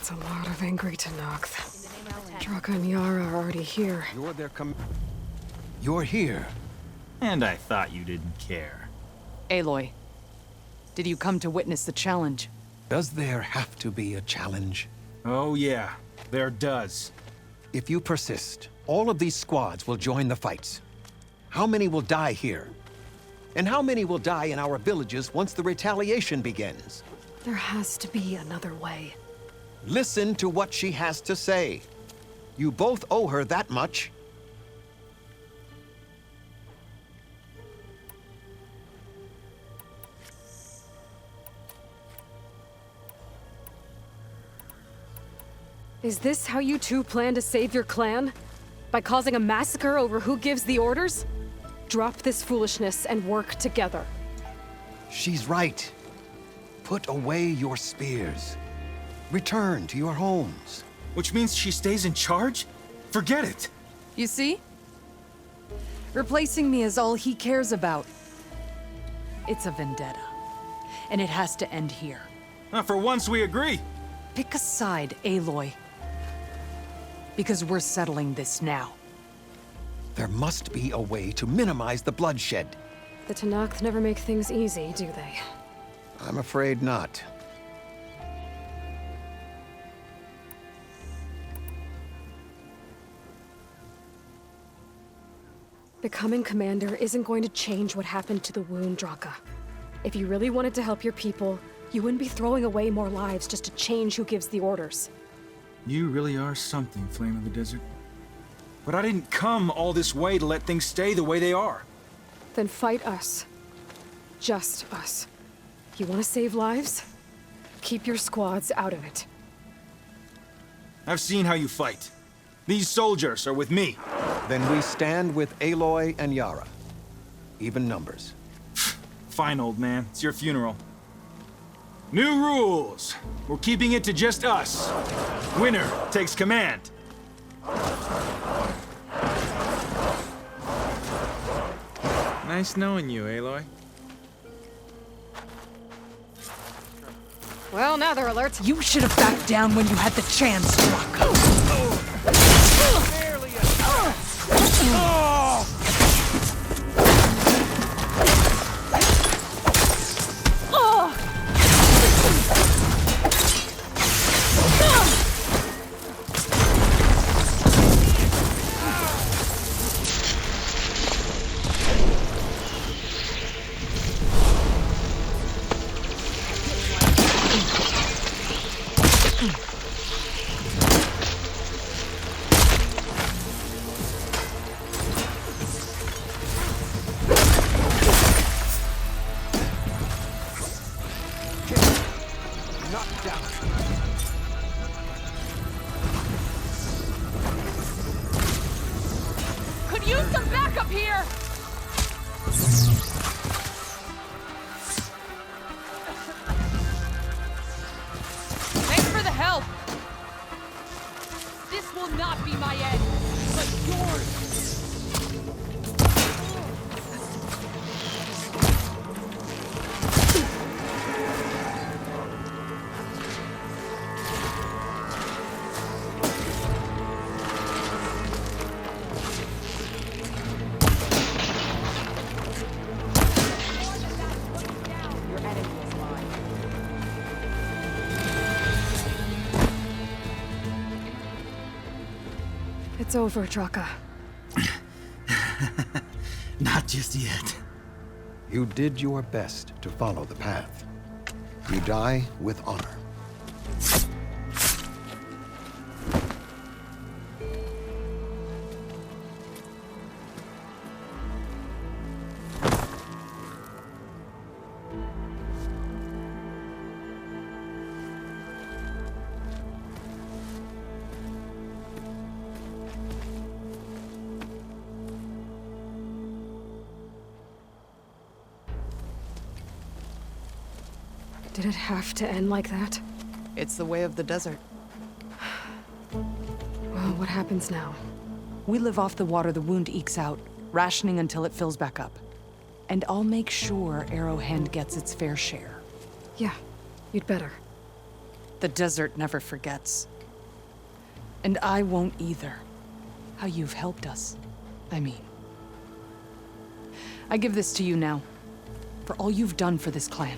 That's a lot of angry Tenakth. Draka and Yara are already here. You're here. And I thought you didn't care. Aloy, did you come to witness the challenge? Does there have to be a challenge? Oh yeah, there does. If you persist, all of these squads will join the fights. How many will die here? And how many will die in our villages once the retaliation begins? There has to be another way. Listen to what she has to say. You both owe her that much. Is this how you two plan to save your clan? By causing a massacre over who gives the orders? Drop this foolishness and work together. She's right. Put away your spears. Return to your homes. Which means she stays in charge? Forget it! You see? Replacing me is all he cares about. It's a vendetta. And it has to end here. For once we agree. Pick a side, Aloy. Because we're settling this now. There must be a way to minimize the bloodshed. The Tenakth never make things easy, do they? I'm afraid not. Becoming commander isn't going to change what happened to the wound, Draka. If you really wanted to help your people, you wouldn't be throwing away more lives just to change who gives the orders. You really are something, Flame of the Desert. But I didn't come all this way to let things stay the way they are. Then fight us. Just us. You want to save lives? Keep your squads out of it. I've seen how you fight. These soldiers are with me. Then we stand with Aloy and Yara. Even numbers. Fine, old man. It's your funeral. New rules. We're keeping it to just us. Winner takes command. Nice knowing you, Aloy. Well, now they're alert. You should have backed down when you had the chance, Draka. Could use some backup here! Thanks for the help! This will not be my end, but yours! It's over, Draka. Not just yet. You did your best to follow the path. You die with honor. Did it have to end like that? It's the way of the desert. Well, what happens now? We live off the water the wound ekes out, rationing until it fills back up. And I'll make sure Arrowhand gets its fair share. Yeah, you'd better. The desert never forgets. And I won't either. How you've helped us, I mean. I give this to you now, for all you've done for this clan.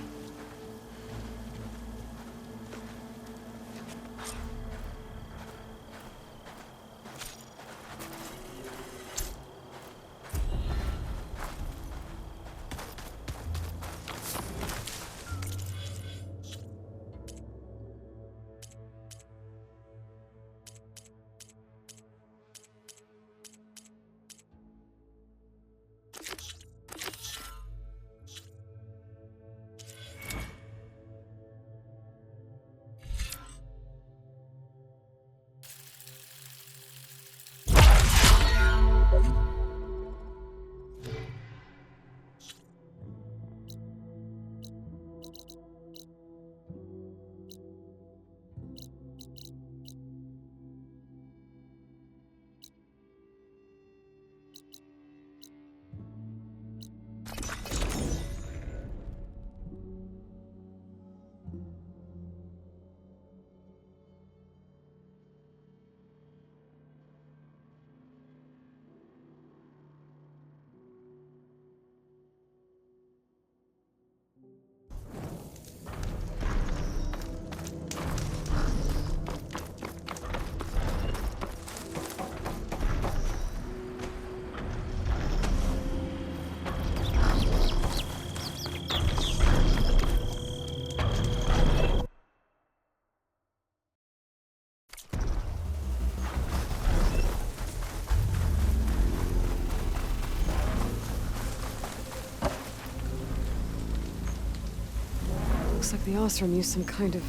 Looks like the Osram used some kind of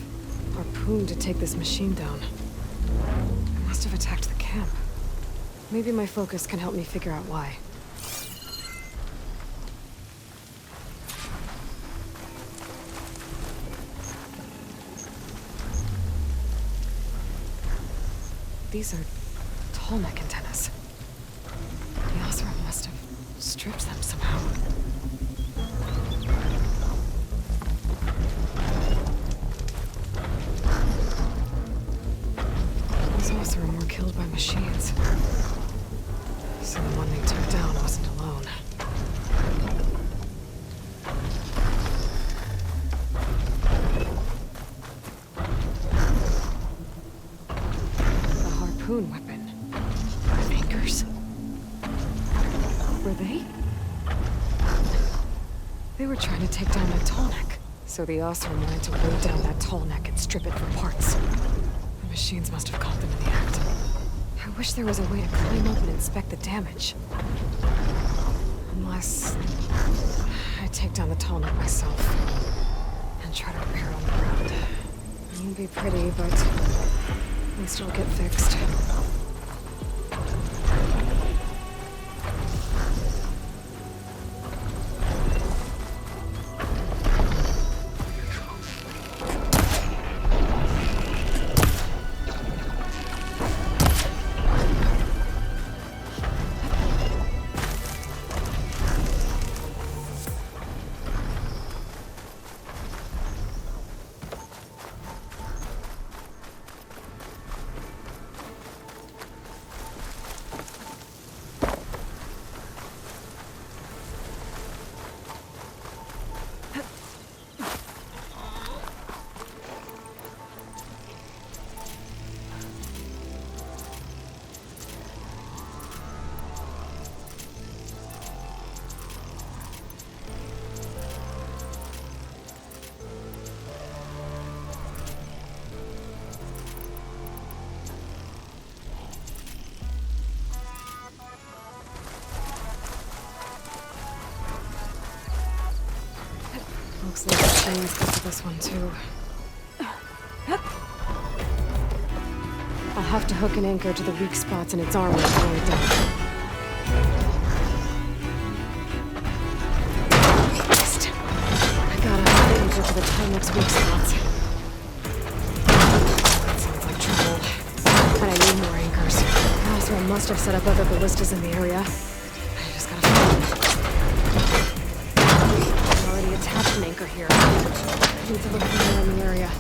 harpoon to take this machine down. It must have attacked the camp. Maybe my focus can help me figure out why. These are tall neck antennas. The Osram must have stripped them somehow. These Osram were killed by machines. So the one they took down wasn't alone. The harpoon weapon. Anchors. Were they? They were trying to take down that tall neck. So the Osram wanted to weigh down that tall neck and strip it for parts. The machines must have caught them in the act. I wish there was a way to climb up and inspect the damage. Unless I take down the tall neck myself and try to repair it on the ground. It won't be pretty, but at least it'll get fixed. Looks like the chains got to this one too. I'll have to hook an anchor to the weak spots in its armor to slow it down. Next, I gotta hook an anchor to the Timex weak spots. That sounds like trouble. But I need more anchors. Osram must have set up other ballistas in the area. I just gotta find them. Attached an anchor here. I need to look for more in the area.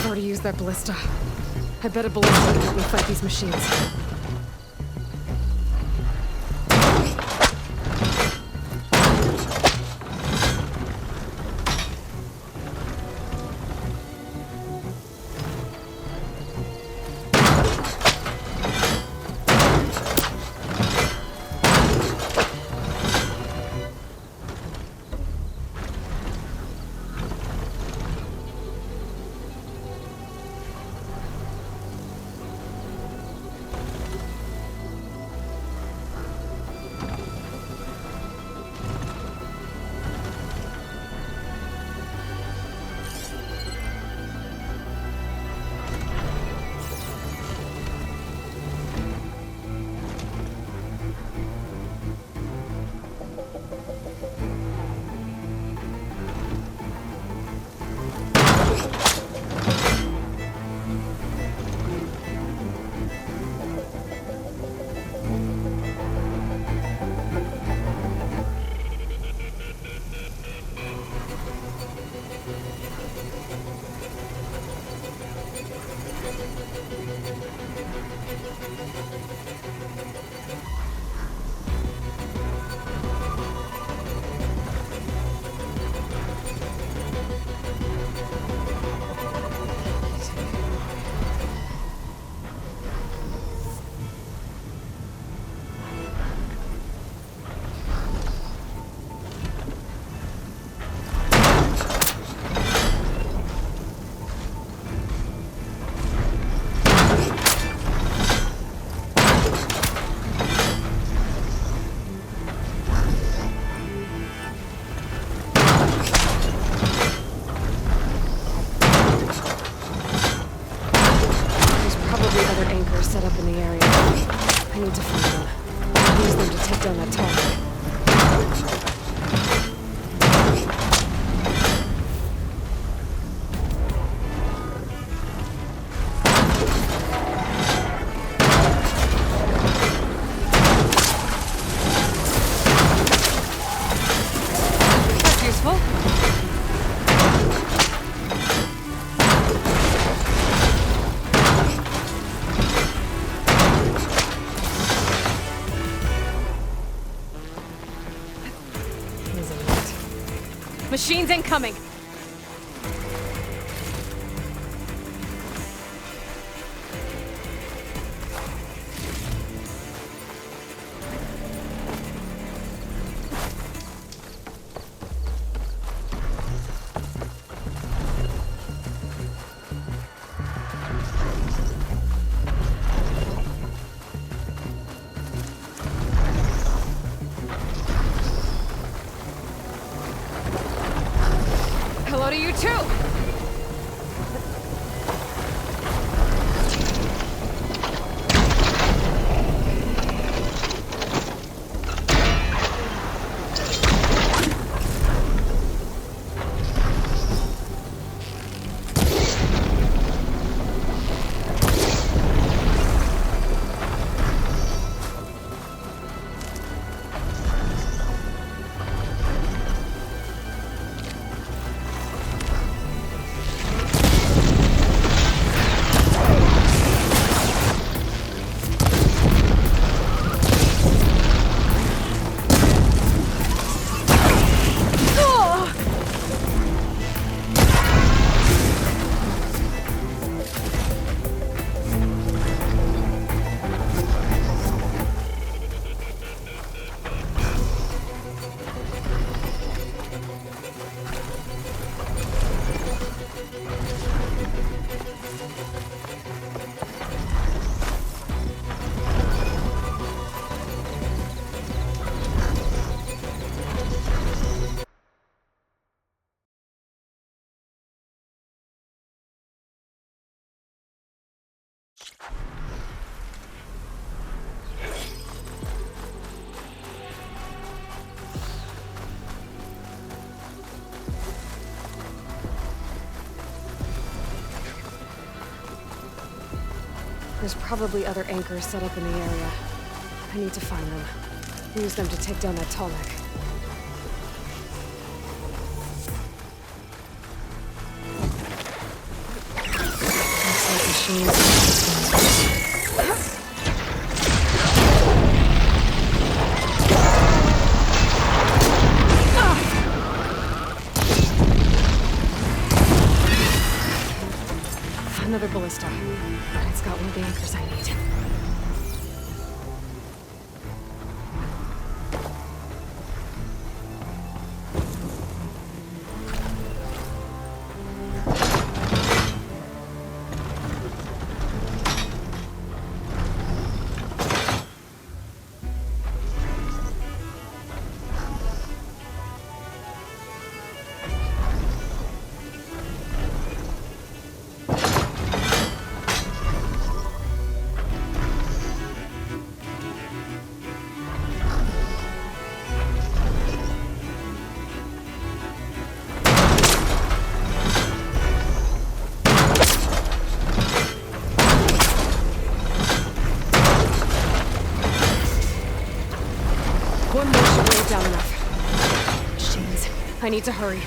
power to use that ballista. I bet a ballista can help me fight these machines. Set up in the area. I need to find them. Use them to take down that target. That's useful. Machines incoming! Hello to you too! There's probably other anchors set up in the area. I need to find them. Use them to take down that Tallneck. Another ballista. It's got one of the anchors I need. One more should weigh it down enough. Machines. I need to hurry.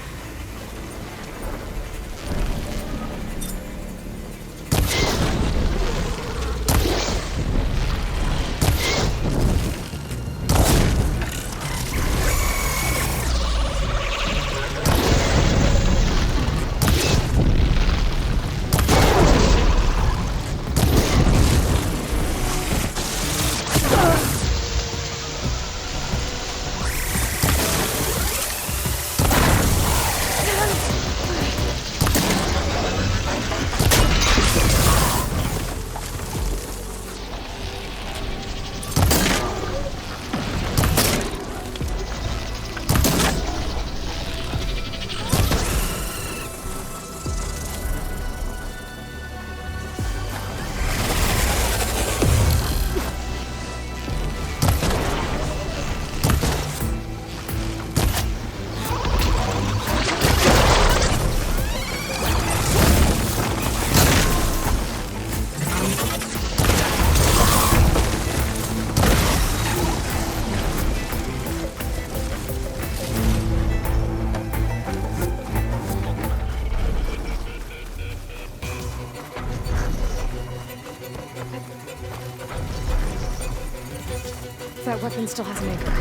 That weapon still has an anchor.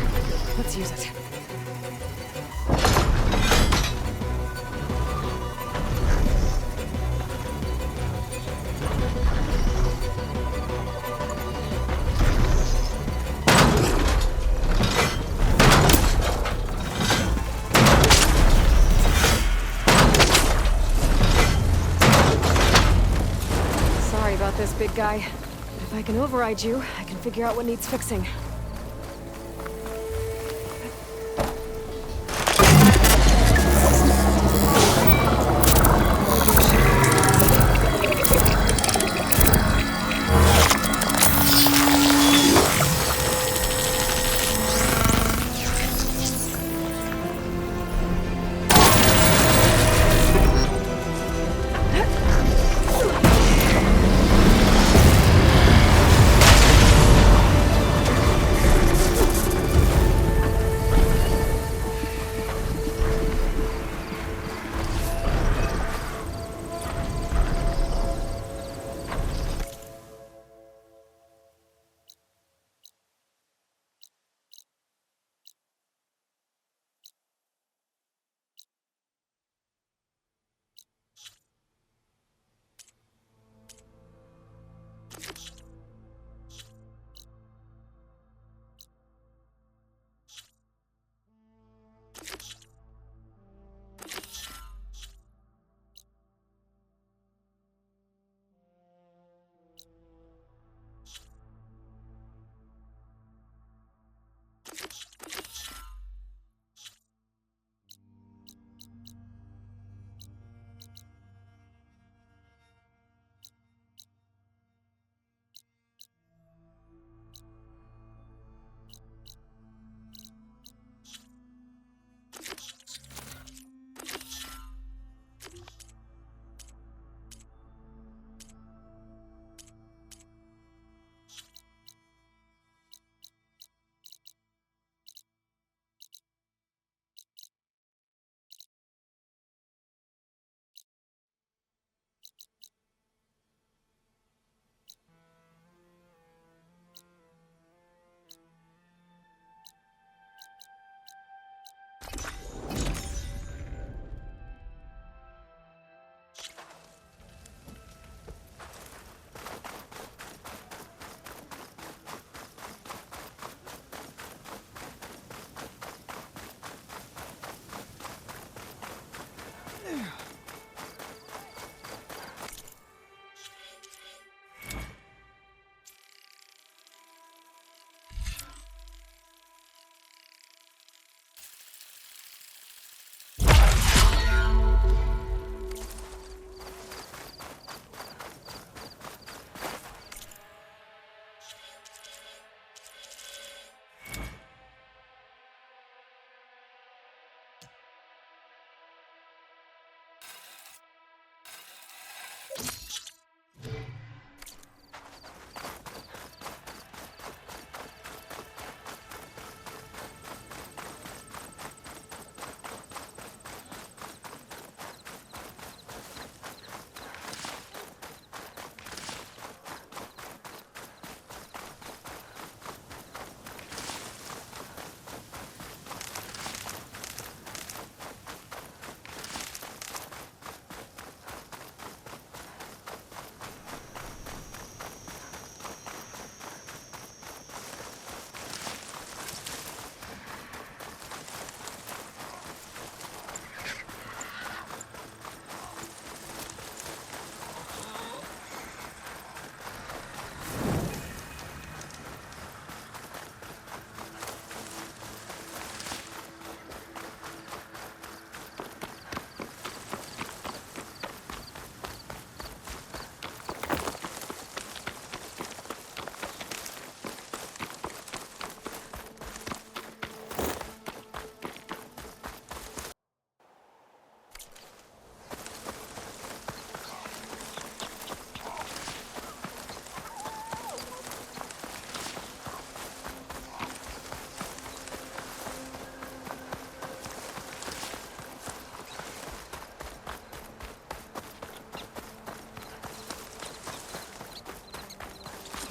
Let's use it. Sorry about this, big guy. But if I can override you, I can figure out what needs fixing.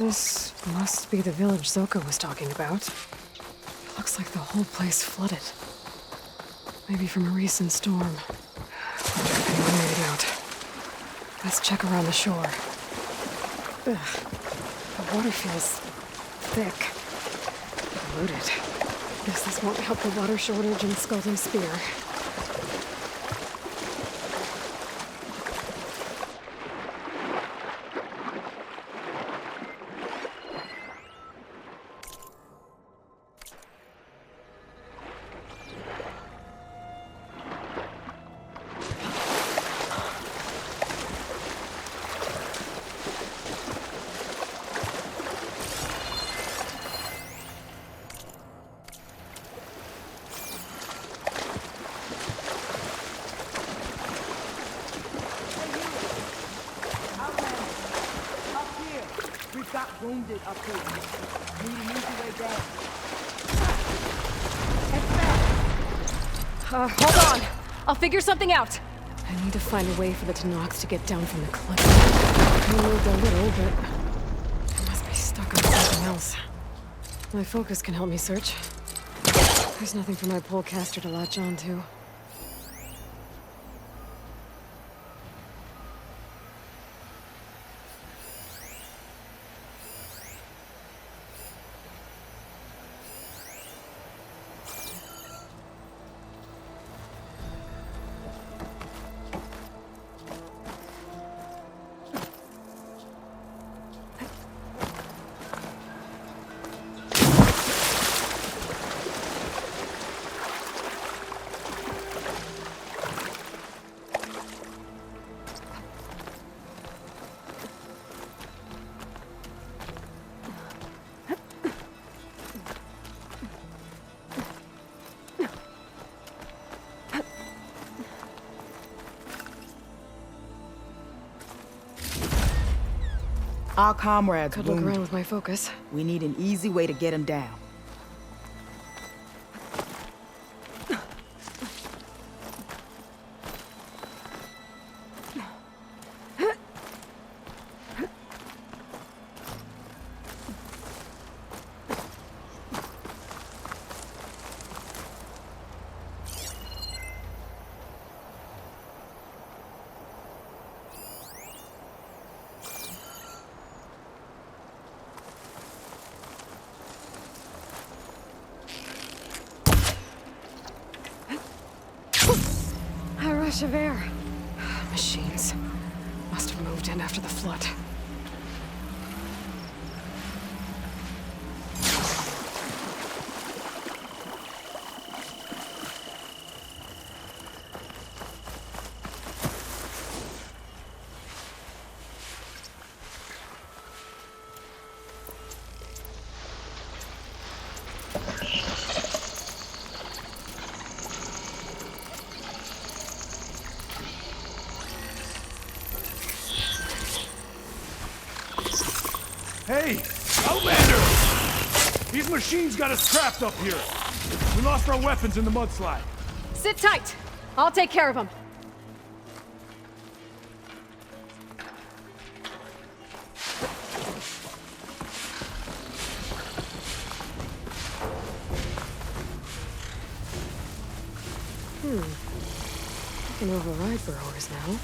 This must be the village Zoka was talking about. It looks like the whole place flooded. Maybe from a recent storm. Wonder if anyone made it out. Let's check around the shore. Ugh. The water feels thick. Polluted. Guess this won't help the water shortage and Scalding Spear. Wounded up here. Need an easy way down. Hold on. I'll figure something out. I need to find a way for the Tanox to get down from the cliff. I moved a little, but I must be stuck on something else. My focus can help me search. There's nothing for my polecaster to latch on to. Our comrades Could look wounded. around with my focus. We need an easy way to get him down. A rush of air. Machines. Must have moved in after the flood. Hey, Outlander! These machines got us trapped up here. We lost our weapons in the mudslide. Sit tight. I'll take care of them. I can override burrowers now.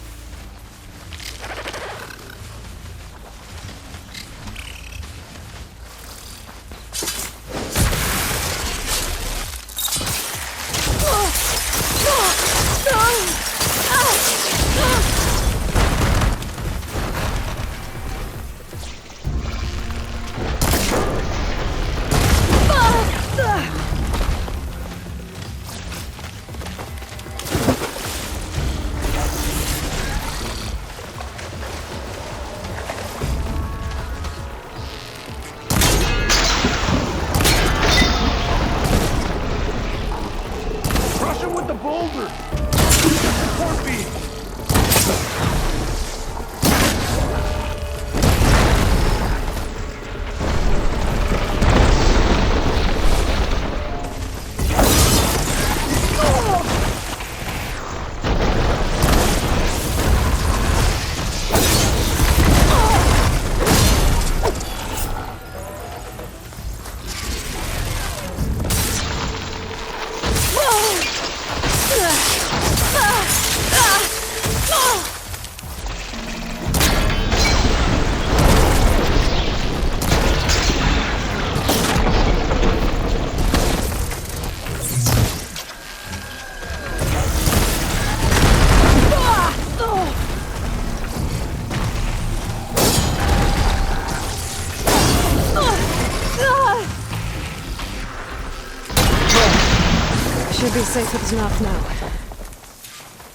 be safe with enough now.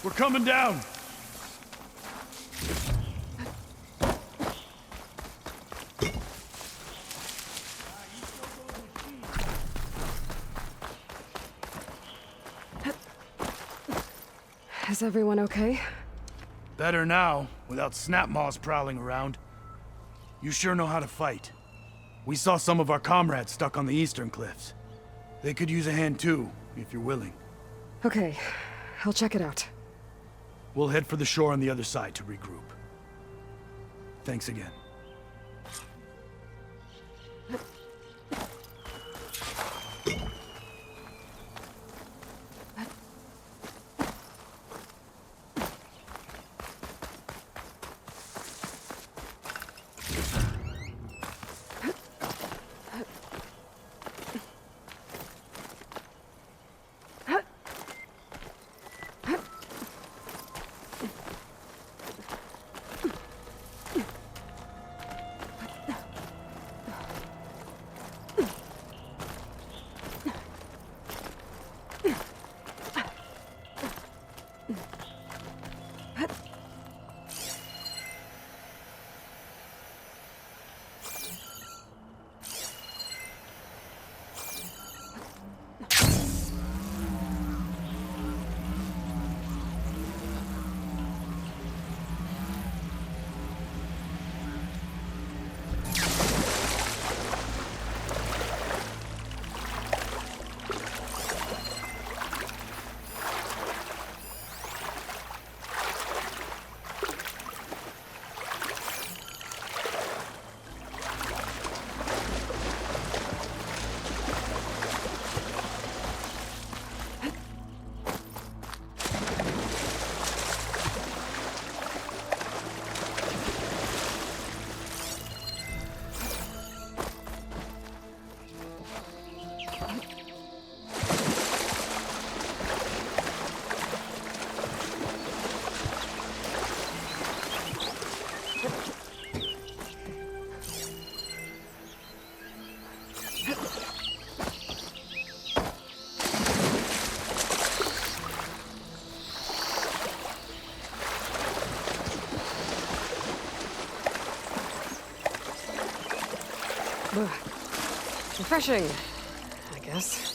We're coming down! Is everyone okay? Better now, without snapmaws prowling around. You sure know how to fight. We saw some of our comrades stuck on the eastern cliffs. They could use a hand too, if you're willing. Okay, I'll check it out. We'll head for the shore on the other side to regroup. Thanks again. Ugh. Refreshing, I guess.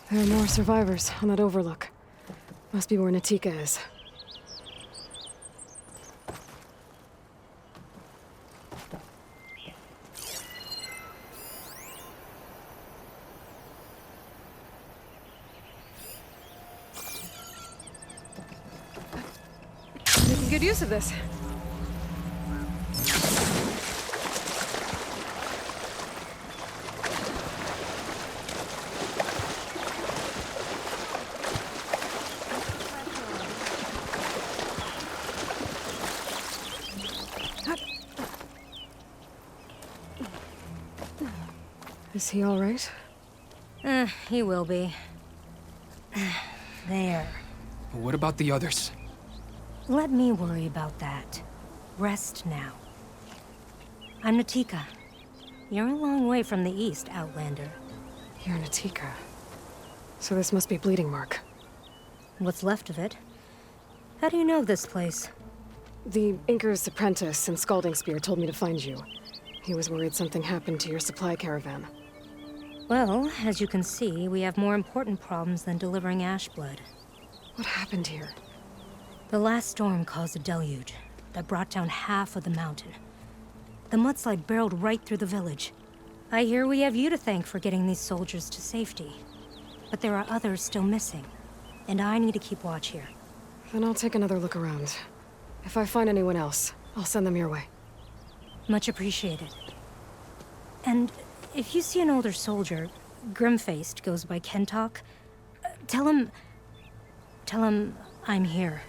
There are more survivors on that overlook. Must be where Natika is. good use of this. Is he all right? He will be. There. What about the others? Let me worry about that. Rest now. I'm Natika. You're a long way from the east, Outlander. You're Natika. So this must be Bleeding Mark. What's left of it? How do you know this place? The Inker's apprentice and Scalding Spear told me to find you. He was worried something happened to your supply caravan. Well, as you can see, we have more important problems than delivering Ashblood. What happened here? The last storm caused a deluge that brought down half of the mountain. The mudslide barreled right through the village. I hear we have you to thank for getting these soldiers to safety. But there are others still missing, and I need to keep watch here. Then I'll take another look around. If I find anyone else, I'll send them your way. Much appreciated. And if you see an older soldier, grim-faced, goes by Kentok, tell him I'm here.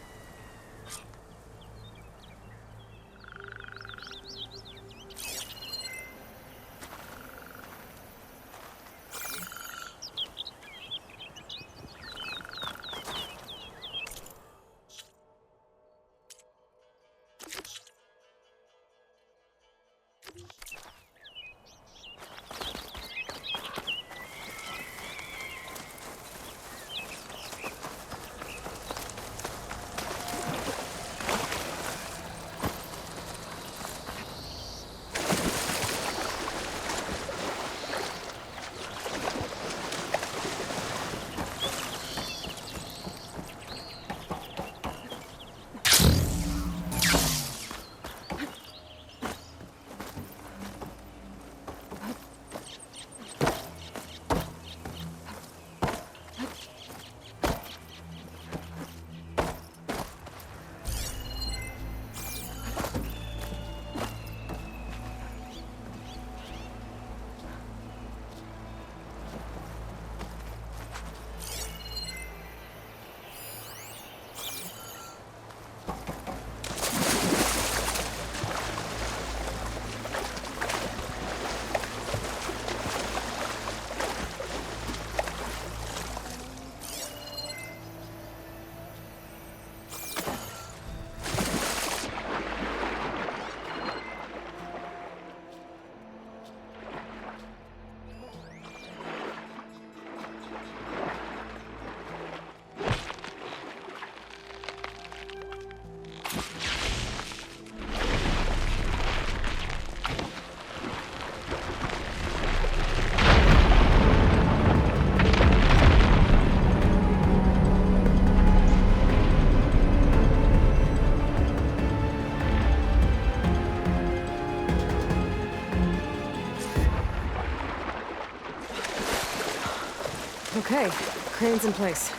Okay, crane's in place.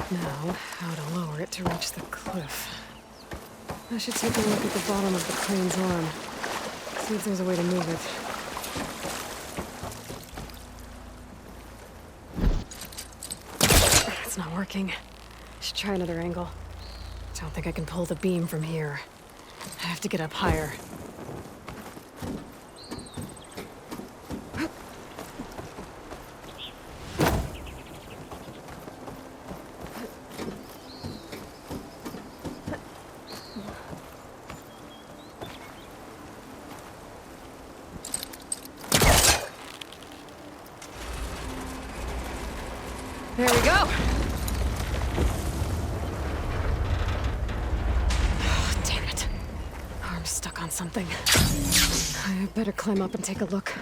Now, how to lower it to reach the cliff. I should take a look at the bottom of the crane's arm. See if there's a way to move it. It's not working. Should try another angle. Don't think I can pull the beam from here. I have to get up higher. There we go! Oh, damn it. Arm's stuck on something. I better climb up and take a look.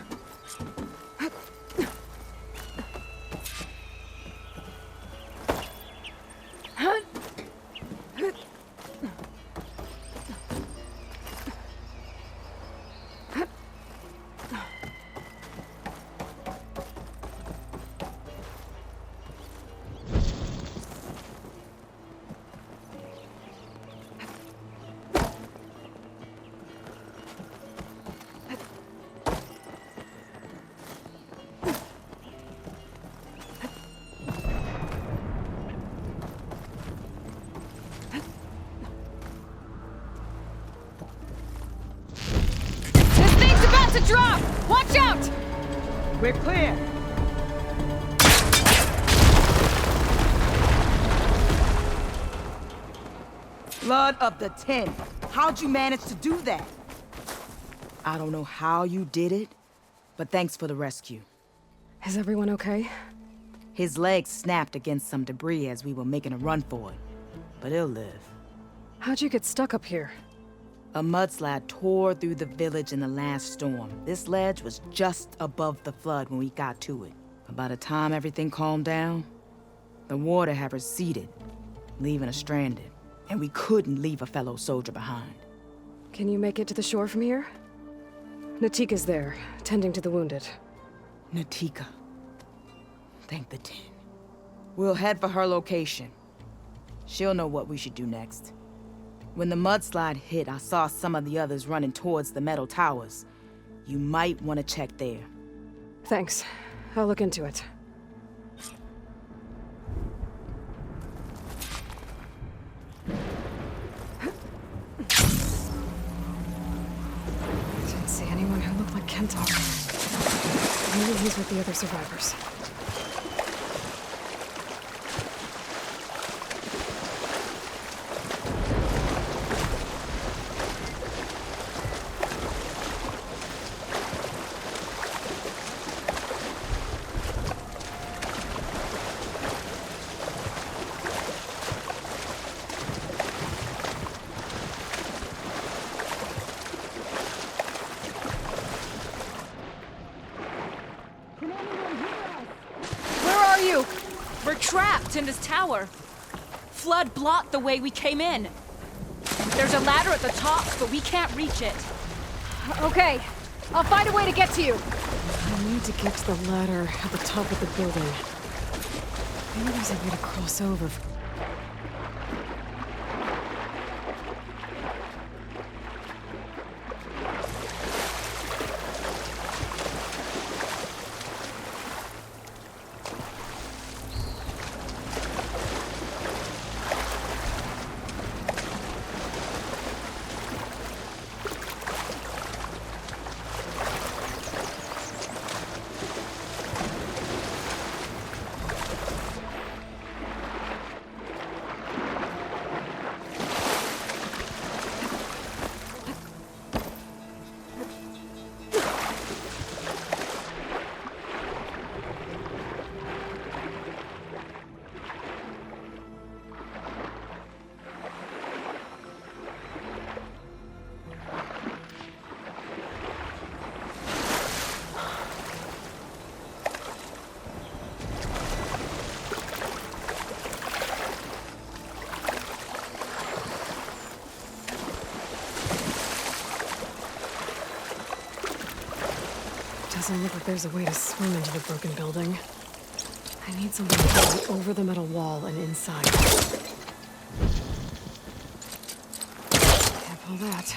We're clear. Blood of the 10. How'd you manage to do that? I don't know how you did it, but thanks for the rescue. Is everyone okay? His legs snapped against some debris as we were making a run for it, but he'll live. How'd you get stuck up here? A mudslide tore through the village in the last storm. This ledge was just above the flood when we got to it. But by the time everything calmed down, the water had receded, leaving us stranded. And we couldn't leave a fellow soldier behind. Can you make it to the shore from here? Natika's there, tending to the wounded. Natika. Thank the 10. We'll head for her location. She'll know what we should do next. When the mudslide hit, I saw some of the others running towards the metal towers. You might want to check there. Thanks. I'll look into it. Didn't see anyone who looked like Kentar. Maybe he's with the other survivors. We're trapped in this tower. Flood blocked the way we came in. There's a ladder at the top, but we can't reach it. Okay, I'll find a way to get to you. I need to get to the ladder at the top of the building. Maybe there's a way to cross over. Doesn't look like there's a way to swim into the broken building. I need something to get over the metal wall and inside. Can't pull that.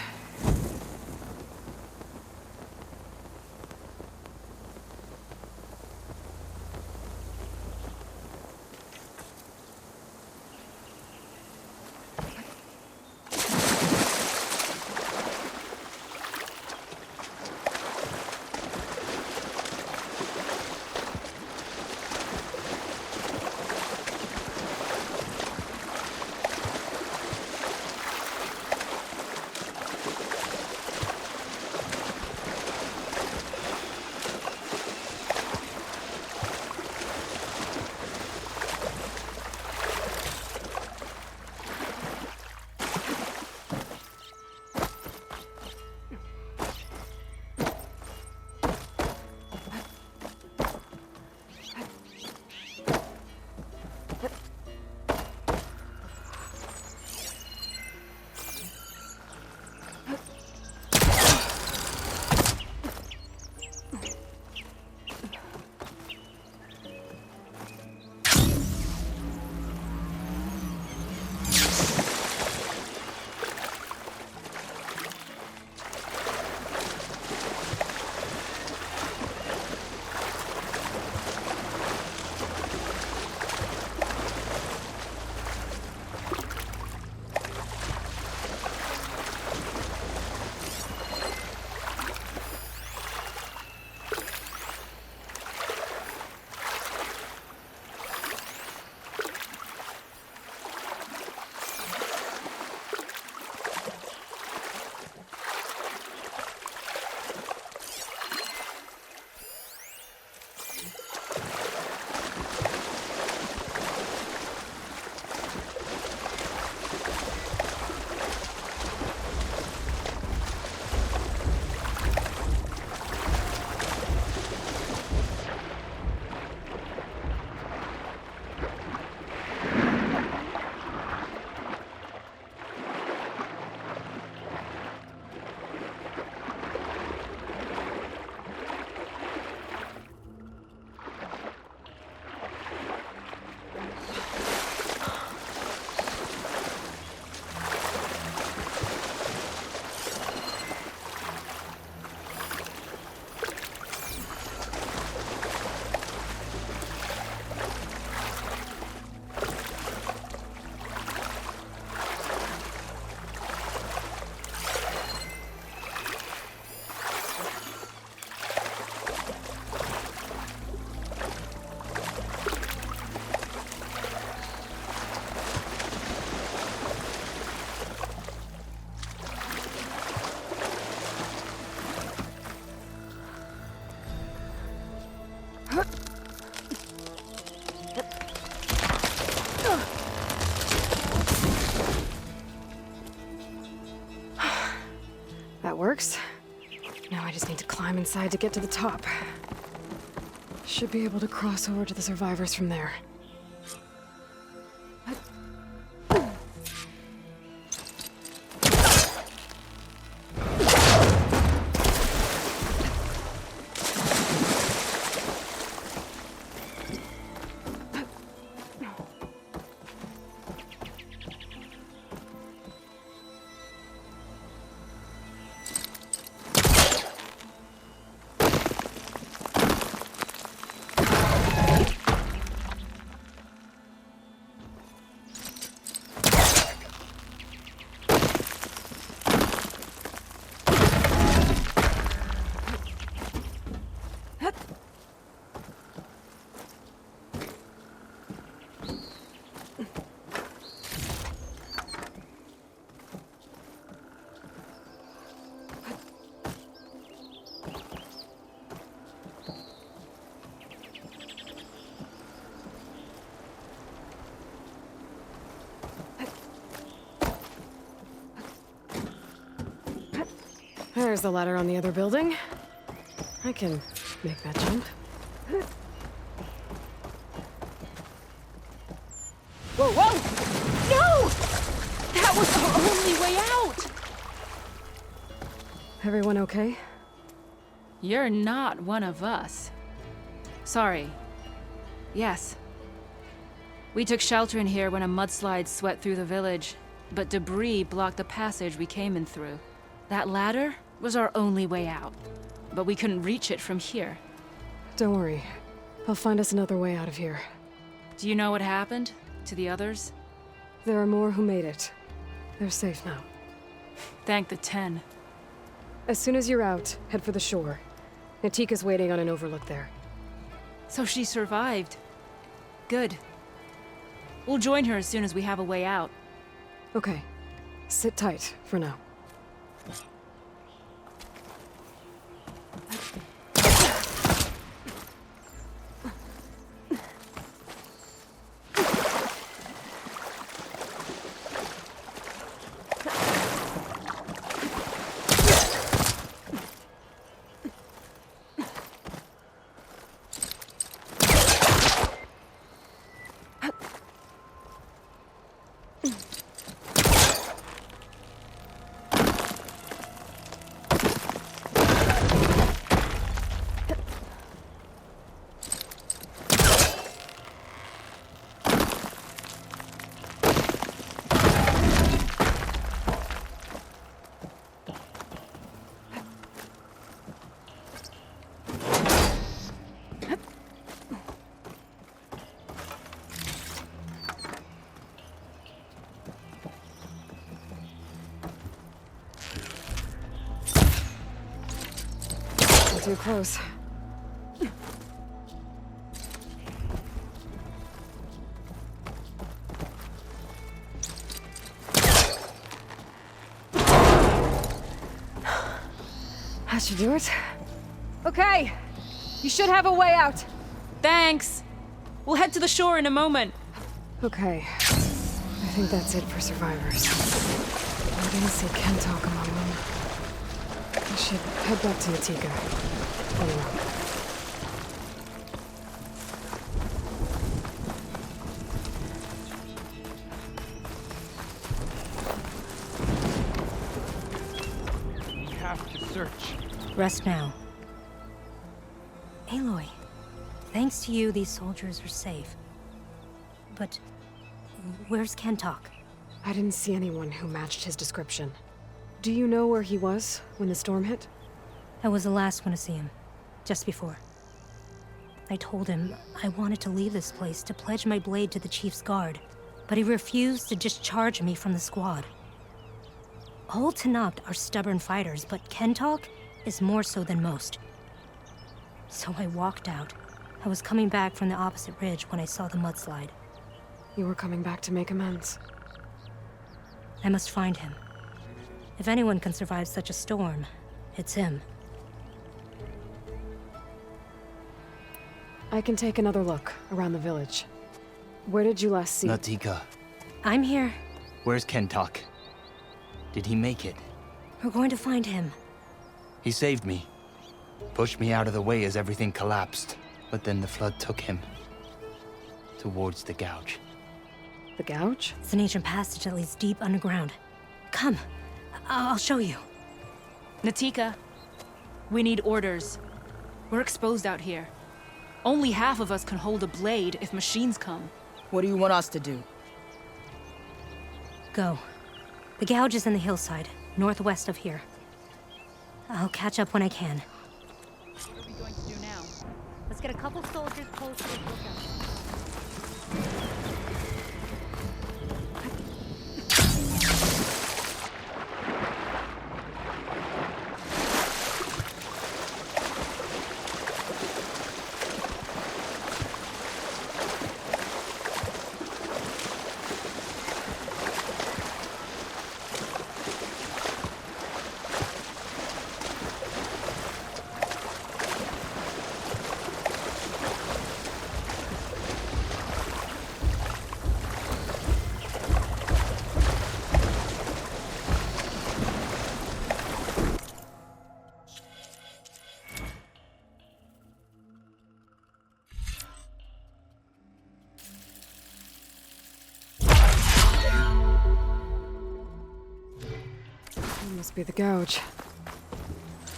works. Now I just need to climb inside to get to the top. Should be able to cross over to the survivors from there. There's the ladder on the other building. I can make that jump. Whoa, whoa! No! That was our only way out! Everyone okay? You're not one of us. Sorry. Yes. We took shelter in here when a mudslide swept through the village, but debris blocked the passage we came in through. That ladder was our only way out, but we couldn't reach it from here. Don't worry. I'll find us another way out of here. Do you know what happened to the others? There are more who made it. They're safe now. Thank the 10. As soon as you're out, head for the shore. Natika's waiting on an overlook there. So she survived. Good. We'll join her as soon as we have a way out. Okay. Sit tight for now. Too close. That should do it. Okay, you should have a way out. Thanks! We'll head to the shore in a moment. Okay, I think that's it for survivors. I didn't see Kentalk among them. I should head back to Natika. Anyway. We have to search. Rest now. Aloy, thanks to you, these soldiers are safe. But where's Kentalk? I didn't see anyone who matched his description. Do you know where he was when the storm hit? I was the last one to see him, just before. I told him I wanted to leave this place to pledge my blade to the Chief's guard, but he refused to discharge me from the squad. All Tanapt are stubborn fighters, but Kentalk is more so than most. So I walked out. I was coming back from the opposite ridge when I saw the mudslide. You were coming back to make amends. I must find him. If anyone can survive such a storm, it's him. I can take another look around the village. Where did you last see? Natika, I'm here. where's Kentalk? Did he make it? We're going to find him. He saved me. Pushed me out of the way as everything collapsed. But then the flood took him. Towards the gouge. The gouge? It's an ancient passage that leads deep underground. Come, I'll show you. Natika, we need orders. We're exposed out here. Only half of us can hold a blade if machines come. What do you want us to do? Go. The gouge is in the hillside, northwest of here. I'll catch up when I can. What are we going to do now? Let's get a couple soldiers close to the lookout. Must be the gouge.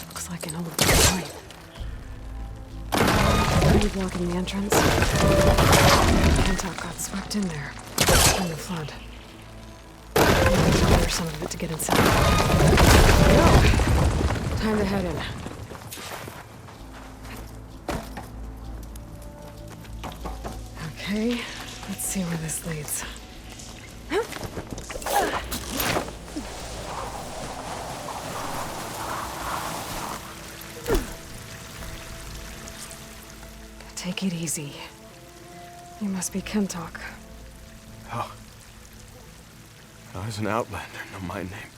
Looks like an old pipe. Are you blocking the entrance? Kentok got swept in there from the flood. Maybe some of it to get inside. Go! Time to head in. Okay, let's see where this leads. Take it easy. You must be Kentok. Oh. I was an outlander, no my name.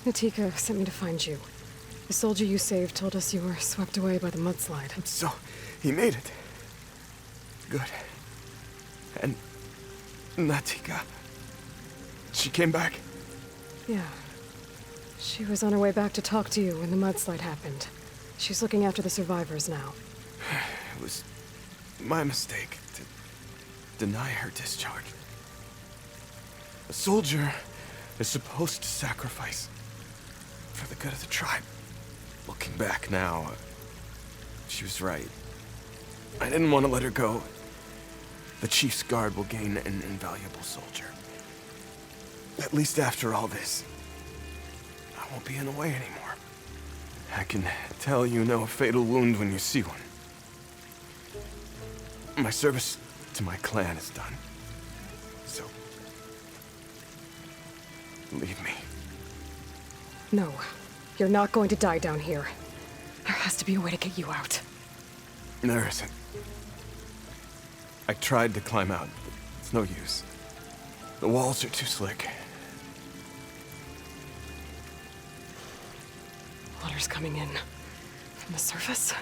Natika sent me to find you. The soldier you saved told us you were swept away by the mudslide. So, he made it. Good. And Natika, she came back? Yeah. She was on her way back to talk to you when the mudslide happened. She's looking after the survivors now. It was my mistake to deny her discharge. A soldier is supposed to sacrifice for the good of the tribe. Looking back now, she was right. I didn't want to let her go. The chief's guard will gain an invaluable soldier. At least after all this, I won't be in the way anymore. I can tell you know a fatal wound when you see one. My service to my clan is done. So, leave me. No, you're not going to die down here. There has to be a way to get you out. There isn't. I tried to climb out, but it's no use. The walls are too slick. Water's coming in. From the surface?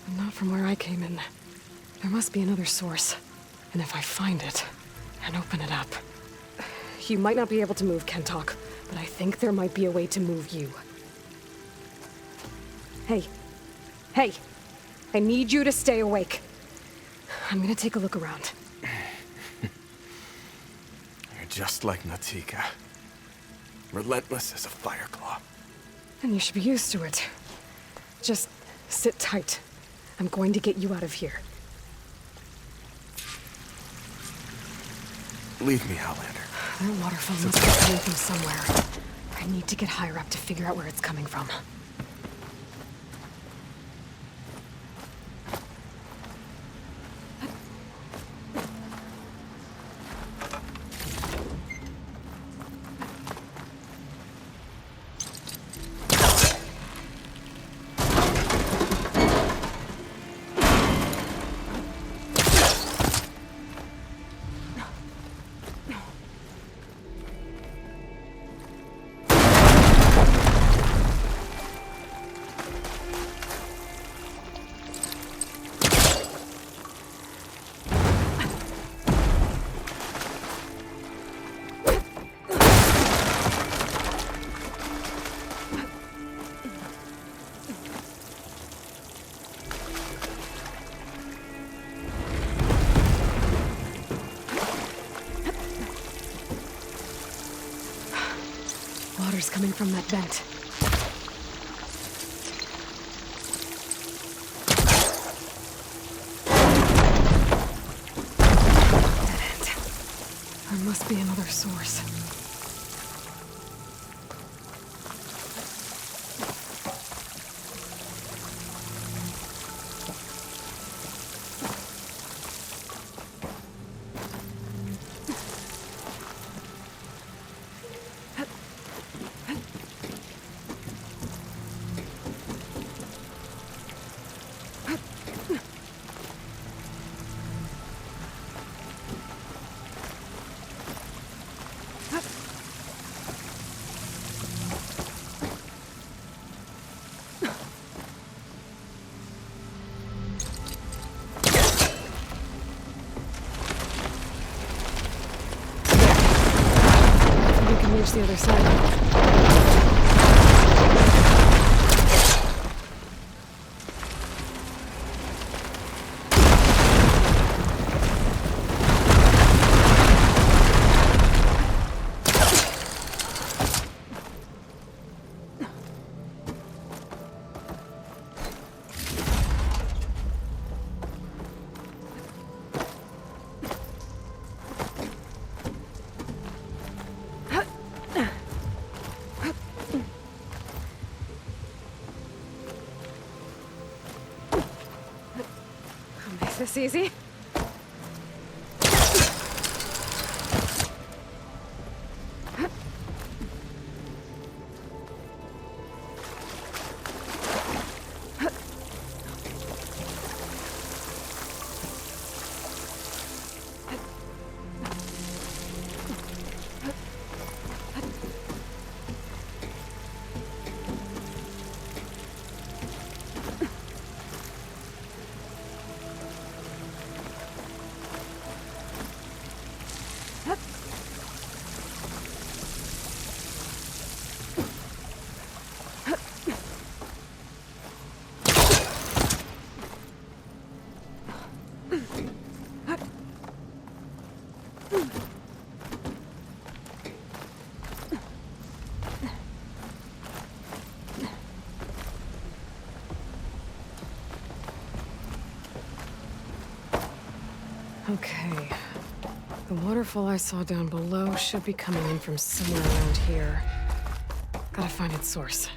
And not from where I came in. There must be another source. And if I find it, and open it up... You might not be able to move, Kentok, but I think there might be a way to move you. Hey. Hey! I need you to stay awake. I'm gonna take a look around. You're just like Natika. Relentless as a fireclaw. And you should be used to it. Just sit tight. I'm going to get you out of here. Leave me, Outlander. That waterfall must be coming from somewhere. I need to get higher up to figure out where it's coming from. Water's coming from that vent. Dead end. There must be another source. Reach the other side. This easy? Okay. The waterfall I saw down below should be coming in from somewhere around here. Gotta find its source.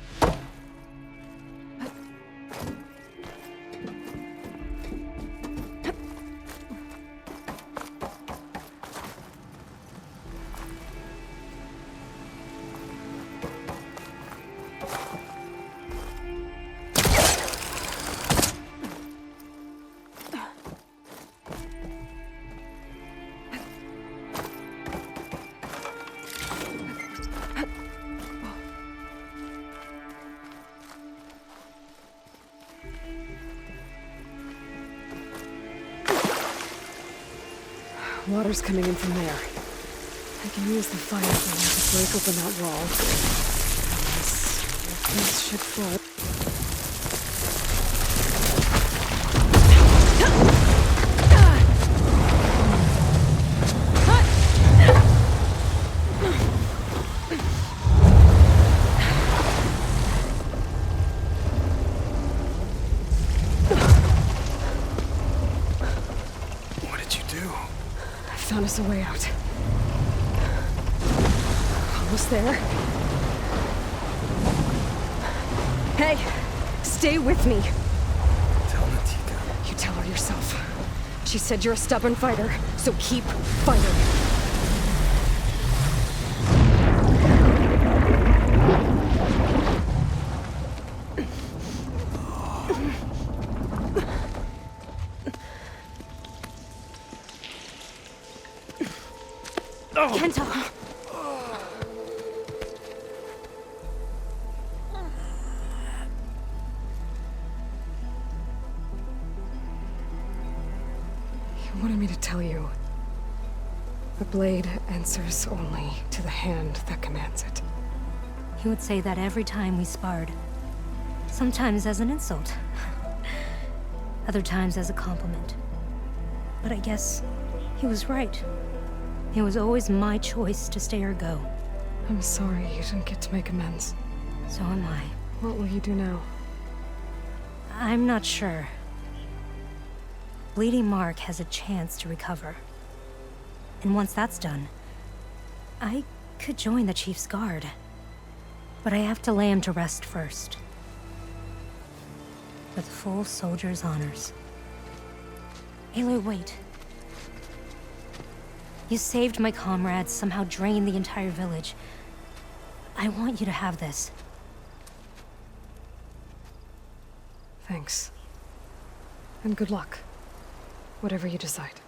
Water's coming in from there. I can use the fire thing to break open that wall. This should flood. Found us a way out. Almost there. Hey, stay with me. Tell Natika. You tell her yourself. She said you're a stubborn fighter, so keep fighting. Kenta! You wanted me to tell you. The blade answers only to the hand that commands it. He would say that every time we sparred. Sometimes as an insult. Other times as a compliment. But I guess he was right. It was always my choice to stay or go. I'm sorry you didn't get to make amends. So am I. What will you do now? I'm not sure. Bleeding Mark has a chance to recover. And once that's done, I could join the Chief's Guard. But I have to lay him to rest first. With full soldier's honors. Aloy, wait. You saved my comrades, somehow drained the entire village. I want you to have this. Thanks. And good luck. Whatever you decide.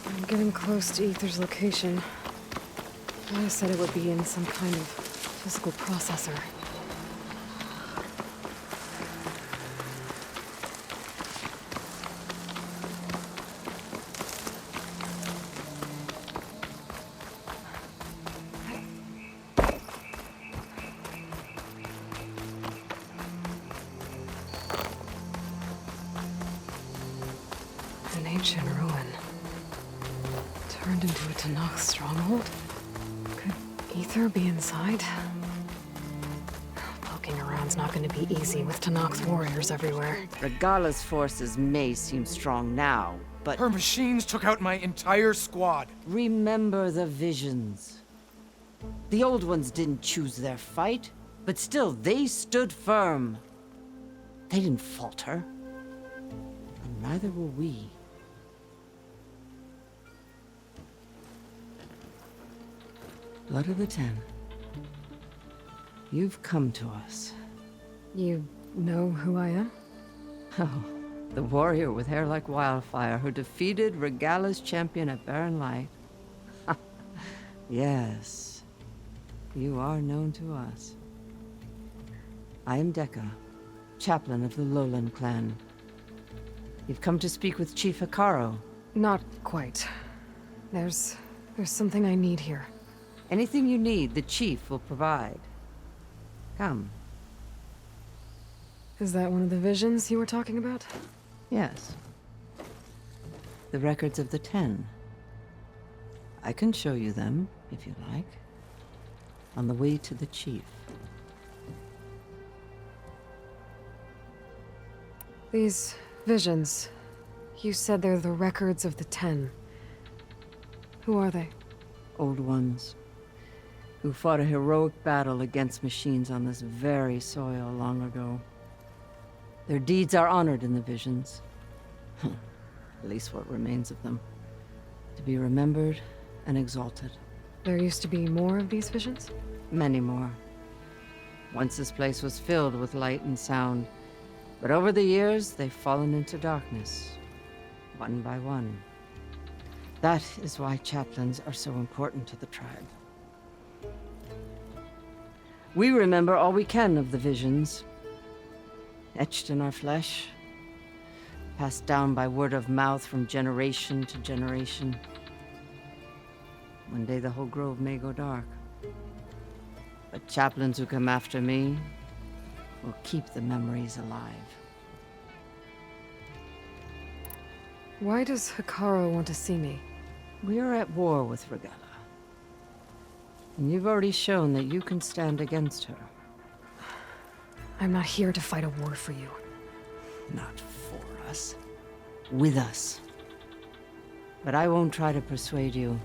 I'm getting close to Ether's location. I said it would be in some kind of physical processor. An ancient ruin. Turned into a Tanakh stronghold? Could Ether be inside? Poking around's not going to be easy with Tanakh's warriors everywhere. Regala's forces may seem strong now, but... Her machines took out my entire squad. Remember the visions. The old ones didn't choose their fight, but still, they stood firm. They didn't falter. And neither will we. Blood of the Ten. You've come to us. You know who I am? Oh, the warrior with hair like wildfire who defeated Regala's champion at Barren Light. Yes, you are known to us. I am Dekka, chaplain of the Lowland clan. You've come to speak with Chief Hikaru. Not quite. There's something I need here. Anything you need, the chief will provide. Come. Is that one of the visions you were talking about? Yes. The records of the 10. I can show you them, if you like. On the way to the chief. These visions, you said they're the records of the 10. Who are they? Old ones. Who fought a heroic battle against machines on this very soil long ago. Their deeds are honored in the visions. At least what remains of them. To be remembered and exalted. There used to be more of these visions? Many more. Once this place was filled with light and sound. But over the years, they've fallen into darkness. One by one. That is why chaplains are so important to the tribe. We remember all we can of the visions. Etched in our flesh. Passed down by word of mouth from generation to generation. One day the whole grove may go dark. But chaplains who come after me will keep the memories alive. Why does Hikaru want to see me? We are at war with Regalla. And you've already shown that you can stand against her. I'm not here to fight a war for you. Not for us. With us. But I won't try to persuade you.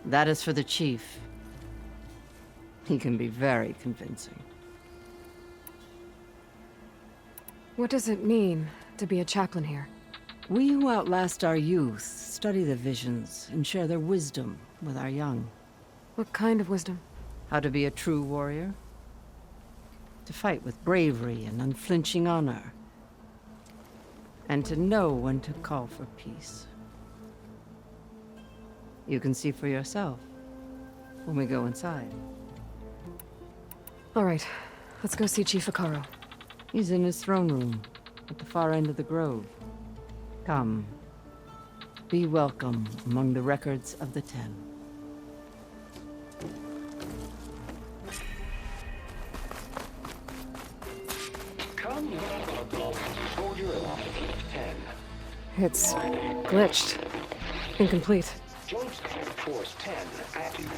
That is for the chief. He can be very convincing. What does it mean to be a chaplain here? We who outlast our youth study the visions and share their wisdom with our young. What kind of wisdom? How to be a true warrior. To fight with bravery and unflinching honor. And to know when to call for peace. You can see for yourself when we go inside. All right, let's go see Chief Hikaru. He's in his throne room at the far end of the grove. Come. Be welcome among the records of the 10. It's glitched. Incomplete. Joint Force 10 active.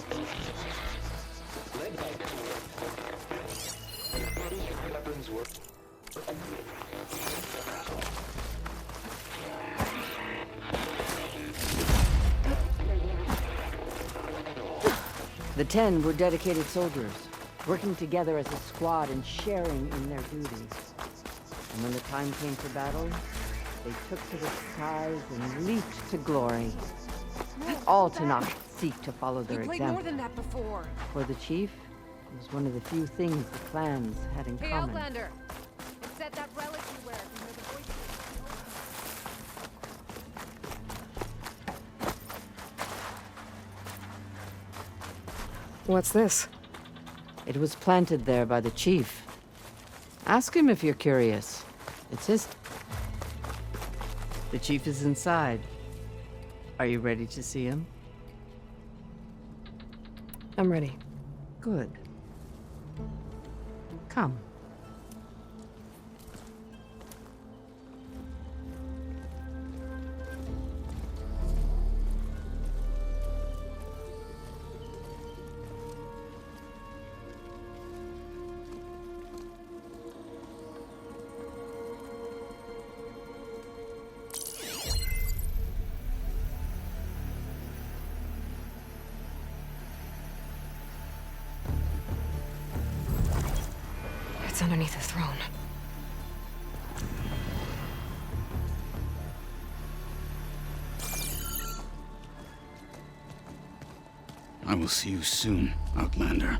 Led by weapons work. The 10 were dedicated soldiers, working together as a squad and sharing in their duties. And when the time came for battle, they took to the skies and leaped to glory. All to not seek to follow their example. more than that before. For the chief, it was one of the few things the clans had in Hey, common. Outlander! It's that relic you wear from the voices. What's this? It was planted there by the chief. Ask him if you're curious. It's his... The chief is inside. Are you ready to see him? I'm ready. Good. Come. It's underneath the throne. I will see you soon, Outlander.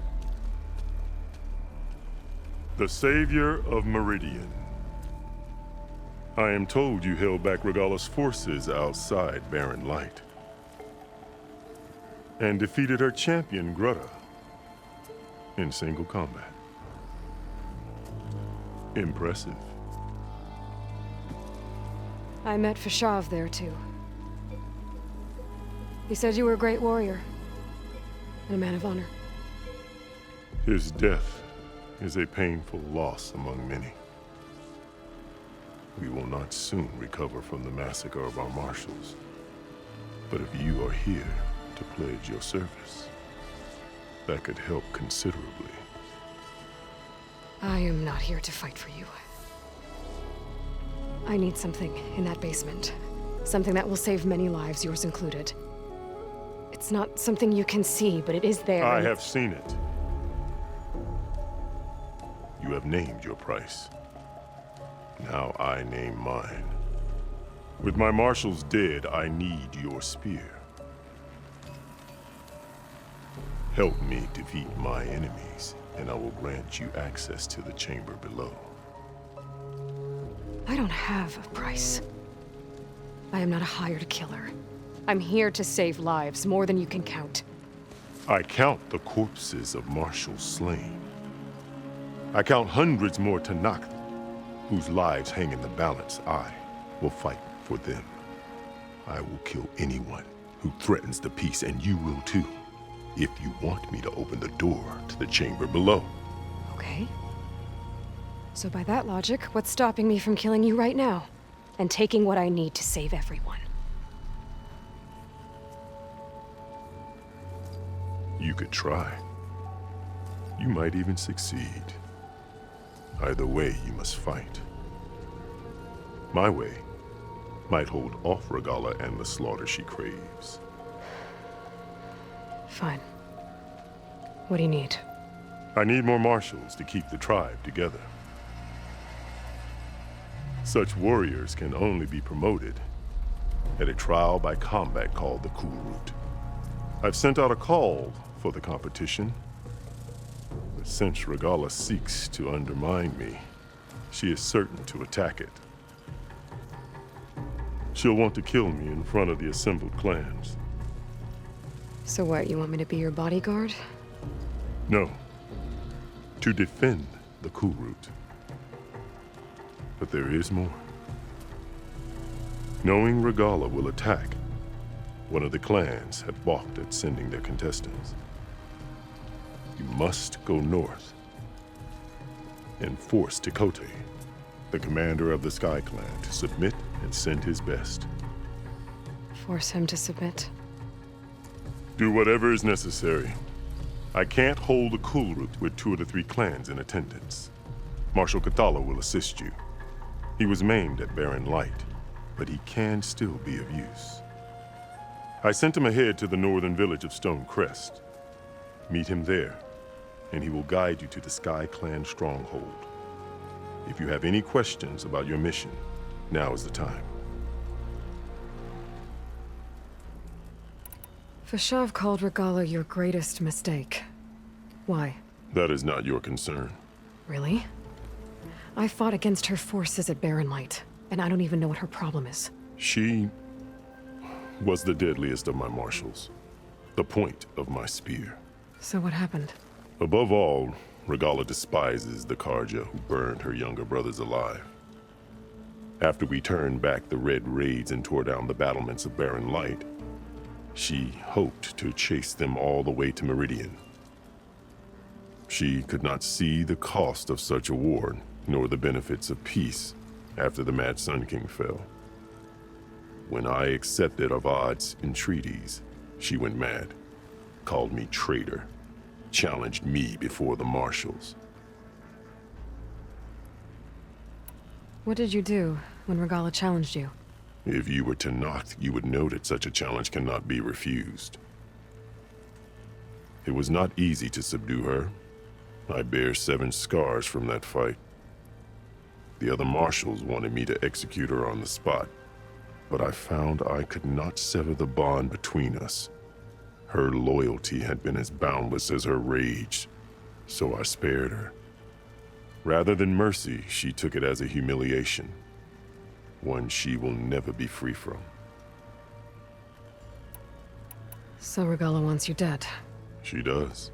The savior of Meridian. I am told you held back Regalla's forces outside Barren Light. And defeated her champion, Grutta, in single combat. Impressive. I met Fashav there too. He said you were a great warrior. And a man of honor. His death is a painful loss among many. We will not soon recover from the massacre of our marshals. But if you are here to pledge your service, that could help considerably. I am not here to fight for you. I need something in that basement. Something that will save many lives, yours included. It's not something you can see, but it is there. I have seen it. You have named your price. Now I name mine. With my marshals dead, I need your spear. Help me defeat my enemies, and I will grant you access to the chamber below. I don't have a price. I am not a hired killer. I'm here to save lives, more than you can count. I count the corpses of marshals slain. I count hundreds more Tanakh, whose lives hang in the balance. I will fight for them. I will kill anyone who threatens the peace, and you will too, if you want me to open the door to the chamber below. Okay. So by that logic, what's stopping me from killing you right now? And taking what I need to save everyone? You could try. You might even succeed. Either way, you must fight. My way might hold off Regalla and the slaughter she craves. Fine. What do you need? I need more marshals to keep the tribe together. Such warriors can only be promoted at a trial by combat called the Cool Route. I've sent out a call for the competition, but since Regalla seeks to undermine me, she is certain to attack it. She'll want to kill me in front of the assembled clans. So what, you want me to be your bodyguard? No, to defend the Cool Route. But there is more. Knowing Regalla will attack, one of the clans had balked at sending their contestants. You must go north and force Tekote, the commander of the Sky Clan, to submit and send his best. Force him to submit? Do whatever is necessary. I can't hold a Cool Route with 2 of the 3 clans in attendance. Marshal Kathala will assist you. He was maimed at Barren Light, but he can still be of use. I sent him ahead to the northern village of Stone Crest. Meet him there, and he will guide you to the Sky Clan stronghold. If you have any questions about your mission, now is the time. Fashav called Regalla your greatest mistake. Why? That is not your concern. Really? I fought against her forces at Barren Light, and I don't even know what her problem is. She was the deadliest of my marshals, the point of my spear. So what happened? Above all, Regalla despises the Karja who burned her younger brothers alive. After we turned back the Red Raids and tore down the battlements of Barren Light, she hoped to chase them all the way to Meridian. She could not see the cost of such a war, nor the benefits of peace after the Mad Sun King fell. When I accepted Avad's entreaties, she went mad, called me traitor, challenged me before the marshals. What did you do when Regalla challenged you? If you were Tanakh, you would know that such a challenge cannot be refused. It was not easy to subdue her. I bear 7 scars from that fight. The other marshals wanted me to execute her on the spot, but I found I could not sever the bond between us. Her loyalty had been as boundless as her rage, so I spared her. Rather than mercy, she took it as a humiliation, one she will never be free from. So Regalla wants you dead? She does.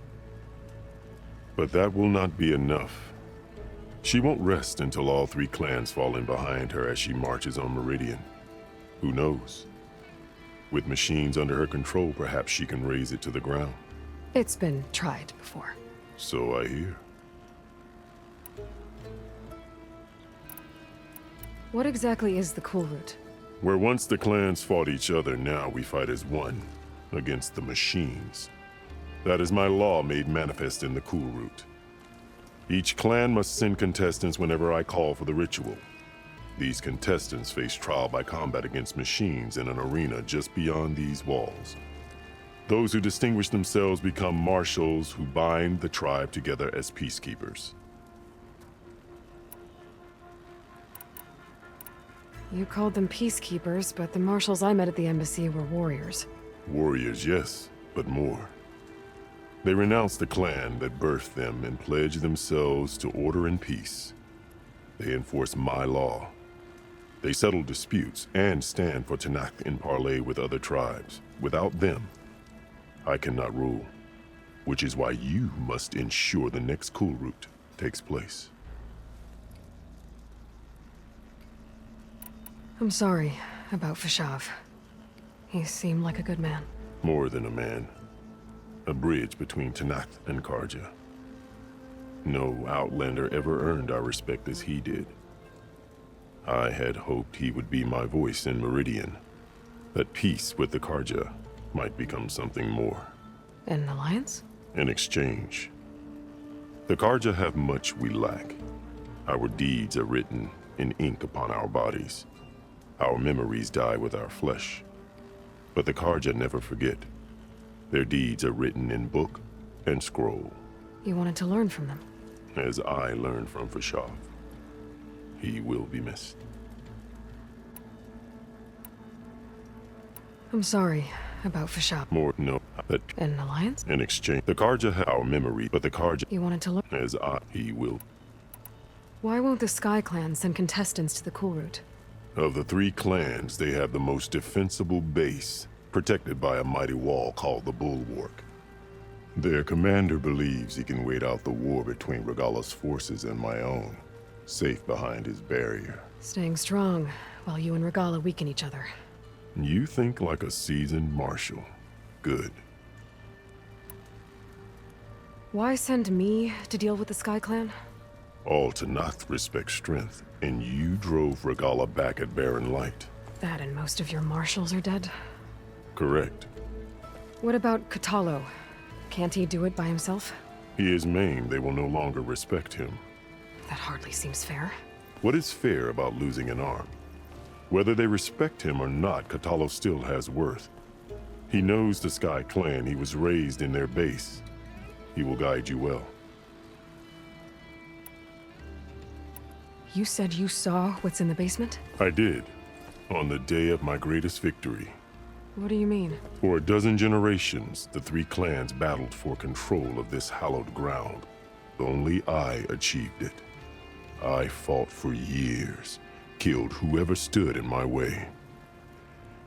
But that will not be enough. She won't rest until all 3 clans fall in behind her as she marches on Meridian. Who knows? With machines under her control, perhaps she can raise it to the ground. It's been tried before. So I hear. What exactly is the Cool Route? Where once the clans fought each other, now we fight as one, against the machines. That is my law made manifest in the Cool Route. Each clan must send contestants whenever I call for the ritual. These contestants face trial by combat against machines in an arena just beyond these walls. Those who distinguish themselves become marshals who bind the tribe together as peacekeepers. You called them peacekeepers, but the marshals I met at the embassy were warriors. Warriors, yes, but more. They renounce the clan that birthed them and pledge themselves to order and peace. They enforce my law. They settle disputes and stand for Tenakth in parley with other tribes. Without them, I cannot rule, which is why you must ensure the next Cool Route takes place. I'm sorry about Fashav. He seemed like a good man. More than a man. A bridge between Tenakth and Karja. No Outlander ever earned our respect as he did. I had hoped he would be my voice in Meridian, that peace with the Karja might become something more. An alliance? In exchange. The Karja have much we lack. Our deeds are written in ink upon our bodies. Our memories die with our flesh. But the Karja never forget. Their deeds are written in book and scroll. You wanted to learn from them? As I learned from Fashav. He will be missed. I'm sorry about Fashav. More, no, that... An alliance? In exchange, the Karja have our memory, but the Karja... You wanted to learn? As he will. Why won't the Sky Clan send contestants to the Cool Route? Of the three clans, they have the most defensible base, protected by a mighty wall called the Bulwark. Their commander believes he can wait out the war between Regalla's forces and my own, safe behind his barrier. Staying strong, while you and Regalla weaken each other. You think like a seasoned marshal. Good. Why send me to deal with the Sky Clan? All Tenakth respect strength, and you drove Regalla back at Barren Light. That and most of your marshals are dead? Correct. What about Kotallo? Can't he do it by himself? He is maimed. They will no longer respect him. That hardly seems fair. What is fair about losing an arm? Whether they respect him or not, Kotallo still has worth. He knows the Sky Clan. He was raised in their base. He will guide you well. You said you saw what's in the basement? I did. On the day of my greatest victory. What do you mean? For a dozen generations, the three clans battled for control of this hallowed ground. Only I achieved it. I fought for years, killed whoever stood in my way.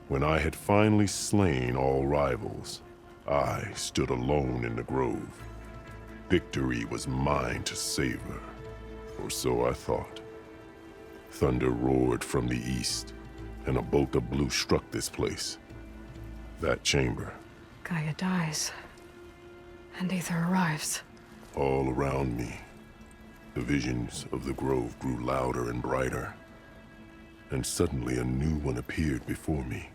When I had finally slain all rivals, I stood alone in the grove. Victory was mine to savor, or so I thought. Thunder roared from the east, and a bolt of blue struck this place. That chamber. Gaia dies, and Aether arrives. All around me, the visions of the grove grew louder and brighter, and suddenly a new one appeared before me.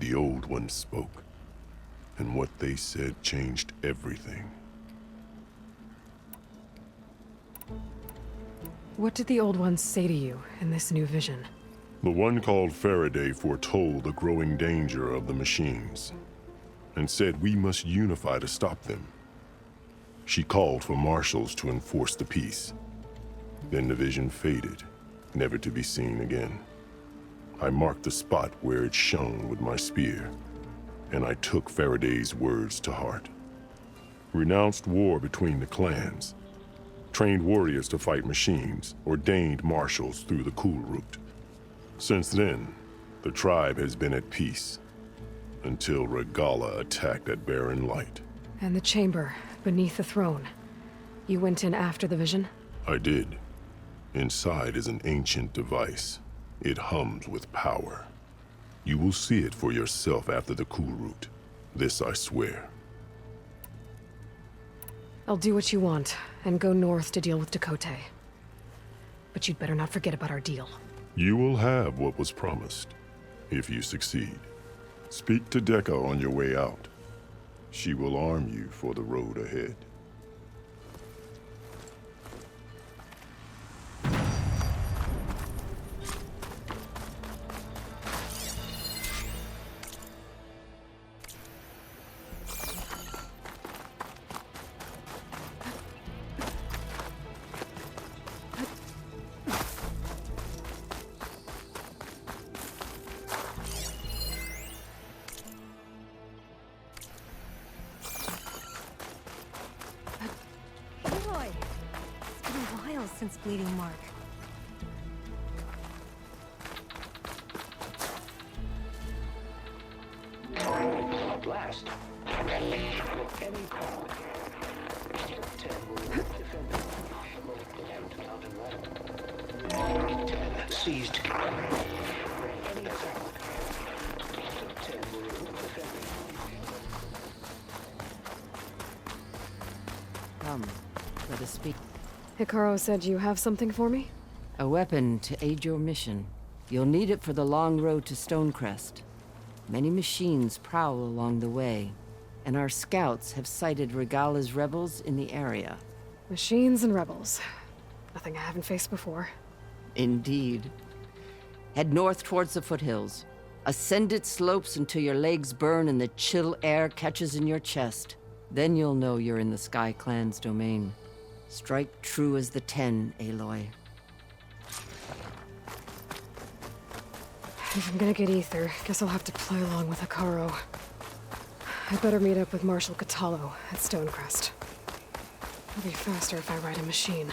The old one spoke, and what they said changed everything. What did the old ones say to you in this new vision? The one called Faraday foretold the growing danger of the machines, and said we must unify to stop them. She called for marshals to enforce the peace. Then the vision faded, never to be seen again. I marked the spot where it shone with my spear, and I took Faraday's words to heart. Renounced war between the clans, trained warriors to fight machines, ordained marshals through the Cool Route. Since then, the tribe has been at peace, until Regalla attacked at Barren Light. And the chamber, beneath the throne. You went in after the vision? I did. Inside is an ancient device. It hums with power. You will see it for yourself after the cool route. This I swear. I'll do what you want, and go north to deal with Dakota. But you'd better not forget about our deal. You will have what was promised, if you succeed. Speak to Decca on your way out. She will arm you for the road ahead. Aloy! It's been a while since Bleeding Mark. At last. Any call. 10 will defend mountain 10 seized. Any attack. 10 will defend. Come, let us speak. Hikaru said you have something for me? A weapon to aid your mission. You'll need it for the long road to Stonecrest. Many machines prowl along the way, and our scouts have sighted Regala's rebels in the area. Machines and rebels. Nothing I haven't faced before. Indeed. Head north towards the foothills. Ascend its slopes until your legs burn and the chill air catches in your chest. Then you'll know you're in the Sky Clan's domain. Strike true as the 10, Aloy. If I'm gonna get ether, guess I'll have to play along with Hikaru. I'd better meet up with Marshal Catallo at Stonecrest. It'll be faster if I ride a machine.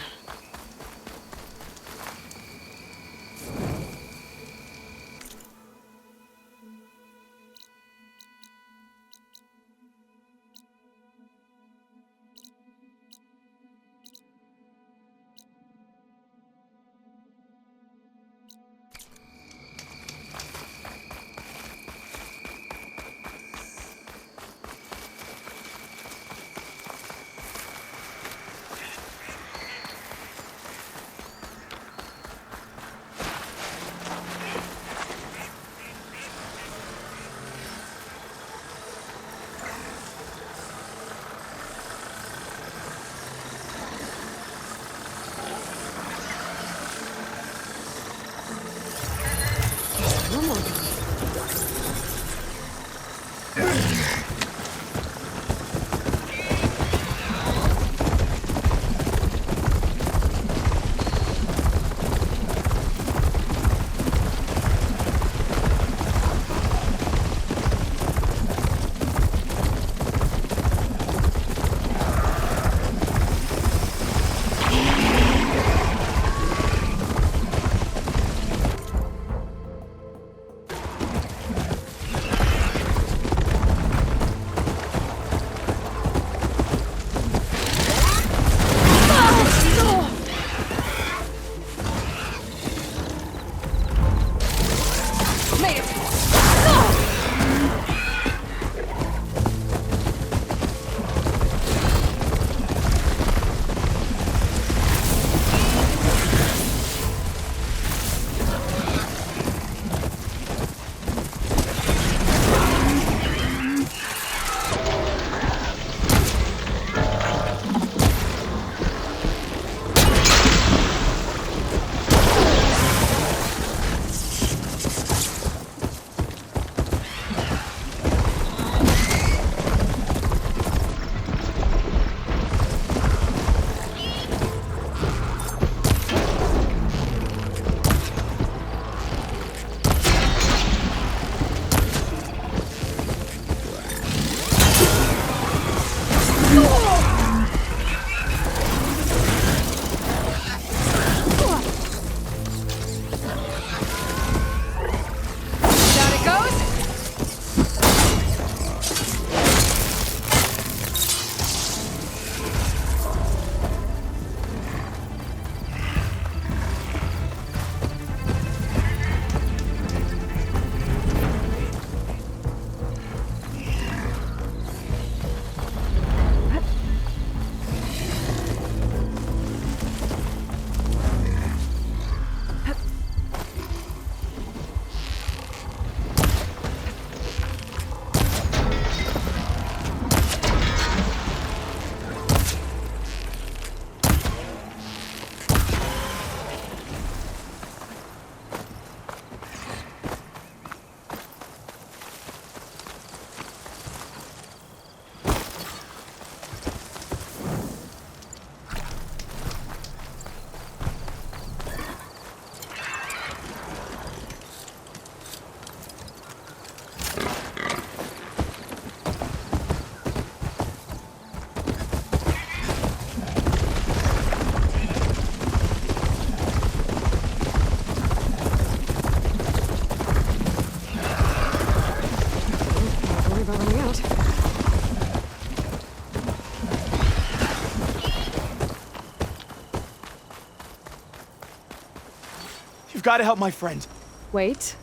gotta help my friend. Wait.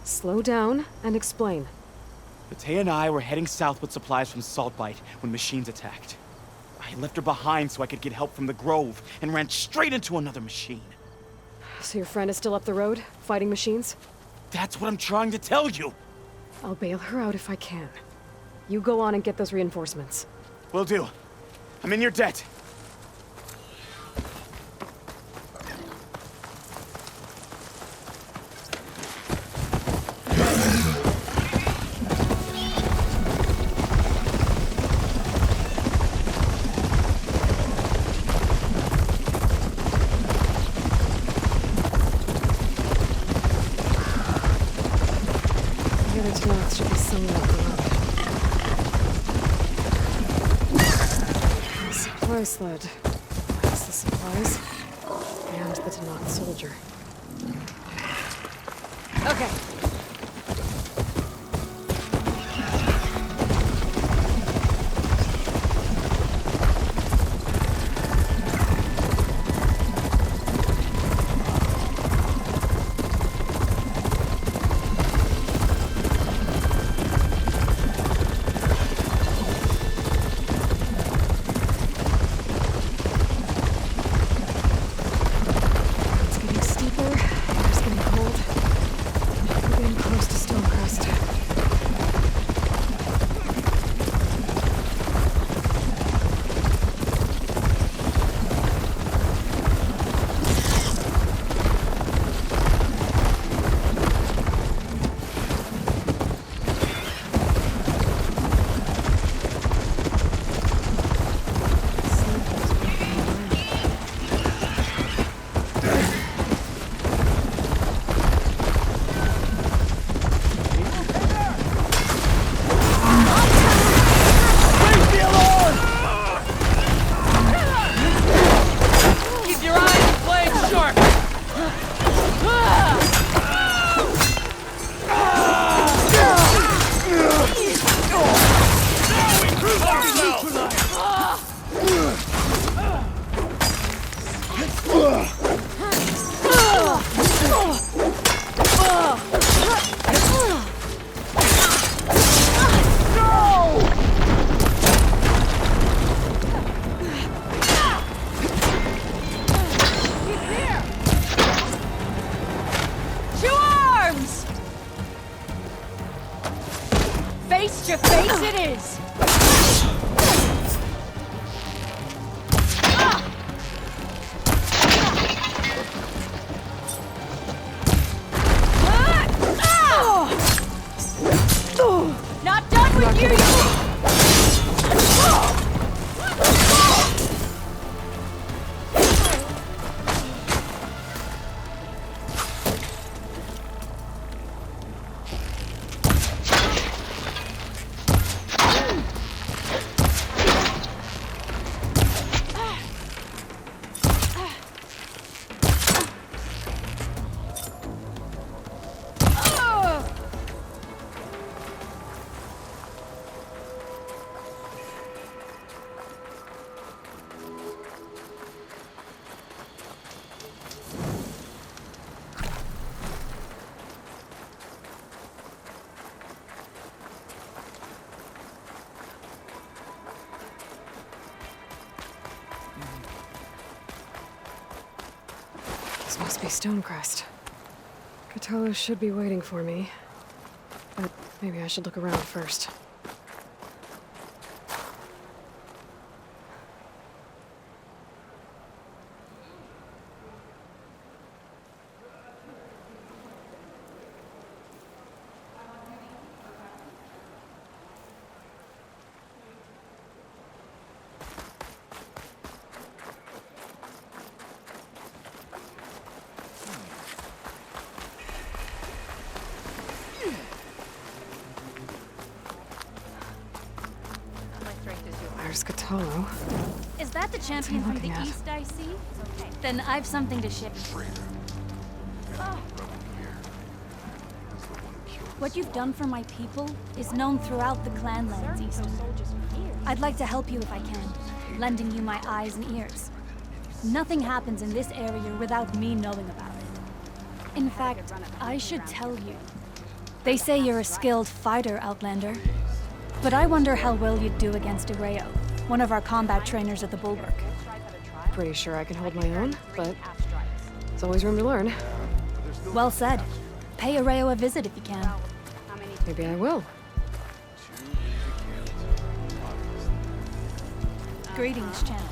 Slow down and explain. Batea and I were heading south with supplies from Saltbite when machines attacked. I left her behind so I could get help from the Grove and ran straight into another machine. So your friend is still up the road, fighting machines? That's what I'm trying to tell you. I'll bail her out if I can. You go on and get those reinforcements. Will do. I'm in your debt. Should be somewhere up the road. Supply sled. That's the supplies. And the Tanakh soldier. Okay. Face to face it is! Not done with you! This must be Stonecrest. Cthulhu should be waiting for me. But maybe I should look around first. There's Cthulhu. Is that the champion from the east I see? Then I've something to ship you. Oh. What you've done for my people is known throughout the clanlands east. I'd like to help you if I can, lending you my eyes and ears. Nothing happens in this area without me knowing about it. In fact, I should tell you. They say you're a skilled fighter, Outlander. But I wonder how well you'd do against Areo, one of our combat trainers at the Bulwark. Pretty sure I can hold my own, but there's always room to learn. Well said. Pay Areo a visit if you can. Maybe I will. Greetings, champion.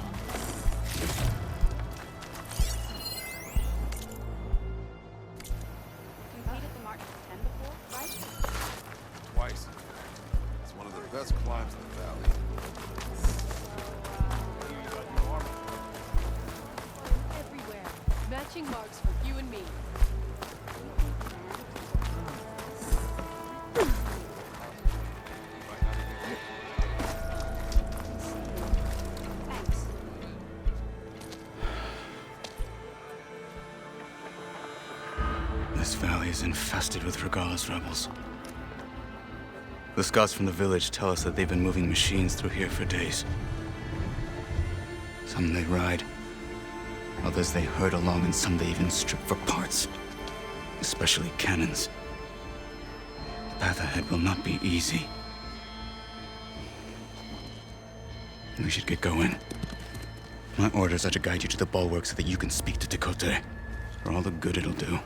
Twice. It's one of the best climbs in the valley. Everywhere. Matching marks for you and me. This valley is infested with Regalla's rebels. The scouts from the village tell us that they've been moving machines through here for days. Some they ride, others they herd along, and some they even strip for parts, especially cannons. The path ahead will not be easy. We should get going. My orders are to guide you to the bulwark so that you can speak to Tekote, for all the good it'll do.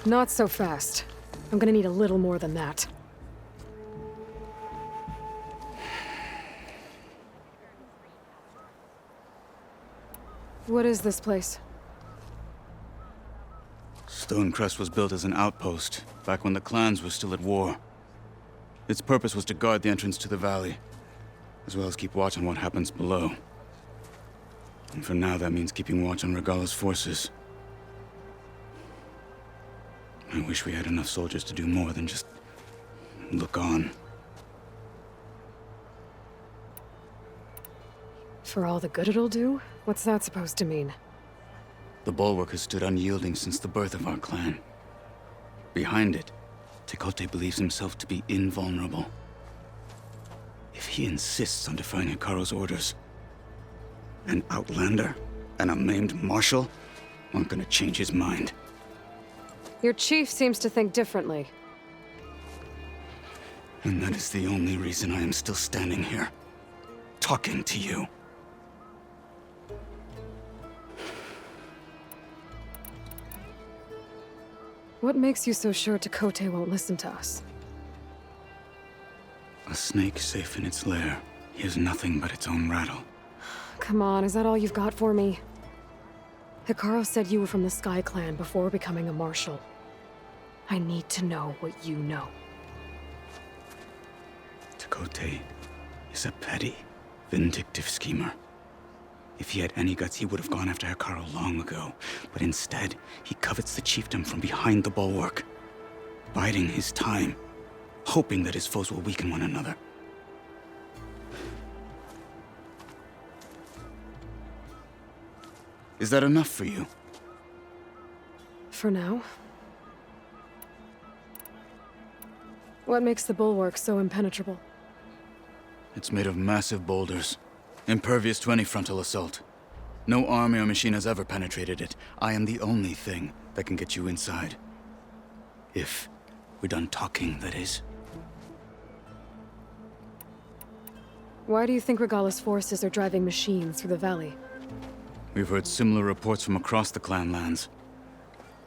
Not so fast. I'm gonna need a little more than that. What is this place? Stonecrest was built as an outpost, back when the clans were still at war. Its purpose was to guard the entrance to the valley, as well as keep watch on what happens below. And for now, that means keeping watch on Regalla's forces. I wish we had enough soldiers to do more than just look on. For all the good it'll do? What's that supposed to mean? The bulwark has stood unyielding since the birth of our clan. Behind it, Tekote believes himself to be invulnerable. If he insists on defying Hikaru's orders, an outlander and a maimed marshal aren't gonna change his mind. Your chief seems to think differently. And that is the only reason I am still standing here, talking to you. What makes you so sure Tekote won't listen to us? A snake safe in its lair hears nothing but its own rattle. Come on, is that all you've got for me? Hikaru said you were from the Sky Clan before becoming a marshal. I need to know what you know. Tekote is a petty, vindictive schemer. If he had any guts, he would have gone after Hikaru long ago. But instead, he covets the chiefdom from behind the bulwark, biding his time, hoping that his foes will weaken one another. Is that enough for you? For now. What makes the bulwark so impenetrable? It's made of massive boulders, impervious to any frontal assault. No army or machine has ever penetrated it. I am the only thing that can get you inside. If we're done talking, that is. Why do you think Regalla's forces are driving machines through the valley? We've heard similar reports from across the clan lands.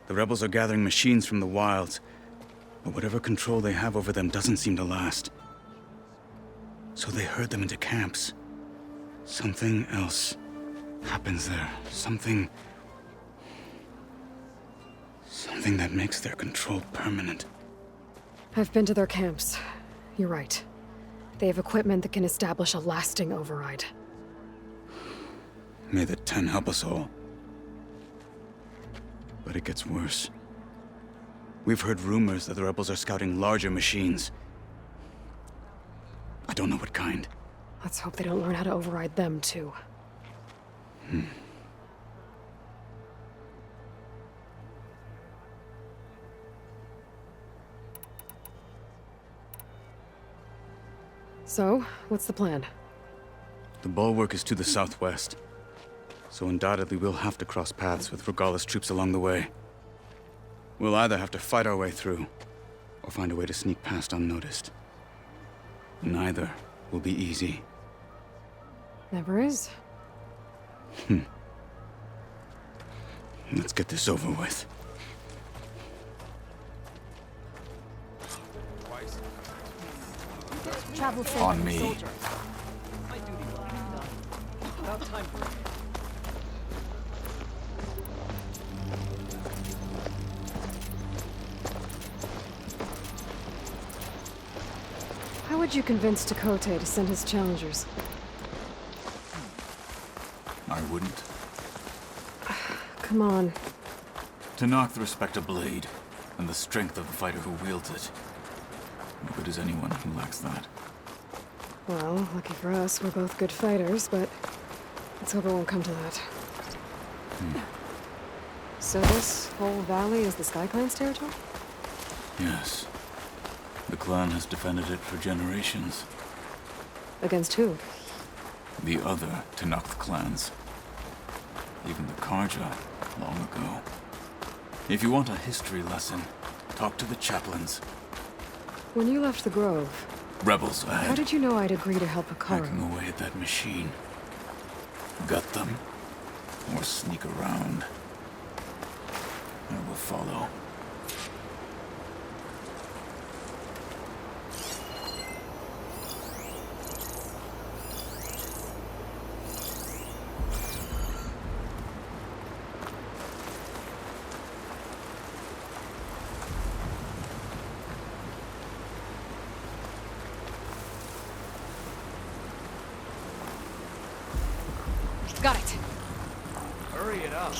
The rebels are gathering machines from the wilds, but whatever control they have over them doesn't seem to last. So they herd them into camps. Something else happens there. Something that makes their control permanent. I've been to their camps. You're right. They have equipment that can establish a lasting override. May the Ten help us all. But it gets worse. We've heard rumors that the rebels are scouting larger machines. I don't know what kind. Let's hope they don't learn how to override them, too. So, what's the plan? The bulwark is to the southwest, so undoubtedly we'll have to cross paths with Regalla's troops along the way. We'll either have to fight our way through, or find a way to sneak past unnoticed. Neither will be easy. Never is. Let's get this over with. Travel safe. On me. Soldier. About time for it. How would you convince Tekote to send his challengers? I wouldn't. Come on. To knock the respect of blade, and the strength of the fighter who wields it. No good is anyone who lacks that. Well, lucky for us, we're both good fighters, but let's hope it won't come to that. So this whole valley is the Sky Clan's territory? Yes. The clan has defended it for generations. Against who? The other Tanakh clans. Even the Karja, long ago. If you want a history lesson, talk to the chaplains. When you left the Grove, Rebels how ahead, did you know I'd agree to help Akara? hacking away at that machine. Gut them, or sneak around. I will follow. Got it. Hurry it up.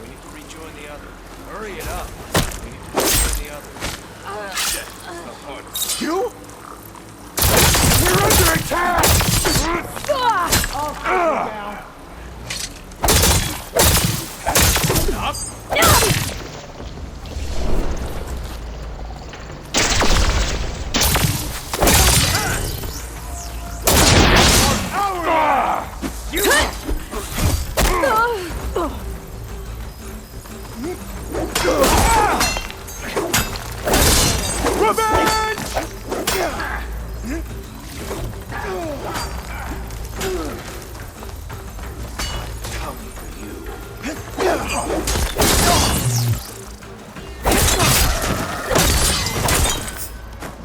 We need to rejoin the others. Hurry it up. We need to rejoin the others. Shit. You? We're under attack! I'll take you down.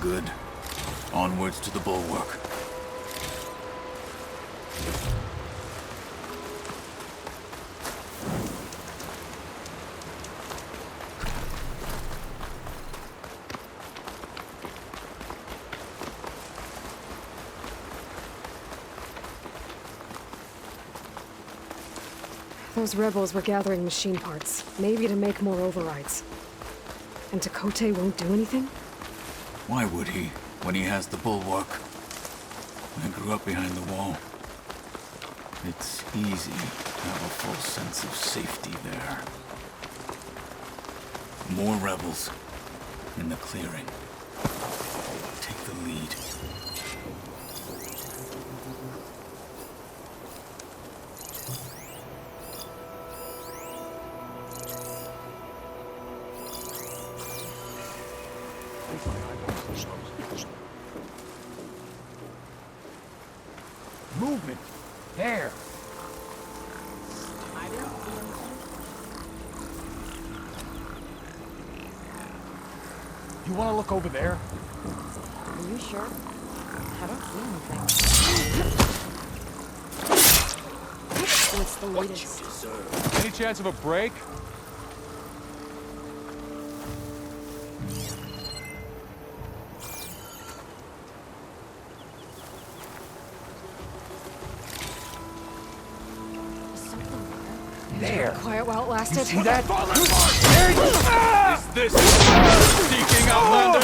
Good. Onwards to the bulwark. Those rebels were gathering machine parts, maybe to make more overrides. And Tekote won't do anything? Why would he, when he has the bulwark? I grew up behind the wall. It's easy to have a full sense of safety there. More rebels in the clearing. Take the lead. Movement. There. You want to look over there? Are you sure? I don't see anything. What's the latest? Any chance of a break? There. Quiet while it lasted. You see that? Is this seeking Outlander?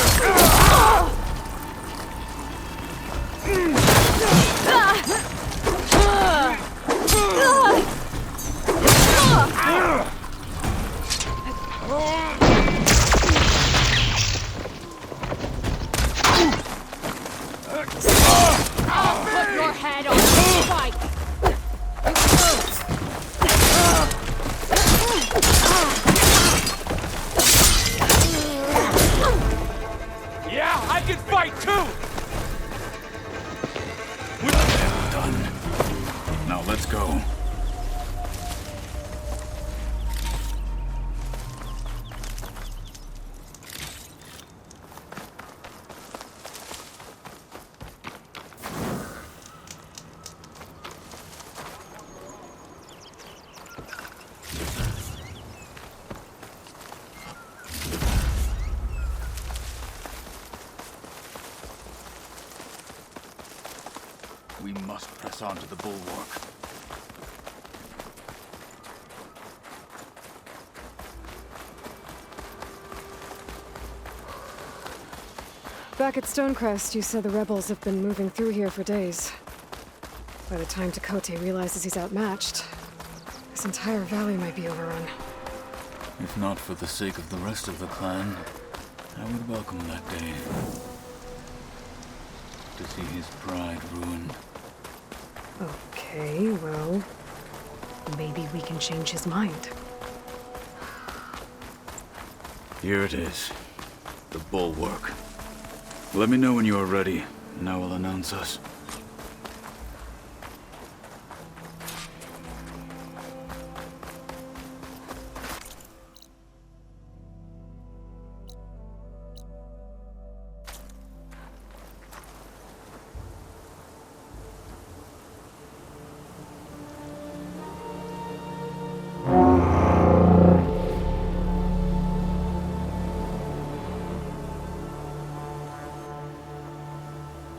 I'll put your head on the spike. Now, let's go. We must press on to the bulwark. Back at Stonecrest, you said the rebels have been moving through here for days. By the time Tekote realizes he's outmatched, this entire valley might be overrun. If not for the sake of the rest of the clan, I would welcome that day. To see his pride ruined. Okay, well, maybe we can change his mind. Here it is. The bulwark. Let me know when you are ready, and I will announce us.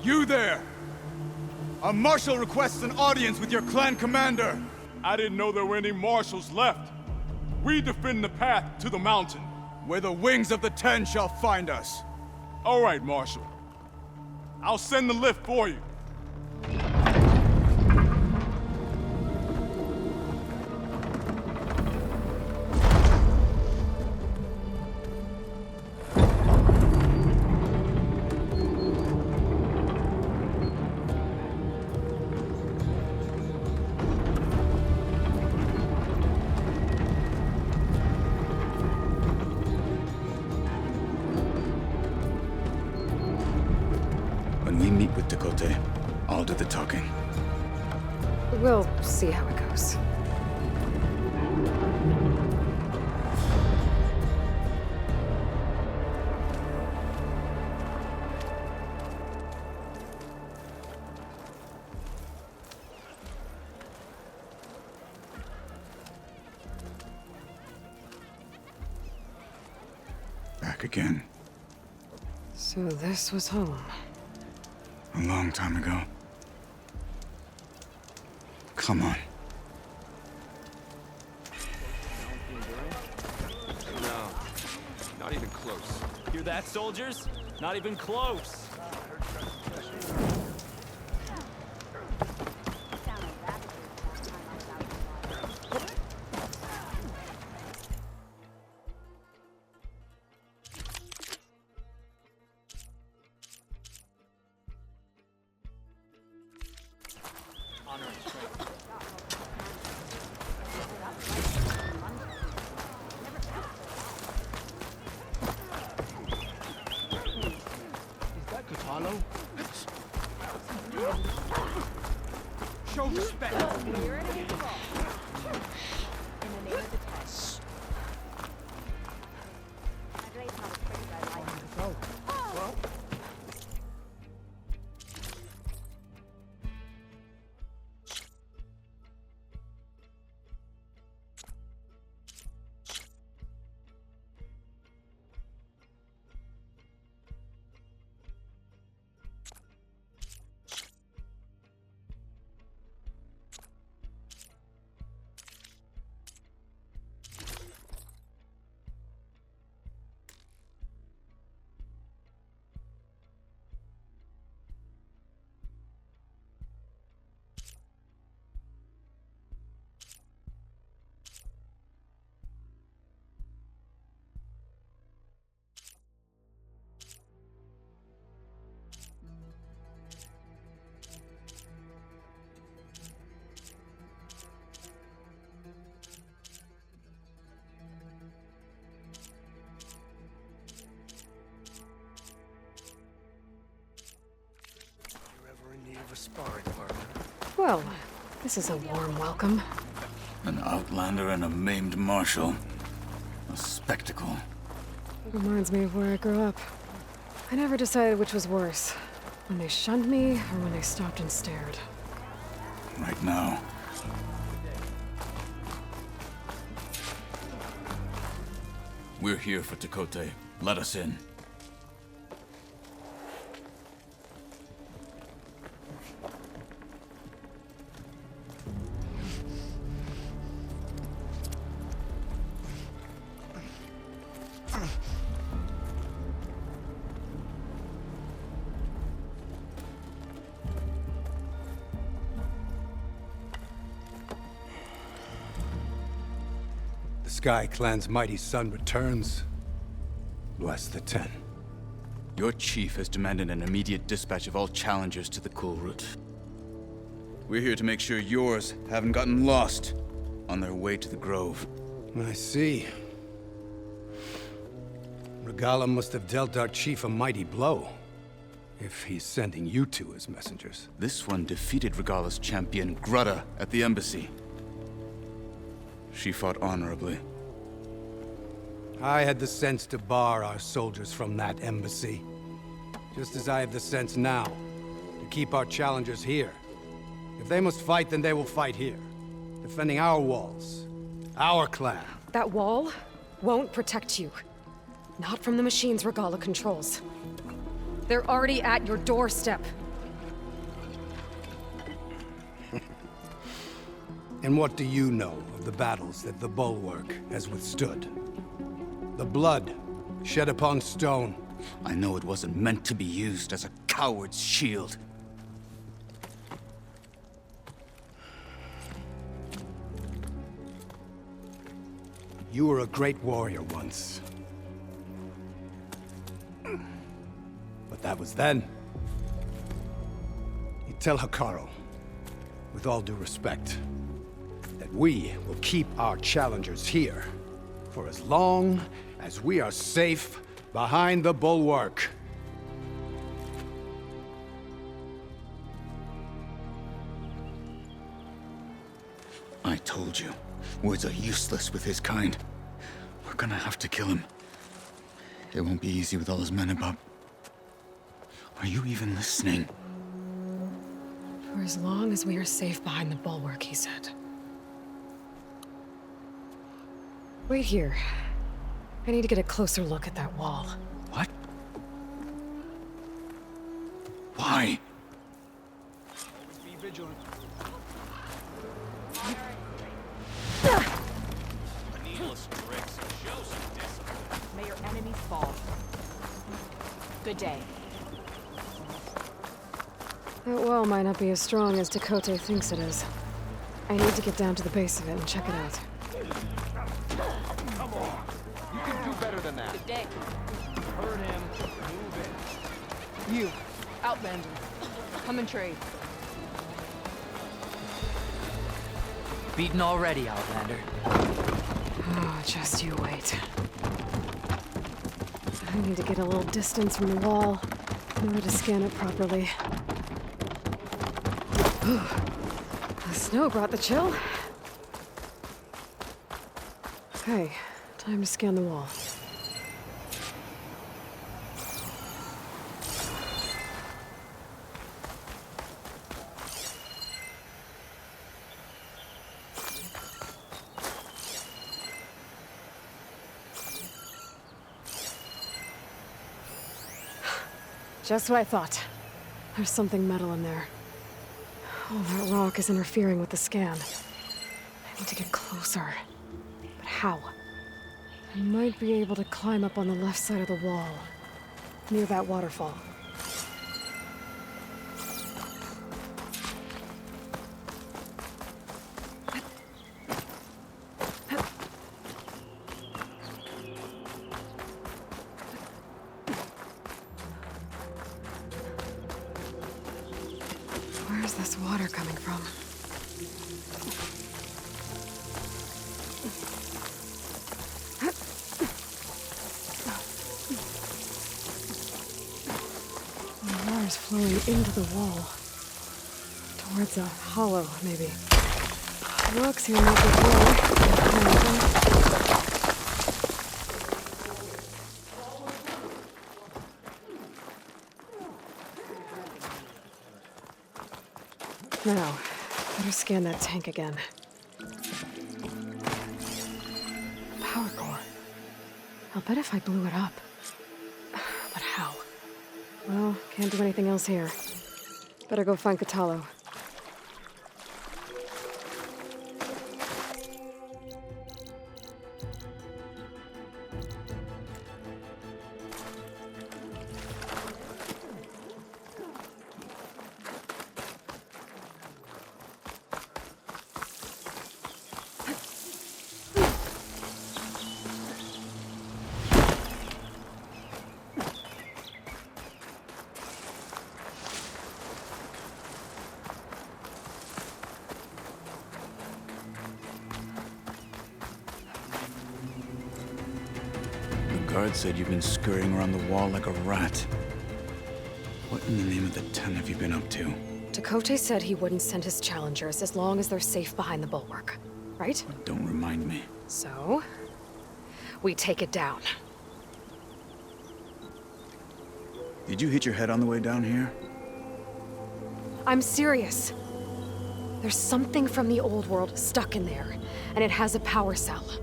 You there! A marshal requests an audience with your clan commander! I didn't know there were any marshals left. We defend the path to the mountain. Where the wings of the Ten shall find us. All right, Marshal. I'll send the lift for you. When we meet with Tekote, I'll do the talking. We'll see how it goes. Back again. So this was home. A long time ago. Come on. No, not even close. Hear that, soldiers? Not even close. Show respect. You're ever in need of a sparring partner? Well, This is a warm welcome. An outlander and a maimed marshal. A spectacle. Reminds me of where I grew up. I never decided which was worse. When they shunned me, or when they stopped and stared. Right now. We're here for Tekote. Let us in. Sky Clan's mighty son returns. Bless the Ten. Your chief has demanded an immediate dispatch of all challengers to the Cool Route. We're here to make sure yours haven't gotten lost on their way to the Grove. I see. Regala must have dealt our chief a mighty blow, if he's sending you two as messengers. This one defeated Regala's champion, Grutta, at the embassy. She fought honorably. I had the sense to bar our soldiers from that embassy. Just as I have the sense now to keep our challengers here. If they must fight, then they will fight here. Defending our walls. Our clan. That wall won't protect you. Not from the machines Regala controls. They're already at your doorstep. And what do you know of the battles that the Bulwark has withstood? The blood shed upon stone. I know it wasn't meant to be used as a coward's shield. You were a great warrior once. But that was then. You tell Hikaru, with all due respect, that we will keep our challengers here for as long as we are safe behind the Bulwark. I told you, words are useless with his kind. We're gonna have to kill him. It won't be easy with all his men about. Are you even listening? For as long as we are safe behind the Bulwark, he said. Wait here. I need to get a closer look at that wall. What? Why? Be vigilant. Needless tricks. Show some discipline. May your enemies fall. Good day. That wall might not be as strong as Tekote thinks it is. I need to get down to the base of it and check it out. Come on. You can do better than that. Good day. Hurt him. Move it. You, Outlander. Come and trade. Beaten already, Outlander. Oh, just you wait. I need to get a little distance from the wall in order to scan it properly. The snow brought the chill. Okay, time to scan the wall. Just what I thought. There's something metal in there. Oh, that rock is interfering with the scan. I need to get closer. But how? I might be able to climb up on the left side of the wall, near that waterfall. Where's this water coming from? The water's flowing into the wall. Towards a hollow, maybe. Looks here might be good. Now, better scan that tank again. Power core. I'll bet if I blew it up. But how? Well, can't do anything else here. Better go find Catalo. The guard said you've been scurrying around the wall like a rat. What in the name of the ten have you been up to? Tekote said he wouldn't send his challengers as long as they're safe behind the bulwark. Right? Don't remind me. So, we take it down. Did you hit your head on the way down here? I'm serious. There's something from the old world stuck in there, and it has a power cell.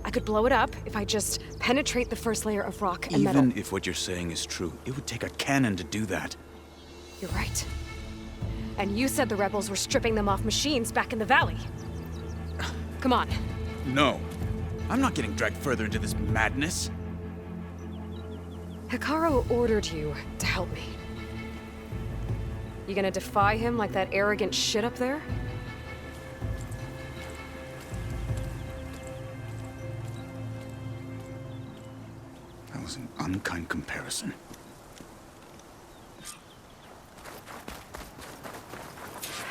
I could blow it up if I just penetrate the first layer of rock and metal. Even if what you're saying is true, it would take a cannon to do that. You're right. And you said the rebels were stripping them off machines back in the valley. Come on. No. I'm not getting dragged further into this madness. Hikaru ordered you to help me. You gonna defy him like that arrogant shit up there? That was an unkind comparison.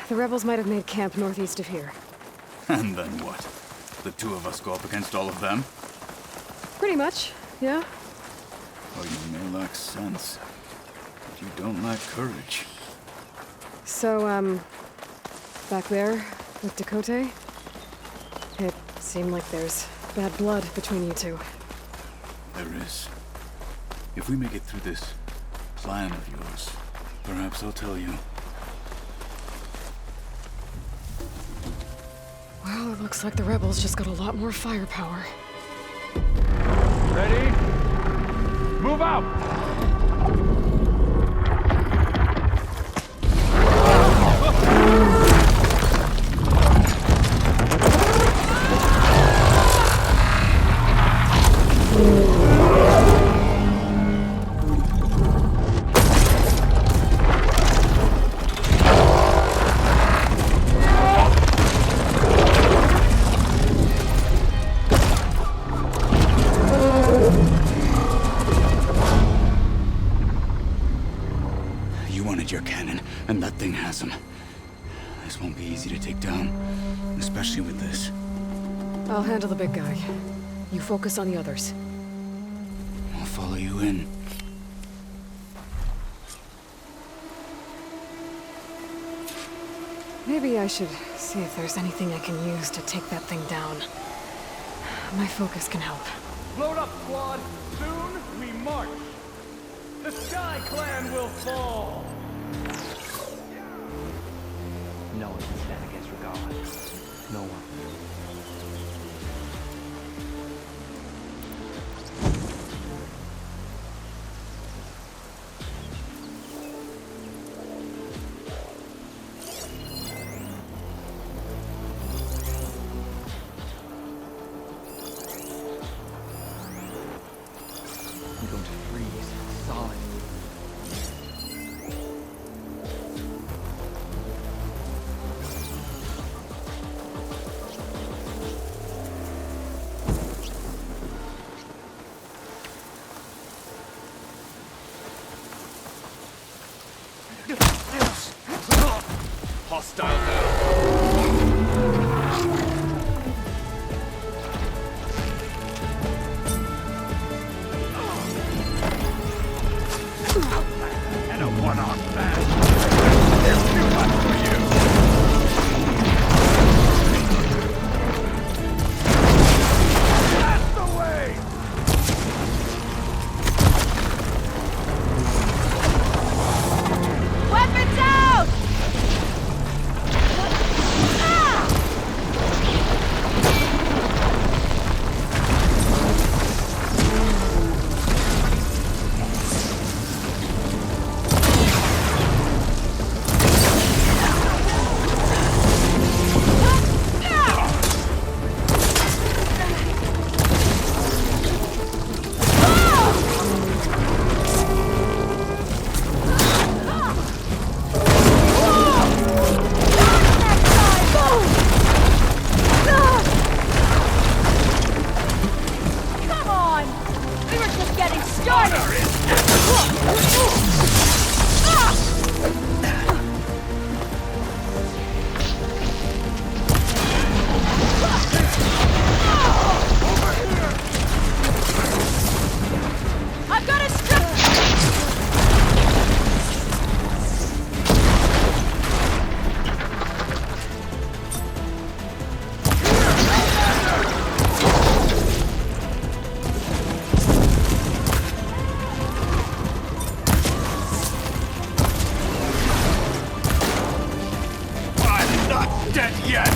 The rebels might have made camp northeast of here. And then what? The two of us go up against all of them? Pretty much, yeah. Oh, you may lack sense, but you don't lack courage. So, back there with Tekote, it seemed like there's bad blood between you two. There is. If we make it through this plan of yours, perhaps I'll tell you. Well, it looks like the rebels just got a lot more firepower. Ready? Move out! Your cannon, and that thing has him. This won't be easy to take down, especially with this. I'll handle the big guy. You focus on the others. I'll follow you in. Maybe I should see if there's anything I can use to take that thing down. My focus can help. Load up, squad! Soon we march! The Sky Clan will fall! No one can stand against Regala. No one. I'm going to freeze solid. Hostile now. And a one-armed man. There's too much for you. dead yet!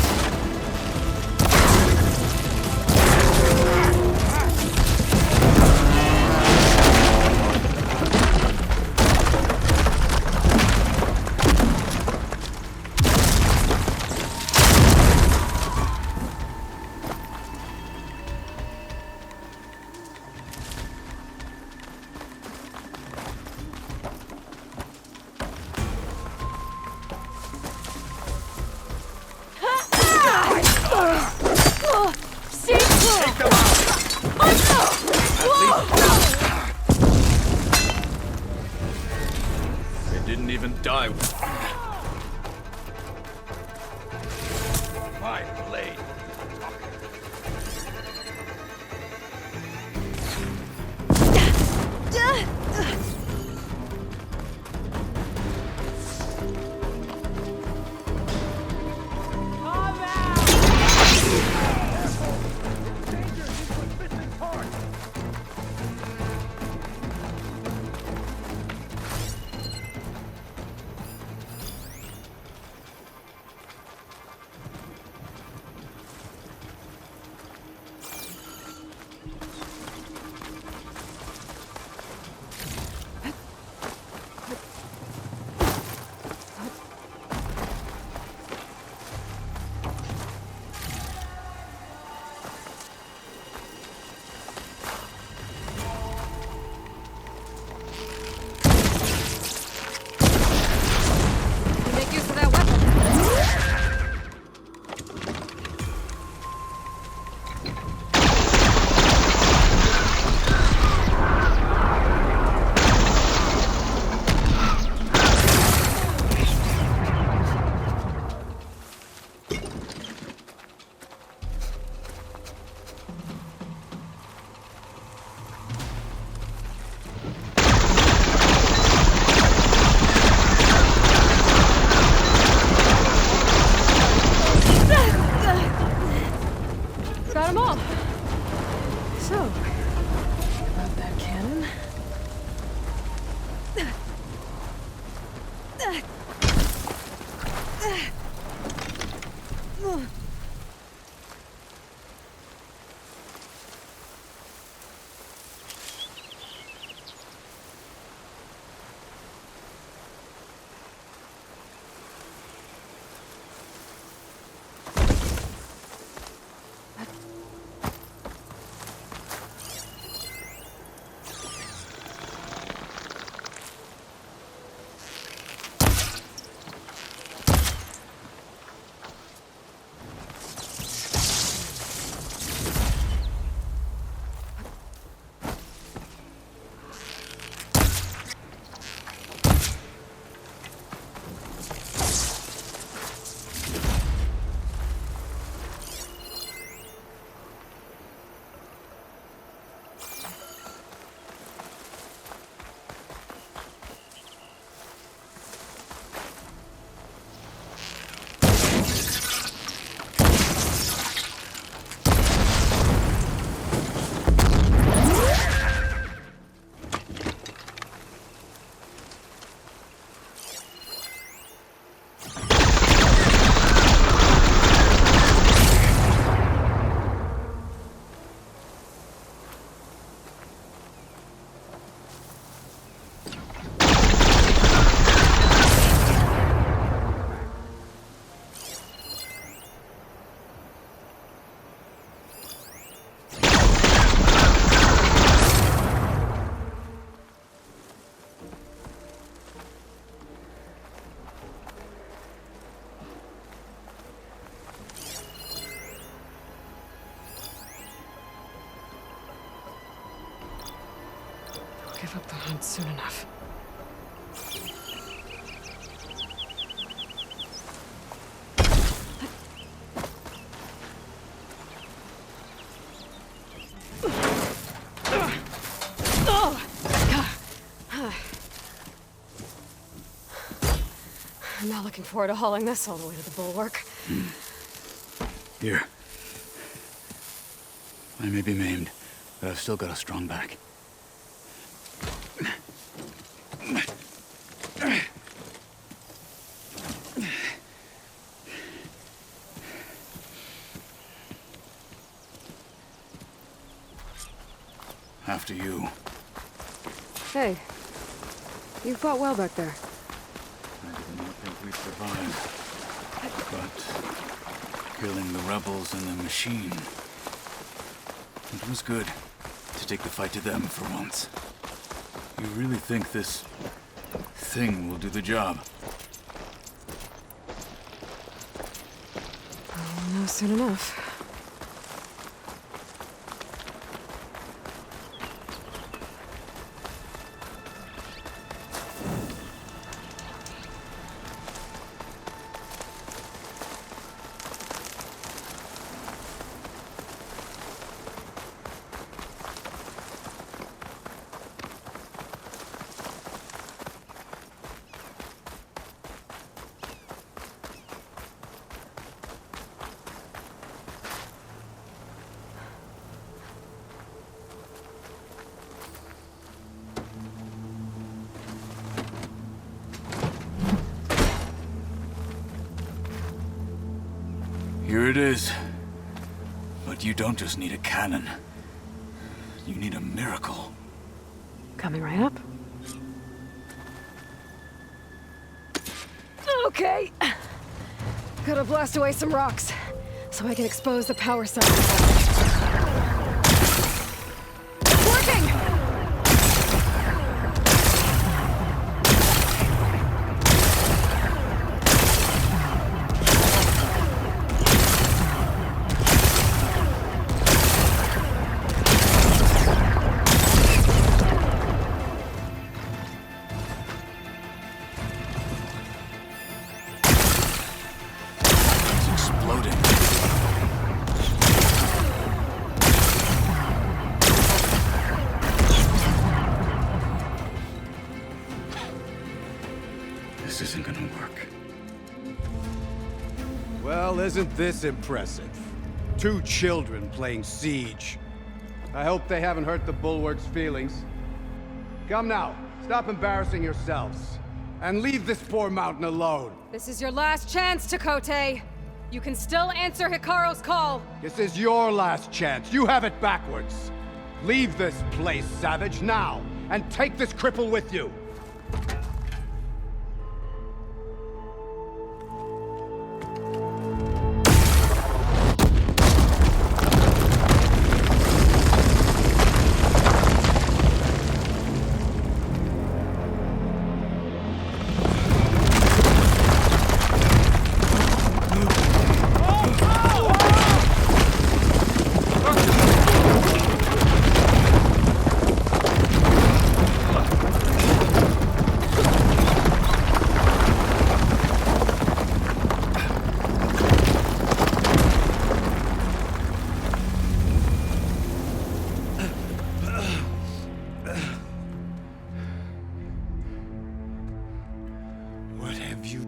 They didn't even die. My blade. Make use of that weapon. Got them all. So, about that cannon. Give up the hunt soon enough. I'm not looking forward to hauling this all the way to the bulwark. Here. I may be maimed, but I've still got a strong back. After you. Hey. You fought well back there. I did not think we'd survive. But killing the rebels and the machine. It was good to take the fight to them for once. You really think this thing will do the job? I'll know soon enough. Here it is. But you don't just need a cannon. You need a miracle. Coming right up. Okay. Gotta blast away some rocks, so I can expose the power side. It's working! This isn't gonna work. Well, isn't this impressive? 2 children playing siege. I hope they haven't hurt the Bulwark's feelings. Come now, stop embarrassing yourselves. And leave this poor mountain alone. This is your last chance, Chakotay. You can still answer Hikaru's call. This is your last chance. You have it backwards. Leave this place, Savage, now, and take this cripple with you.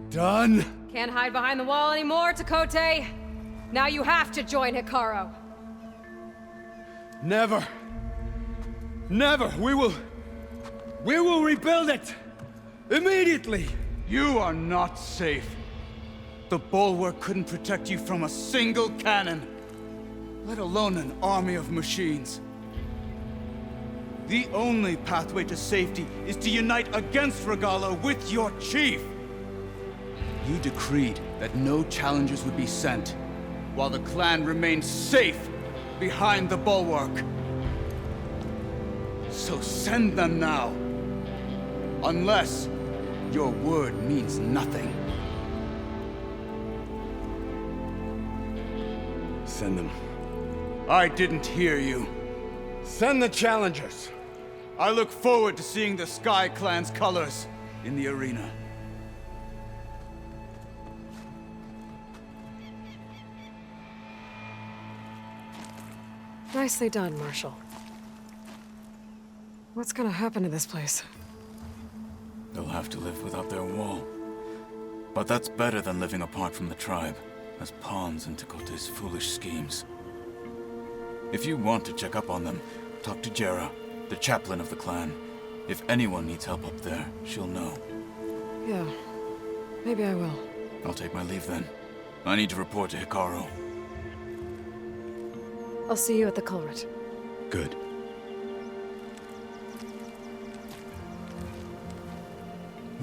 Done? Can't hide behind the wall anymore, Chakotay. Now you have to join Hikaru. Never. Never. We will rebuild it. Immediately. You are not safe. The Bulwark couldn't protect you from a single cannon, let alone an army of machines. The only pathway to safety is to unite against Regalo with your chief. You decreed that no challengers would be sent, while the clan remained safe behind the Bulwark. So send them now. Unless your word means nothing. Send them. I didn't hear you. Send the challengers. I look forward to seeing the Sky Clan's colors in the arena. Nicely done, Marshal. What's gonna happen to this place? They'll have to live without their wall. But that's better than living apart from the tribe, as pawns in Chakotay's foolish schemes. If you want to check up on them, talk to Jera, the chaplain of the clan. If anyone needs help up there, she'll know. Yeah, maybe I will. I'll take my leave then. I need to report to Hikaru. I'll see you at the culvert. Good.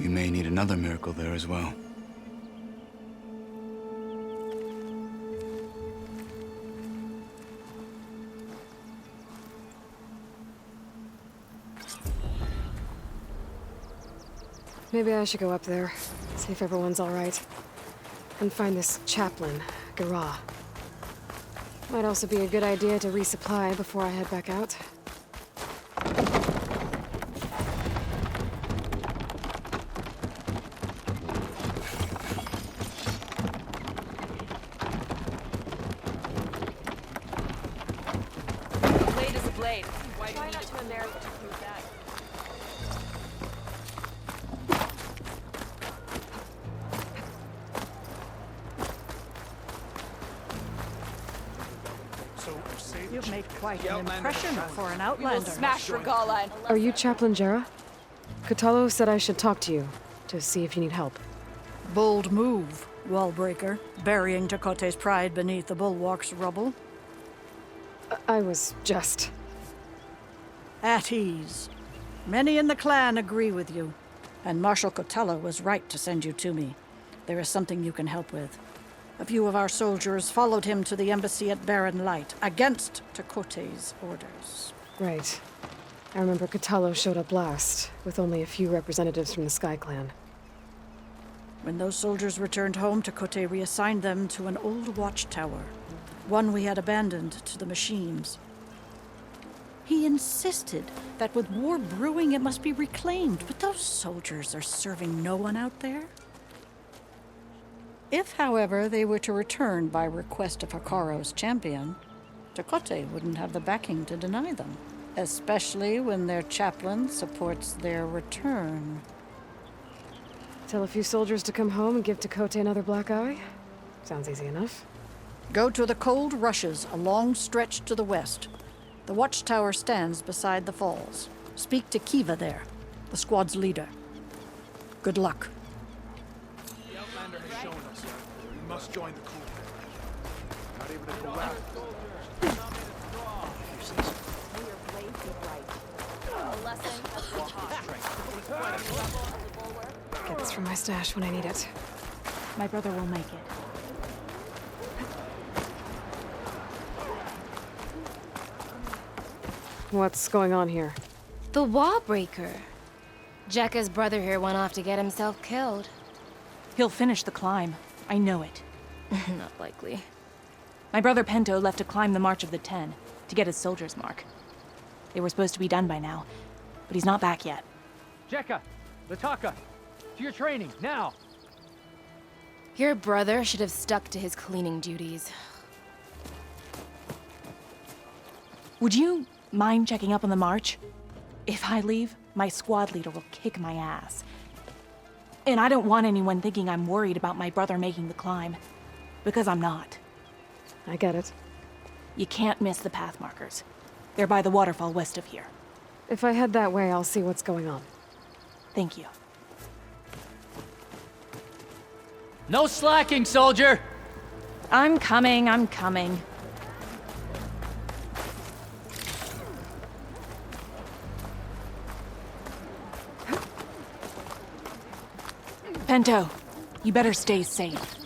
We may need another miracle there as well. Maybe I should go up there, see if everyone's all right. And find this chaplain, Garah. Might also be a good idea to resupply before I head back out. A blade is a blade. Why do you need it to America to prove that? You've made quite an impression for an outlander. Smash Regala. Are you Chaplain Jera? Katalo said I should talk to you, to see if you need help. Bold move, Wallbreaker, burying Tekote's pride beneath the bulwark's rubble. I was just... At ease. Many in the clan agree with you, and Marshal Kotalo was right to send you to me. There is something you can help with. A few of our soldiers followed him to the embassy at Barren Light, against Tekote's orders. Right. I remember Katalo showed up last, with only a few representatives from the Sky Clan. When those soldiers returned home, Tekote reassigned them to an old watchtower, one we had abandoned to the machines. He insisted that with war brewing it must be reclaimed, but those soldiers are serving no one out there. If, however, they were to return by request of Hikaro's champion, Tekote wouldn't have the backing to deny them, especially when their chaplain supports their return. Tell a few soldiers to come home and give Tekote another black eye? Sounds easy enough. Go to the Cold Rushes, a long stretch to the west. The watchtower stands beside the falls. Speak to Kiva there, the squad's leader. Good luck. The Outlander has shown us. We must join the crew. Not able to go out. Get this from my stash when I need it. My brother will make it. What's going on here? The Wallbreaker. Jekka's brother here went off to get himself killed. He'll finish the climb. I know it. Not likely. My brother Pento left to climb the March of the Ten, to get his soldier's mark. They were supposed to be done by now, but he's not back yet. Jekka! Lataka! To your training, now! Your brother should have stuck to his cleaning duties. Would you mind checking up on the march? If I leave, my squad leader will kick my ass. And I don't want anyone thinking I'm worried about my brother making the climb. Because I'm not. I get it. You can't miss the path markers. They're by the waterfall west of here. If I head that way, I'll see what's going on. Thank you. No slacking, soldier! I'm coming, I'm coming. Pento, you better stay safe.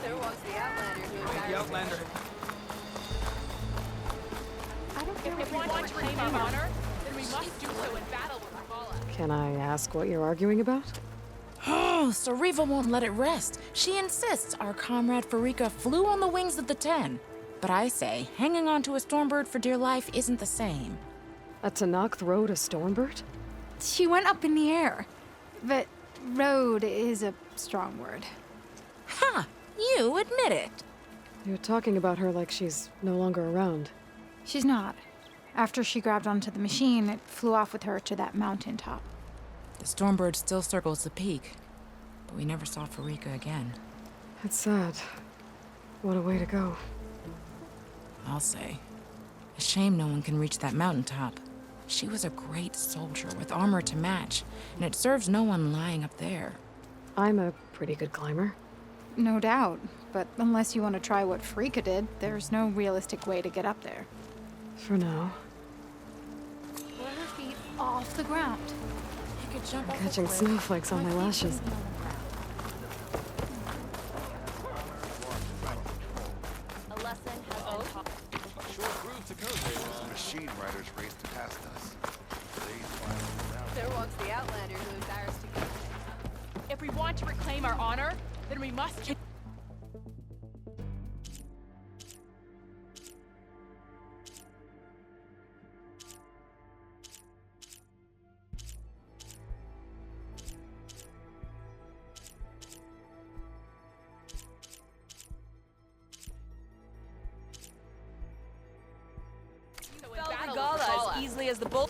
There was the Outlander who The Outlander. If we want to reclaim our honor, then we must do so in battle with Regala. Can I ask what you're arguing about? Oh, Sariva won't let it rest. She insists our comrade Farika flew on the wings of the Ten. But I say, hanging on to a Stormbird for dear life isn't the same. A Tanakh rode a Stormbird? She went up in the air. But rode is a strong word. Ha! You admit it. You're talking about her like she's no longer around. She's not. After she grabbed onto the machine, it flew off with her to that mountaintop. The Stormbird still circles the peak, but we never saw Farika again. It's sad. What a way to go. I'll say. A shame no one can reach that mountaintop. She was a great soldier with armor to match, and it serves no one lying up there. I'm a pretty good climber. No doubt. But unless you want to try what Freaka did, there's no realistic way to get up there. For now. Pull her feet off the ground. You could jump I'm off a catching cliff. snowflakes on my lashes. A lesson has been taught. Short cruise to Kote. Machine riders raced past us. There walks the Outlander who is ours to go. If we want to reclaim our honor, then we must keep. Regala as easily as the bull.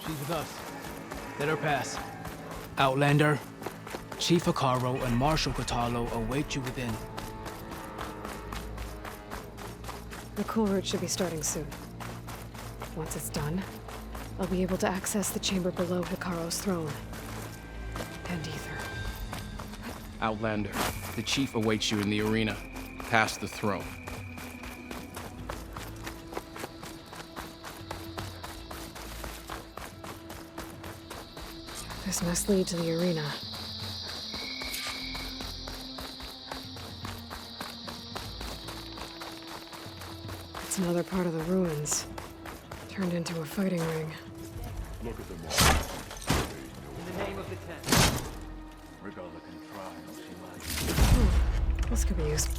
She's with us. Let her pass. Outlander, Chief Hikaru and Marshal Katalo await you within. The cool route should be starting soon. Once it's done, I'll be able to access the chamber below Hikaru's throne. And Ether. Outlander, the Chief awaits you in the arena, past the throne. This must lead to the arena. It's another part of the ruins. Turned into a fighting ring. Look at them all. In the name of the Ten. Regala can try all she likes. This could be useful.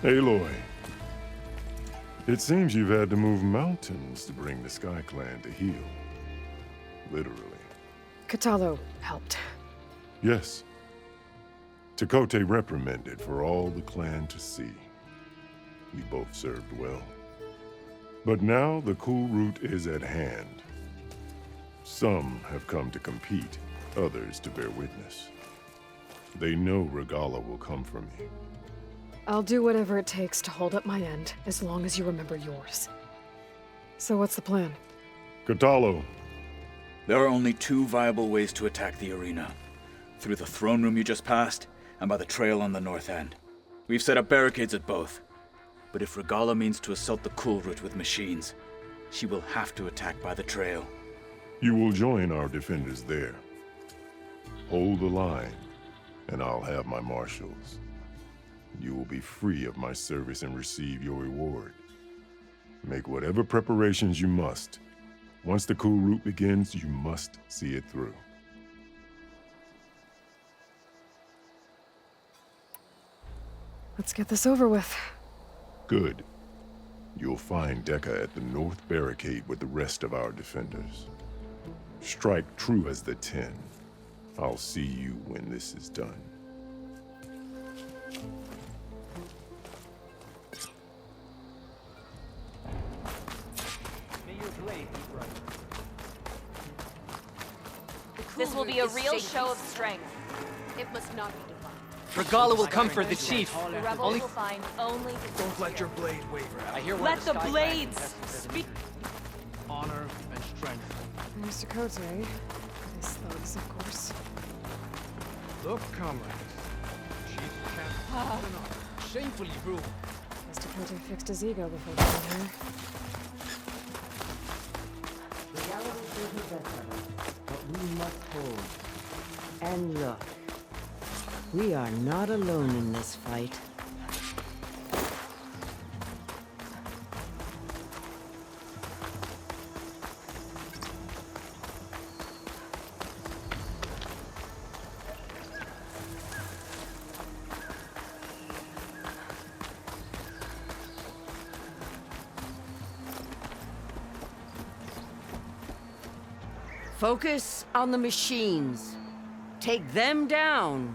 Aloy, it seems you've had to move mountains to bring the Sky Clan to heel. Literally. Katalo helped. Yes. Tekote reprimanded for all the clan to see. We both served well. But now the cool route is at hand. Some have come to compete, others to bear witness. They know Regala will come for me. I'll do whatever it takes to hold up my end, as long as you remember yours. So what's the plan? Katalo. There are only two viable ways to attack the arena. Through the throne room you just passed, and by the trail on the north end. We've set up barricades at both. But if Regala means to assault the cool route with machines, she will have to attack by the trail. You will join our defenders there. Hold the line, and I'll have my marshals. You will be free of my service and receive your reward. Make whatever preparations you must. Once the cool route begins, you must see it through. Let's get this over with. Good. You'll find Dekka at the north barricade with the rest of our defenders. Strike true as the 10. I'll see you when this is done. This will be a real show of strength. It must not be defined. Regala will come for the chief. The rebels will find only the Don't let your blade waver. I hear one Let of the Sky blades Dragons has speak. Honor and strength. Mr. Cote. His thugs, of course. Look, comrades. Chief can't... Shamefully rude. Mr. Cote fixed his ego before coming here. Reality is the best of us, but we must hold. And look, we are not alone in this fight. Focus on the machines. Take them down.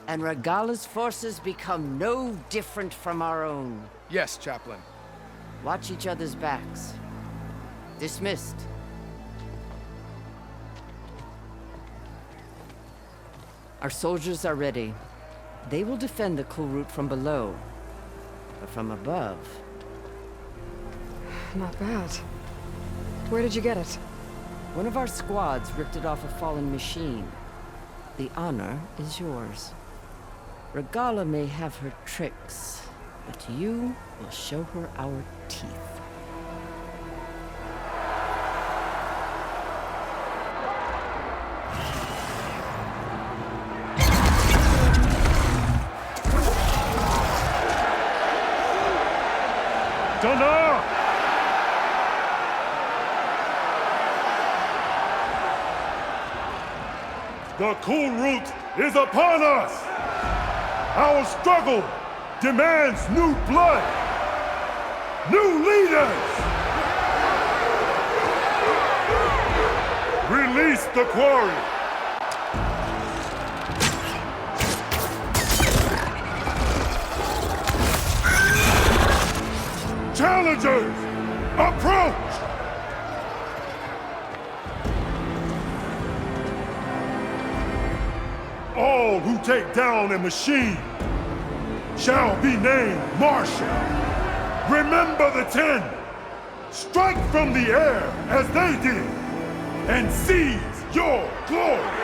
And Regala's forces become no different from our own. Yes, Chaplain. Watch each other's backs. Dismissed. Our soldiers are ready. They will defend the cool route from below. But from above... Not bad. Where did you get it? One of our squads ripped it off a fallen machine. The honor is yours. Regala may have her tricks, but you will show her our teeth. Dana! The cool route is upon us! Our struggle demands new blood! New leaders! Release the quarry! Challengers, approach! All who take down a machine shall be named Marshal. Remember the 10. Strike from the air as they did, and seize your glory.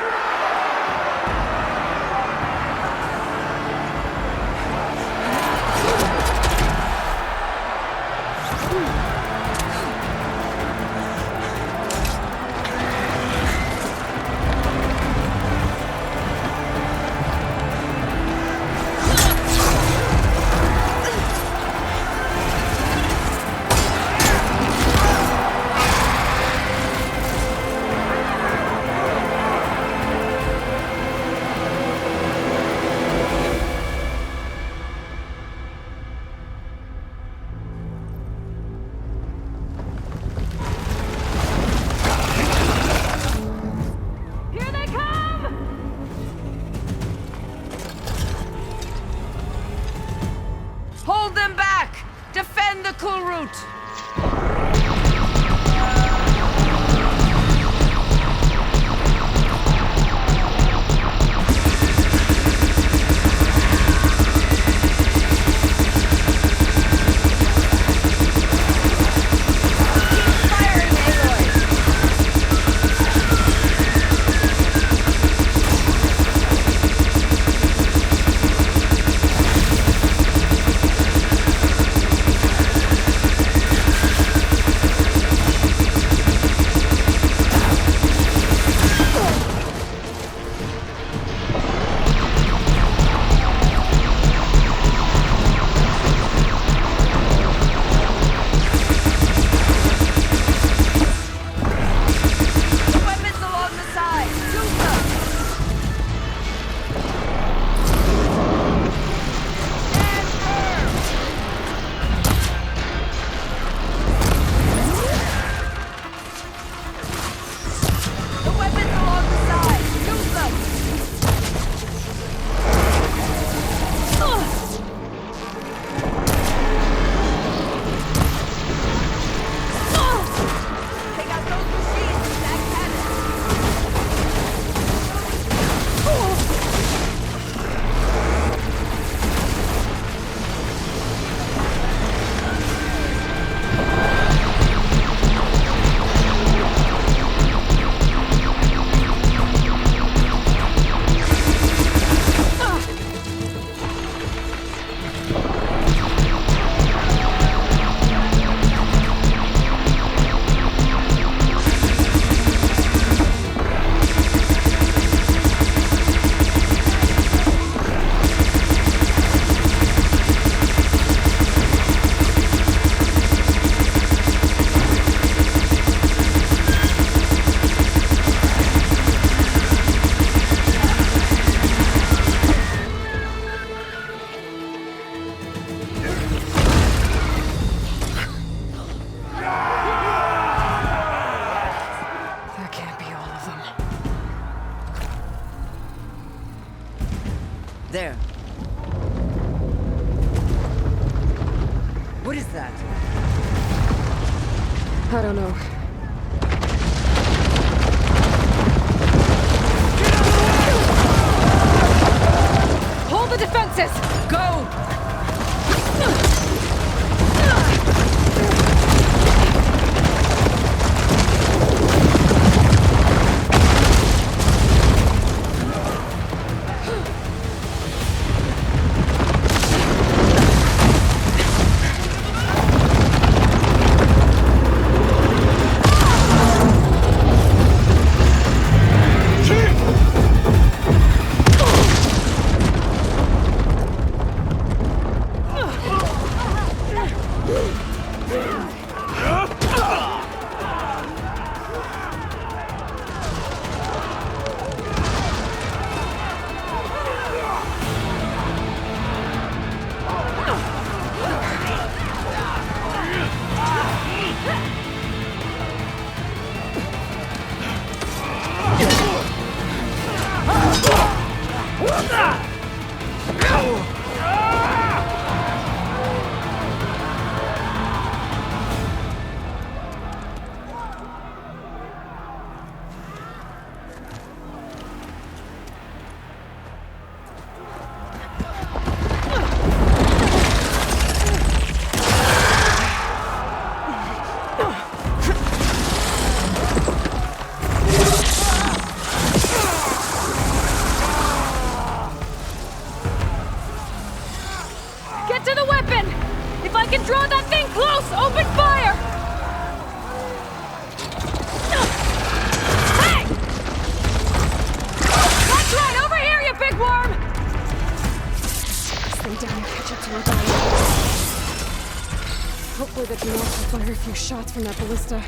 Hold them back! Defend the cool route! that? I don't know. Hold the defenses! Go! Hopefully the Amrocs will fire a few shots from that ballista.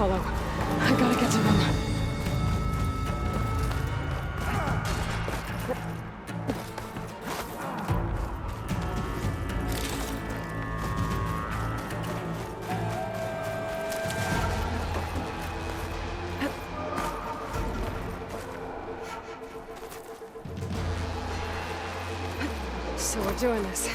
I gotta get to them. So we're doing this.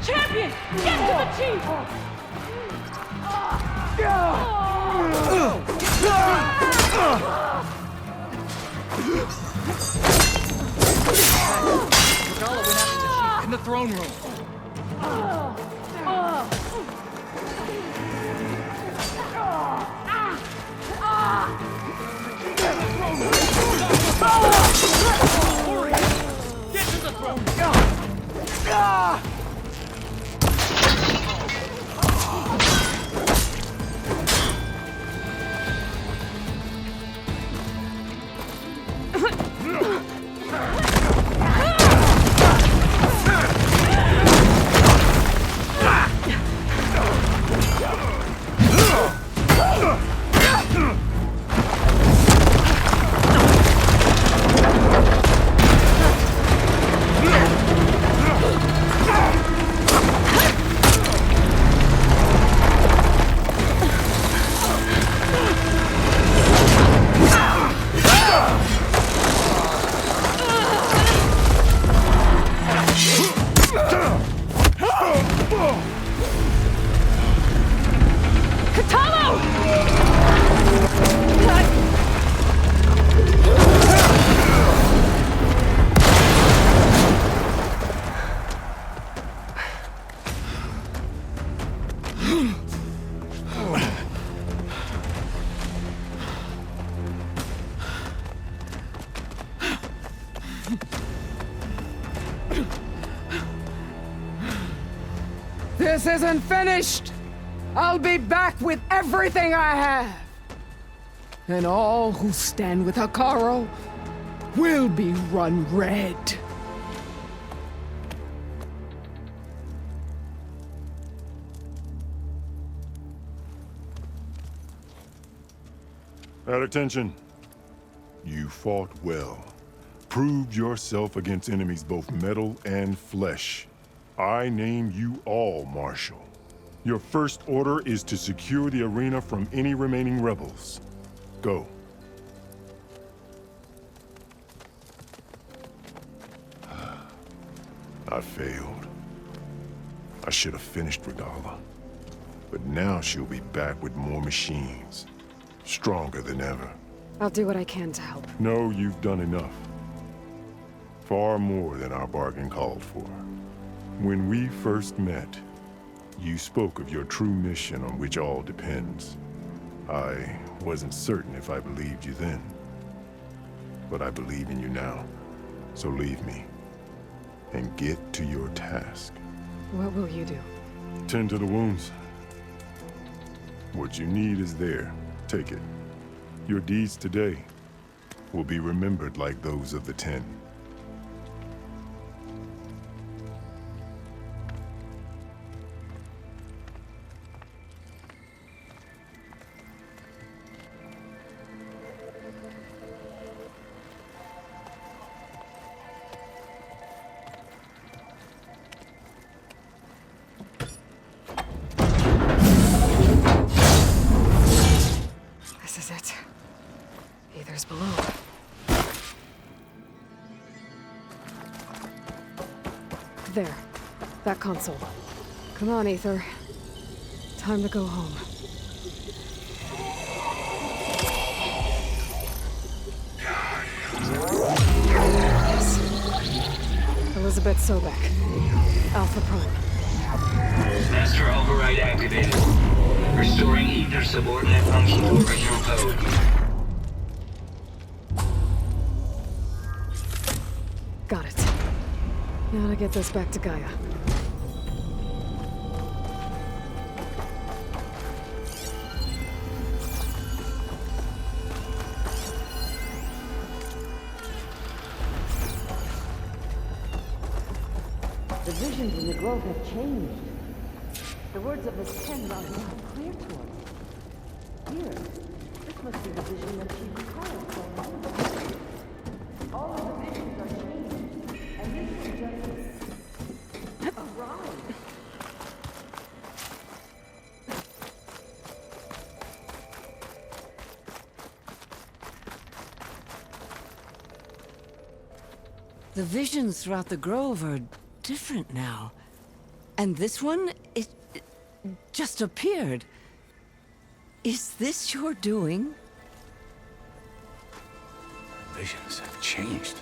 Champion! Get to the chief! Regala went after the chief in the throne room. Get to the throne room! This isn't finished! I'll be back with everything I have! And all who stand with Hekarro will be run red. At attention. You fought well. Proved yourself against enemies both metal and flesh. I name you all Marshal. Your first order is to secure the arena from any remaining rebels. Go. I failed. I should have finished Regala. But now she'll be back with more machines. Stronger than ever. I'll do what I can to help. No, you've done enough. Far more than our bargain called for. When we first met, you spoke of your true mission on which all depends. I wasn't certain if I believed you then. But I believe in you now. So leave me. And get to your task. What will you do? Tend to the wounds. What you need is there. Take it. Your deeds today will be remembered like those of the 10. This is it. Ether's below. There. That console. Come on, Ether. Time to go home. Yes. Elizabeth Sobek. Alpha Prime. Master override activated. Restoring Ether subordinate function to original code. Got it. Now to get this back to Gaia. The visions in the grove have changed. The words of Miss Ken are now clear to us. Here, this must be the vision that she recalled so long ago. All of the visions are changed, and this is just a ride. The visions throughout the grove are different now. And this one, it just appeared. Is this your doing? visions have changed.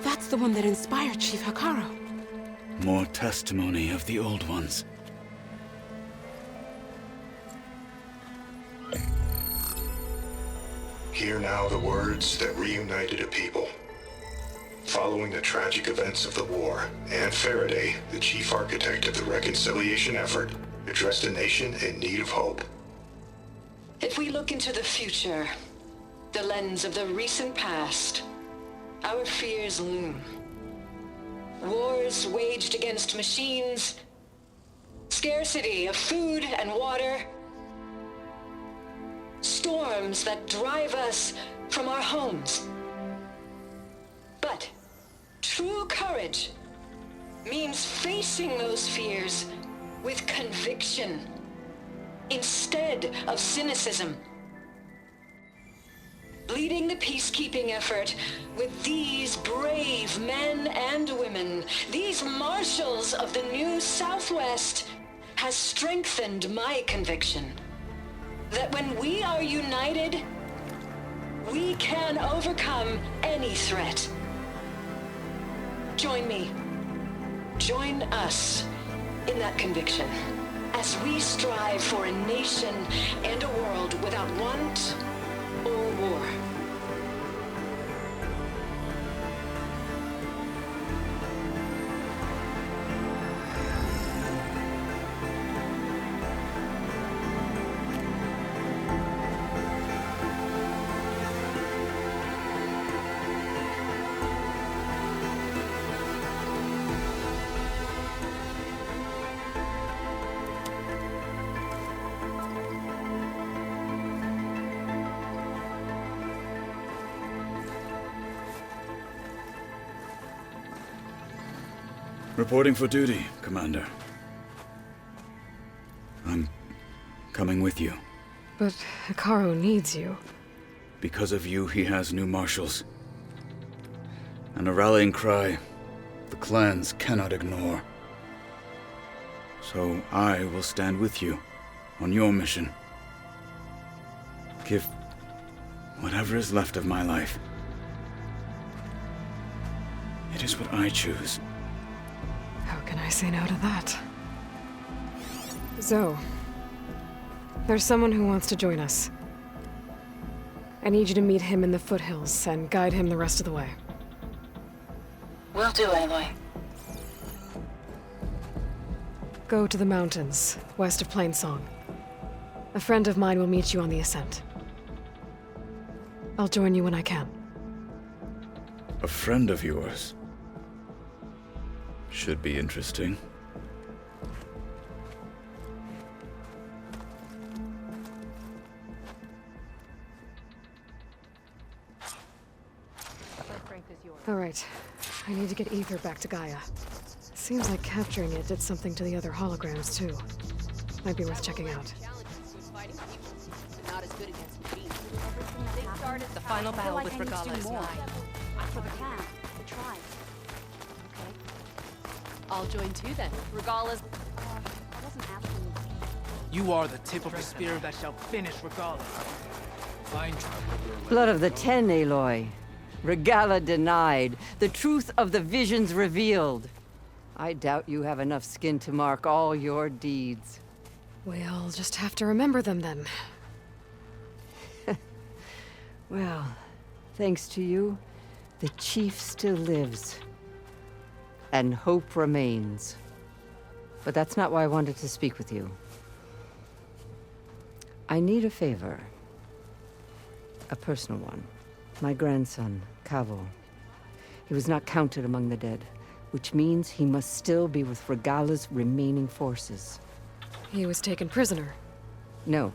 That's the one that inspired Chief Hikaru. More testimony of the old ones. Hear now the words that reunited a people. Following the tragic events of the war, Anne Faraday, the chief architect of the reconciliation effort, addressed a nation in need of hope. If we look into the future, the lens of the recent past, our fears loom. Wars waged against machines, scarcity of food and water, storms that drive us from our homes. But true courage means facing those fears with conviction instead of cynicism. Leading the peacekeeping effort with these brave men and women, these marshals of the new Southwest, has strengthened my conviction that when we are united, we can overcome any threat. Join me. Join us in that conviction as we strive for a nation and a world without want or war. Reporting for duty, Commander. I'm coming with you. But Hikaru needs you. Because of you, he has new marshals. And a rallying cry the clans cannot ignore. So I will stand with you on your mission. Give whatever is left of my life. It is what I choose. How can I say no to that? Zoe, there's someone who wants to join us. I need you to meet him in the foothills and guide him the rest of the way. Will do, Aloy. Go to the mountains, west of Plainsong. A friend of mine will meet you on the ascent. I'll join you when I can. A friend of yours? Should be interesting. All right. I need to get Ether back to Gaia. Seems like capturing it did something to the other holograms, too. Might be worth checking out. Not as good against machines. They started The final battle with I need to Regala do is more. nigh. For the clan, the tribe. I'll join too then. Regala's... I wasn't asking. You are the tip of the spear that shall finish Regala. Find Blood of the Ten, Aloy. Regala denied. The truth of the visions revealed. I doubt you have enough skin to mark all your deeds. We'll just have to remember them then. Well, thanks to you, the chief still lives. And hope remains. But that's not why I wanted to speak with you. I need a favor. A personal one. My grandson, Cavo. He was not counted among the dead, which means he must still be with Regala's remaining forces. He was taken prisoner. No.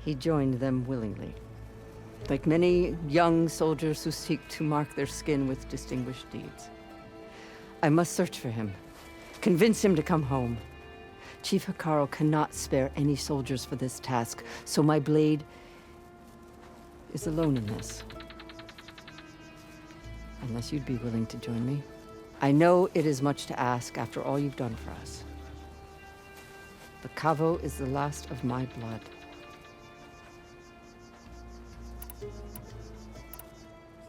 He joined them willingly. Like many young soldiers who seek to mark their skin with distinguished deeds. I must search for him. Convince him to come home. Chief Hikaru cannot spare any soldiers for this task, so my blade is alone in this. Unless you'd be willing to join me. I know it is much to ask after all you've done for us. The Cavo is the last of my blood.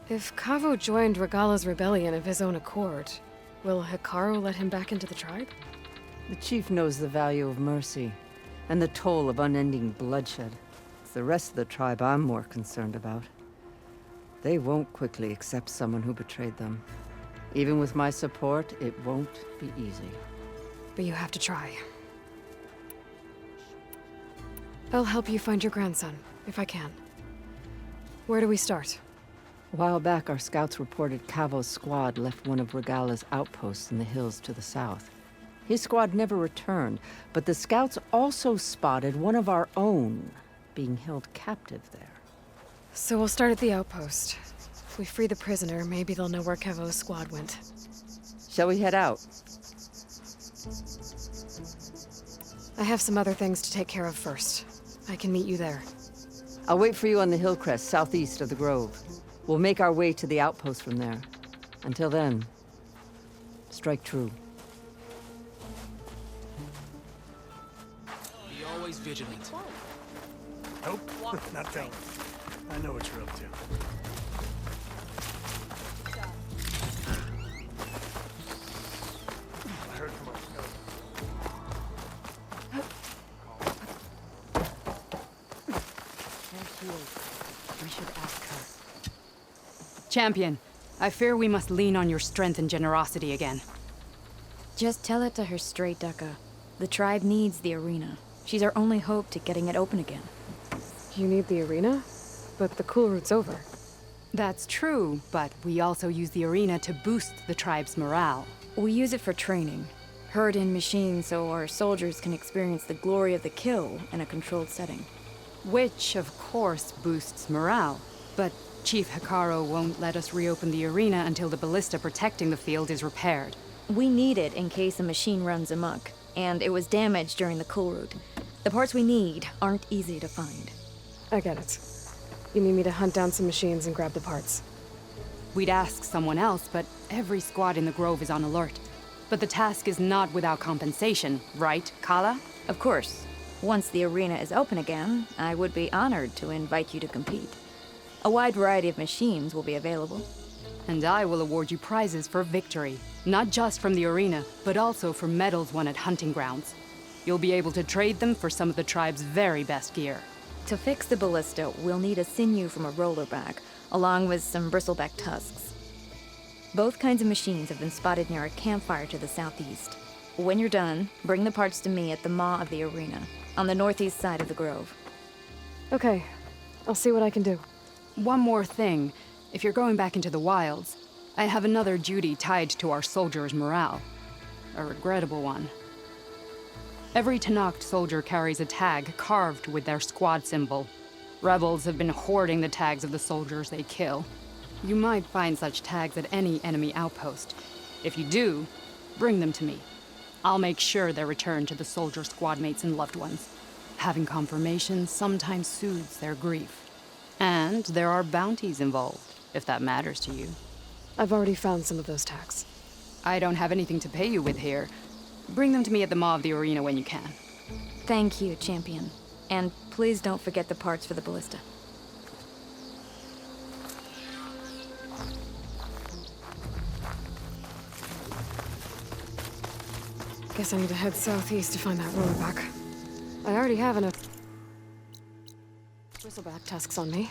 If Cavo joined Regala's rebellion of his own accord, will Hikaru let him back into the tribe? The chief knows the value of mercy, and the toll of unending bloodshed. It's the rest of the tribe I'm more concerned about. They won't quickly accept someone who betrayed them. Even with my support, it won't be easy. But you have to try. I'll help you find your grandson, if I can. Where do we start? A while back, our scouts reported Cavo's squad left one of Regala's outposts in the hills to the south. His squad never returned, but the scouts also spotted one of our own being held captive there. So we'll start at the outpost. If we free the prisoner, maybe they'll know where Cavo's squad went. Shall we head out? I have some other things to take care of first. I can meet you there. I'll wait for you on the hill crest southeast of the grove. We'll make our way to the outpost from there. Until then, strike true. Be always vigilant. Nope, not telling. I know what you're up to. I heard from our scout. We should ask her. Champion, I fear we must lean on your strength and generosity again. Just tell it to her straight, Ducka. The tribe needs the arena. She's our only hope to getting it open again. You need the arena? But the cool route's over. That's true, but we also use the arena to boost the tribe's morale. We use it for training. Herd in machines so our soldiers can experience the glory of the kill in a controlled setting. Which, of course, boosts morale. But Chief Hikaru won't let us reopen the arena until the ballista protecting the field is repaired. We need it in case a machine runs amok, and it was damaged during the cool route. The parts we need aren't easy to find. I get it. You need me to hunt down some machines and grab the parts. We'd ask someone else, but every squad in the grove is on alert. But the task is not without compensation, right, Kala? Of course. Once the arena is open again, I would be honored to invite you to compete. A wide variety of machines will be available. And I will award you prizes for victory, not just from the arena, but also for medals won at hunting grounds. You'll be able to trade them for some of the tribe's very best gear. To fix the ballista, we'll need a sinew from a rollerback, along with some bristleback tusks. Both kinds of machines have been spotted near a campfire to the southeast. When you're done, bring the parts to me at the maw of the arena, on the northeast side of the grove. Okay, I'll see what I can do. One more thing. If you're going back into the wilds, I have another duty tied to our soldiers' morale. A regrettable one. Every Tenakth soldier carries a tag carved with their squad symbol. Rebels have been hoarding the tags of the soldiers they kill. You might find such tags at any enemy outpost. If you do, bring them to me. I'll make sure they're returned to the soldier squad mates and loved ones. Having confirmation sometimes soothes their grief. And there are bounties involved, if that matters to you. I've already found some of those tags. I don't have anything to pay you with here. Bring them to me at the maw of the arena when you can. Thank you, champion. And please don't forget the parts for the ballista. Guess I need to head southeast to find that rollerback. I already have enough bristleback tusks on me.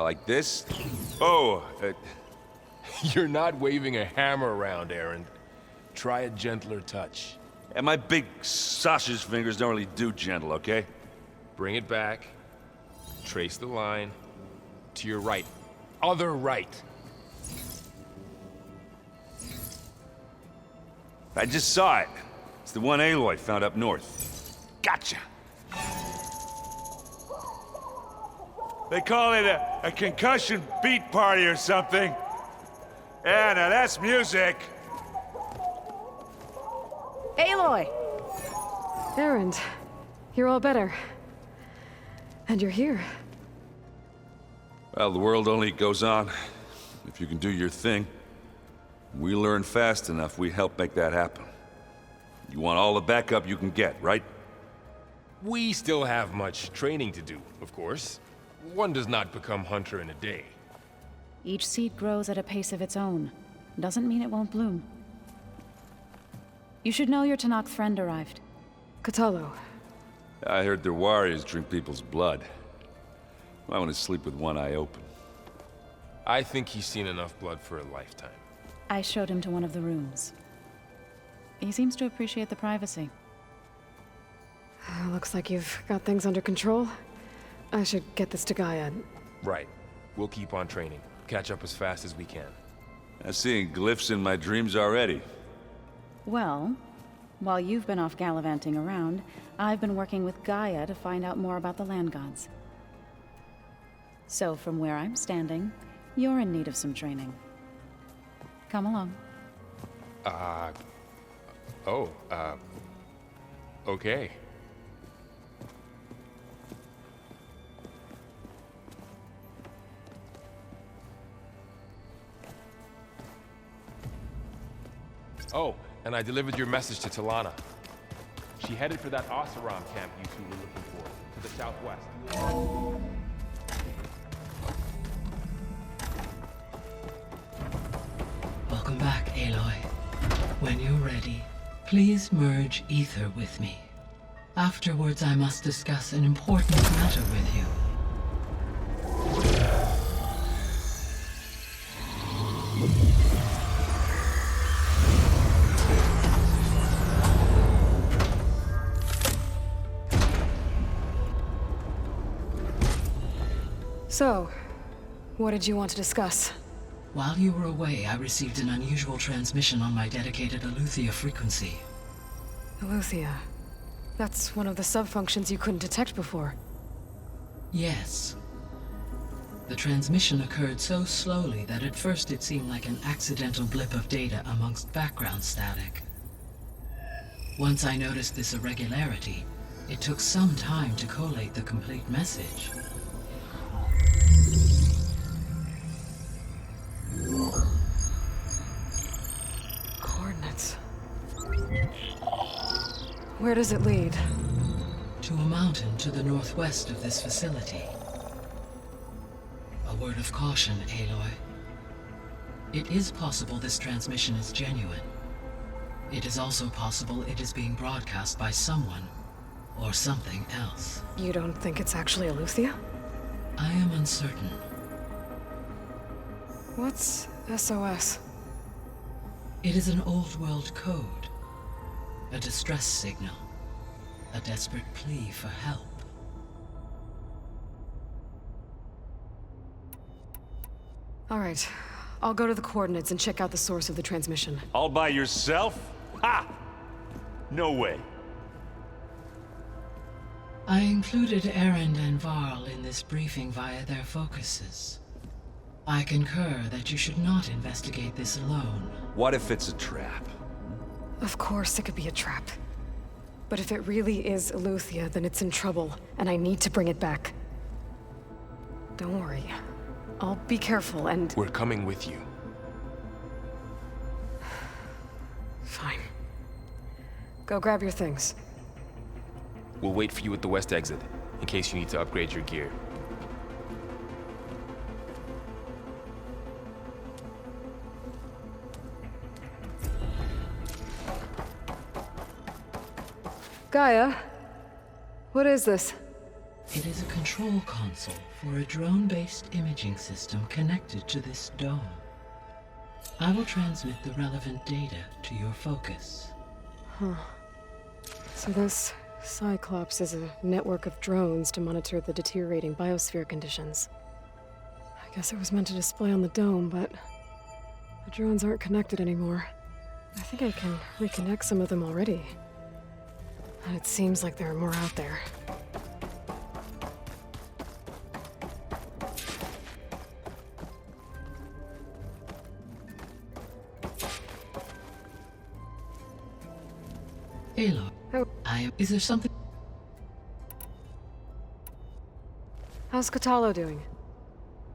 Like this? Oh, You're not waving a hammer around, Aaron. Try a gentler touch. and my big sausage fingers don't really do gentle, okay? Bring it back. Trace the line. To your right. Other right. I just saw it. It's the one Aloy found up north. Gotcha! They call it a concussion beat party or something. Yeah, now that's music. Aloy! Erend, you're all better. And you're here. Well, the world only goes on if you can do your thing. We learn fast enough, we help make that happen. You want all the backup you can get, right? We still have much training to do, of course. One does not become hunter in a day. Each seed grows at a pace of its own. Doesn't mean it won't bloom. You should know your Tanakh friend arrived. Kotallo. I heard their warriors drink people's blood. I want to sleep with one eye open. I think he's seen enough blood for a lifetime. I showed him to one of the rooms. He seems to appreciate the privacy. Looks like you've got things under control. I should get this to Gaia. Right. We'll keep on training. Catch up as fast as we can. I'm seeing glyphs in my dreams already. Well, while you've been off gallivanting around, I've been working with Gaia to find out more about the land gods. So from where I'm standing, you're in need of some training. Come along. Okay. Oh, and I delivered your message to Talana. She headed for that Oseram camp you two were looking for, to the southwest. Welcome back, Aloy. When you're ready, please merge ether with me. Afterwards, I must discuss an important matter with you. So, what did you want to discuss? While you were away, I received an unusual transmission on my dedicated Aletheia frequency. Aletheia. That's one of the sub-functions you couldn't detect before. Yes. The transmission occurred so slowly that at first it seemed like an accidental blip of data amongst background static. Once I noticed this irregularity, it took some time to collate the complete message. Coordinates. Where does it lead? To a mountain to the northwest of this facility. A word of caution, Aloy. It is possible this transmission is genuine. It is also possible it is being broadcast by someone or something else. You don't think it's actually Aletheia? I am uncertain. What's SOS? It is an old-world code. A distress signal. A desperate plea for help. All right. I'll go to the coordinates and check out the source of the transmission. All by yourself? Ha! No way. I included Erend and Varl in this briefing via their focuses. I concur that you should not investigate this alone. What if it's a trap? Of course it could be a trap. But if it really is Aletheia, then it's in trouble, and I need to bring it back. Don't worry. I'll be careful and... We're coming with you. Fine. Go grab your things. We'll wait for you at the west exit, in case you need to upgrade your gear. Gaia? What is this? It is a control console for a drone-based imaging system connected to this dome. I will transmit the relevant data to your focus. Huh. So this Cyclops is a network of drones to monitor the deteriorating biosphere conditions. I guess it was meant to display on the dome, but the drones aren't connected anymore. I think I can reconnect some of them already. And it seems like there are more out there. Aloy, is there something? How's Catalo doing?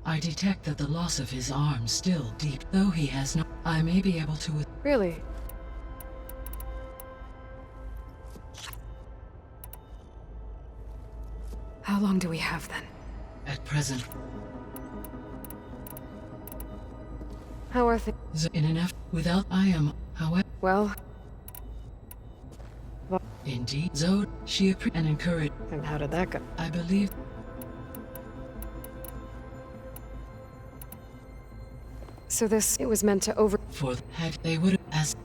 I detect that the loss of his arm still deep, though he has no. I may be able to. Really? How long do we have then? At present, How are things? in an effort without I am, however. Well. Indeed, Zod, she and encouraged. And how did that go? I believe. So this, it was meant to For had they would as.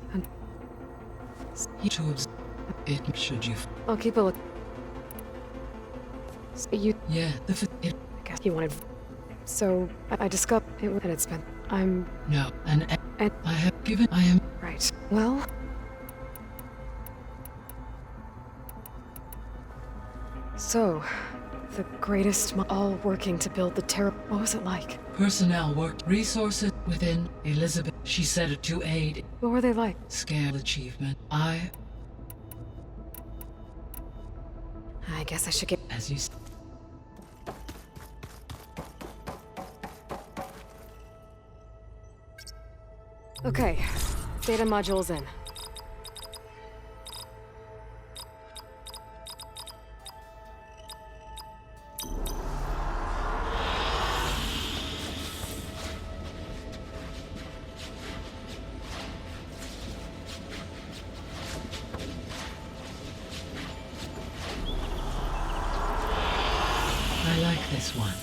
He to it should you. I'll keep a look. You. Yeah, it. I guess you wanted. So I discovered it, and it's been. I'm. No, and I have given. I am. Right. Well. So, the greatest, all working to build the terror. What was it like? Personnel worked resources within Elizabeth. She said it to aid. What were they like? Scale achievement. I guess I should get. As you. Okay, data module's in. I like this one.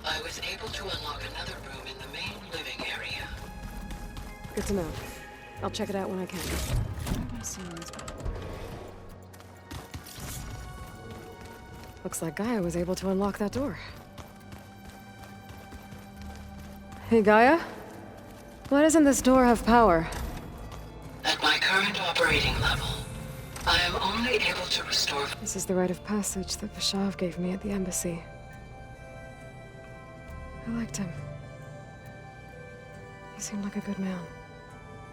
I was able to unlock another room in the main living area. Good to know. I'll check it out when I can. Looks like Gaia was able to unlock that door. Hey, Gaia? Why doesn't this door have power? At my current operating level, I am only able to restore... This is the rite of passage that Vashav gave me at the embassy. I liked him. He seemed like a good man.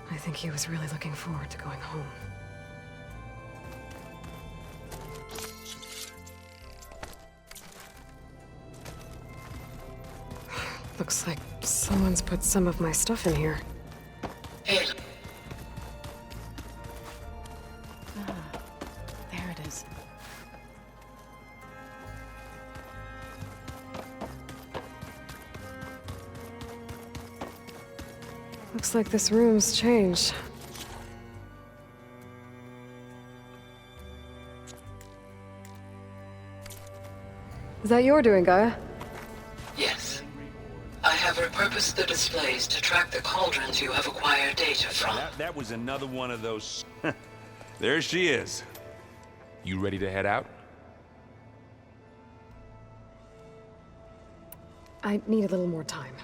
I think he was really looking forward to going home. Looks like someone's put some of my stuff in here. Hey. There it is. Looks like this room's changed. Is that your doing, Gaia? Yes. I have repurposed the displays to track the cauldrons you have acquired data from. That was another one of those... There she is. You ready to head out? I need a little more time.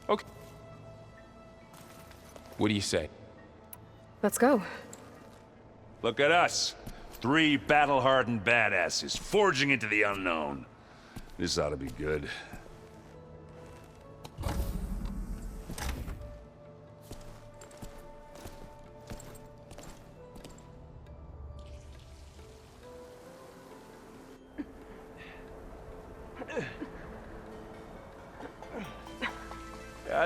Okay. What do you say? Let's go. Look at us. 3 battle-hardened badasses forging into the unknown. This ought to be good.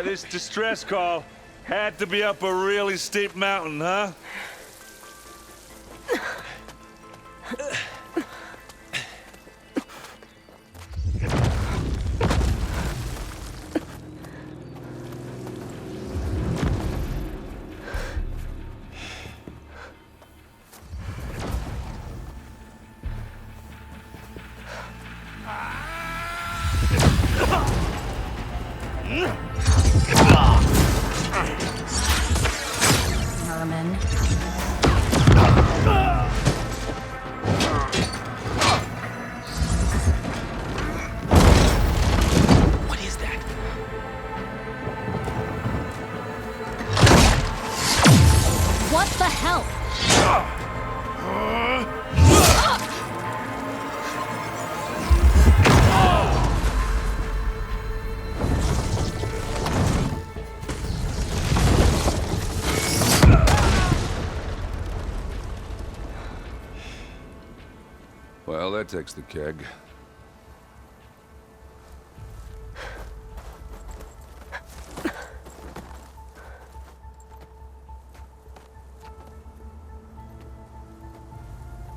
This distress call had to be up a really steep mountain, huh? Merman. What is that? What the hell? Well, that takes the keg.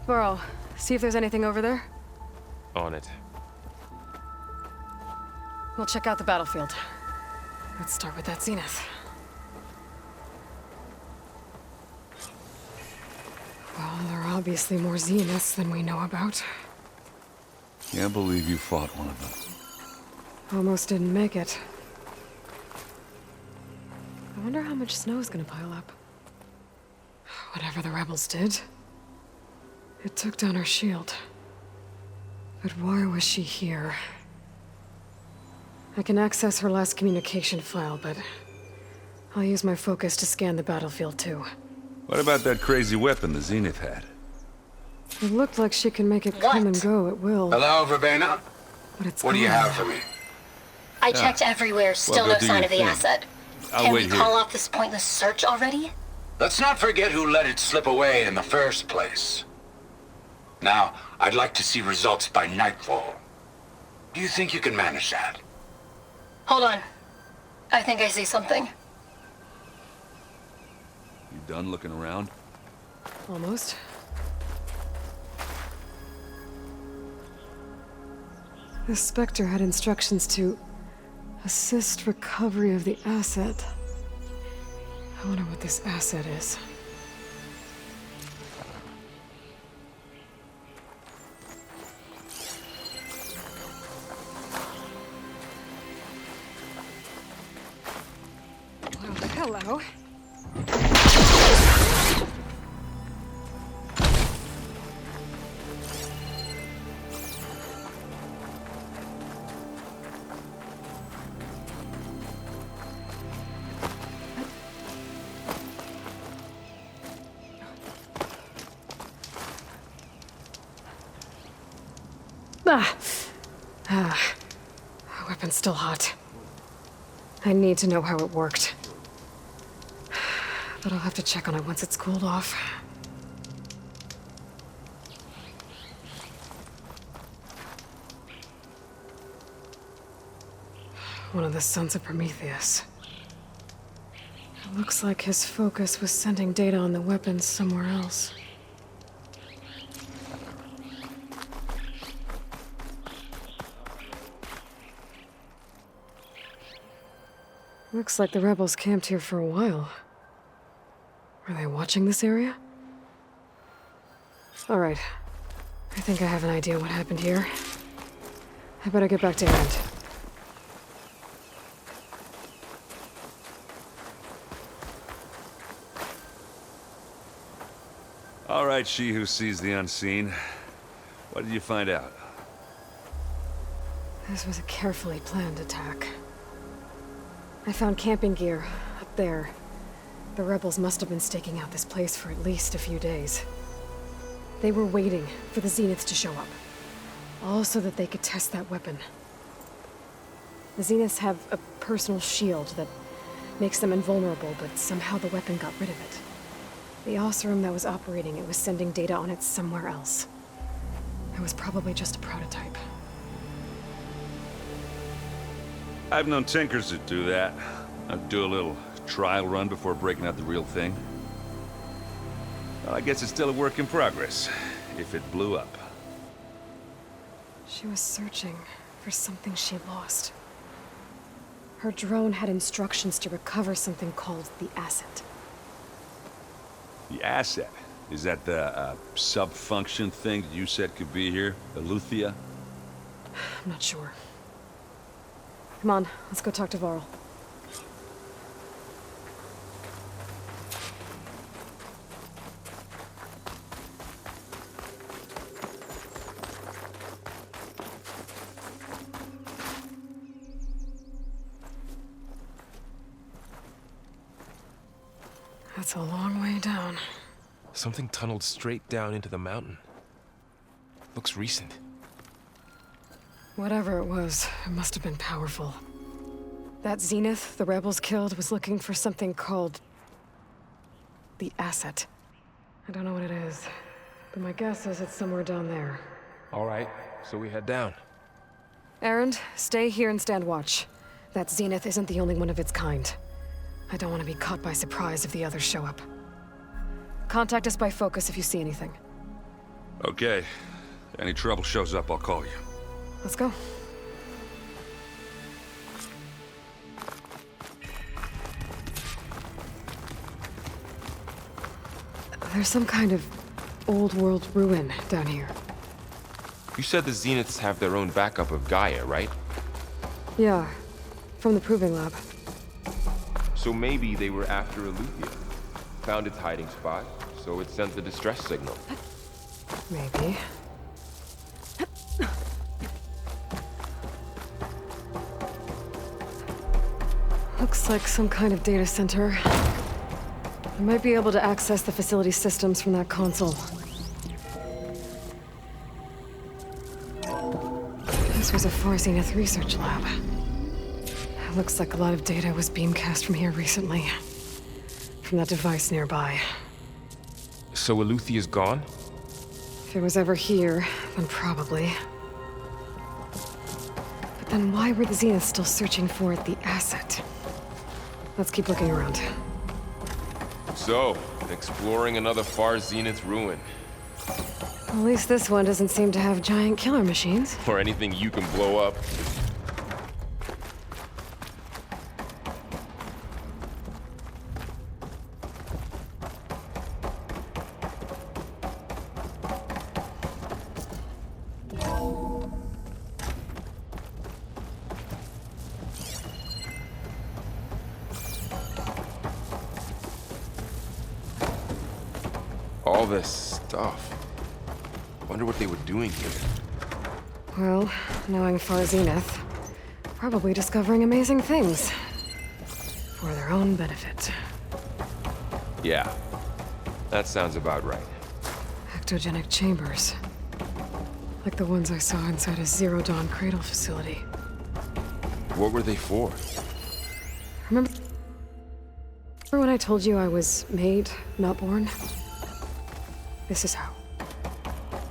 Burrow, see if there's anything over there. On it. We'll check out the battlefield. Let's start with that zenith. Well, there are obviously more zeniths than we know about. Can't believe you fought one of them. Almost didn't make it. I wonder how much snow is gonna pile up. Whatever the rebels did, it took down her shield. But why was she here? I can access her last communication file, but I'll use my focus to scan the battlefield too. What about that crazy weapon the Zenith had? It looked like she can make it come and go at will. Hello, Verbena? But it's What do you gone. have for me? I checked everywhere, still go no do sign your of the thing. asset. I'll Can we wait here. call off this pointless search already? Let's not forget who let it slip away in the first place. Now, I'd like to see results by nightfall. Do you think you can manage that? Hold on. I think I see something. You done looking around? Almost. The Spectre had instructions to assist recovery of the asset. I wonder what this asset is. Well, hello. Weapon's still hot. I need to know how it worked. But I'll have to check on it once it's cooled off. One of the sons of Prometheus. It looks like his focus was sending data on the weapons somewhere else. Looks like the rebels camped here for a while. Are they watching this area? All right. I think I have an idea what happened here. I better get back to Erend. All right, she who sees the unseen. What did you find out? This was a carefully planned attack. I found camping gear up there. The rebels must have been staking out this place for at least a few days. They were waiting for the Zeniths to show up. All so that they could test that weapon. The Zeniths have a personal shield that makes them invulnerable, but somehow the weapon got rid of it. The Oseram that was operating it was sending data on it somewhere else. It was probably just a prototype. I've known tinkers that do that. I'd do a little trial run before breaking out the real thing. Well, I guess it's still a work in progress, if it blew up. She was searching for something she lost. Her drone had instructions to recover something called the asset. The asset? Is that the sub-function thing that you said could be here? Aletheia? I'm not sure. Come on, let's go talk to Varl. That's a long way down. Something tunneled straight down into the mountain. Looks recent. Whatever it was, it must have been powerful. That Zenith the rebels killed was looking for something called the asset. I don't know what it is, but my guess is it's somewhere down there. All right, so we head down. Erend, stay here and stand watch. That Zenith isn't the only one of its kind. I don't want to be caught by surprise if the others show up. Contact us by focus if you see anything. Okay. Any trouble shows up, I'll call you. Let's go. There's some kind of old world ruin down here. You said the Zeniths have their own backup of Gaia, right? Yeah, from the proving lab. So maybe they were after Aletheia. Found its hiding spot, so it sent the distress signal. Maybe. Looks like some kind of data center. I might be able to access the facility systems from that console. This was a Far Zenith research lab. It looks like a lot of data was beamcast from here recently. From that device nearby. So Aletheia's gone? If it was ever here, then probably. But then why were the Zeniths still searching for the asset? Let's keep looking around. So, exploring another Far Zenith ruin. At least this one doesn't seem to have giant killer machines. Or anything you can blow up. All this stuff. Wonder what they were doing here. Well, knowing Far Zenith, probably discovering amazing things. For their own benefit. Yeah, that sounds about right. Ectogenic chambers. Like the ones I saw inside a Zero Dawn cradle facility. What were they for? Remember when I told you I was made, not born? This is how.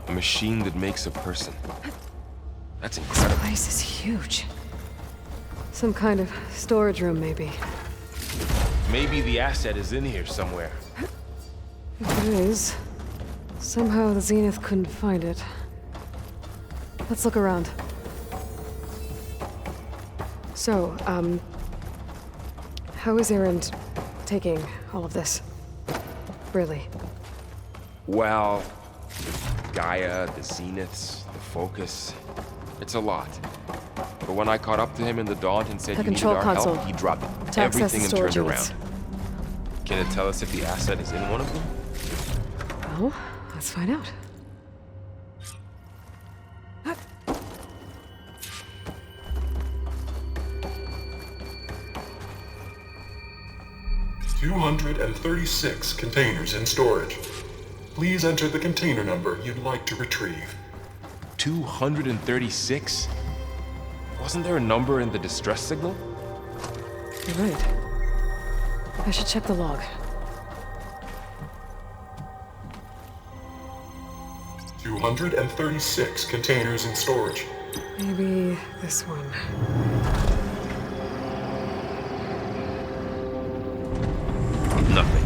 A machine that makes a person. That's This incredible. place is huge. Some kind of storage room, maybe. Maybe the asset is in here somewhere. If it is, somehow the Zenith couldn't find it. Let's look around. So, how is Erend taking all of this? Really? Well, Gaia, the Zeniths, the Focus. It's a lot. But when I caught up to him in the Daunt and said The you needed control our console. help, he dropped To access everything the and turned storage units. around. Can it tell us if the asset is in one of them? Well, let's find out. 236 containers in storage. Please enter the container number you'd like to retrieve. 236? Wasn't there a number in the distress signal? You're right. I should check the log. 236 containers in storage. Maybe this one. Nothing.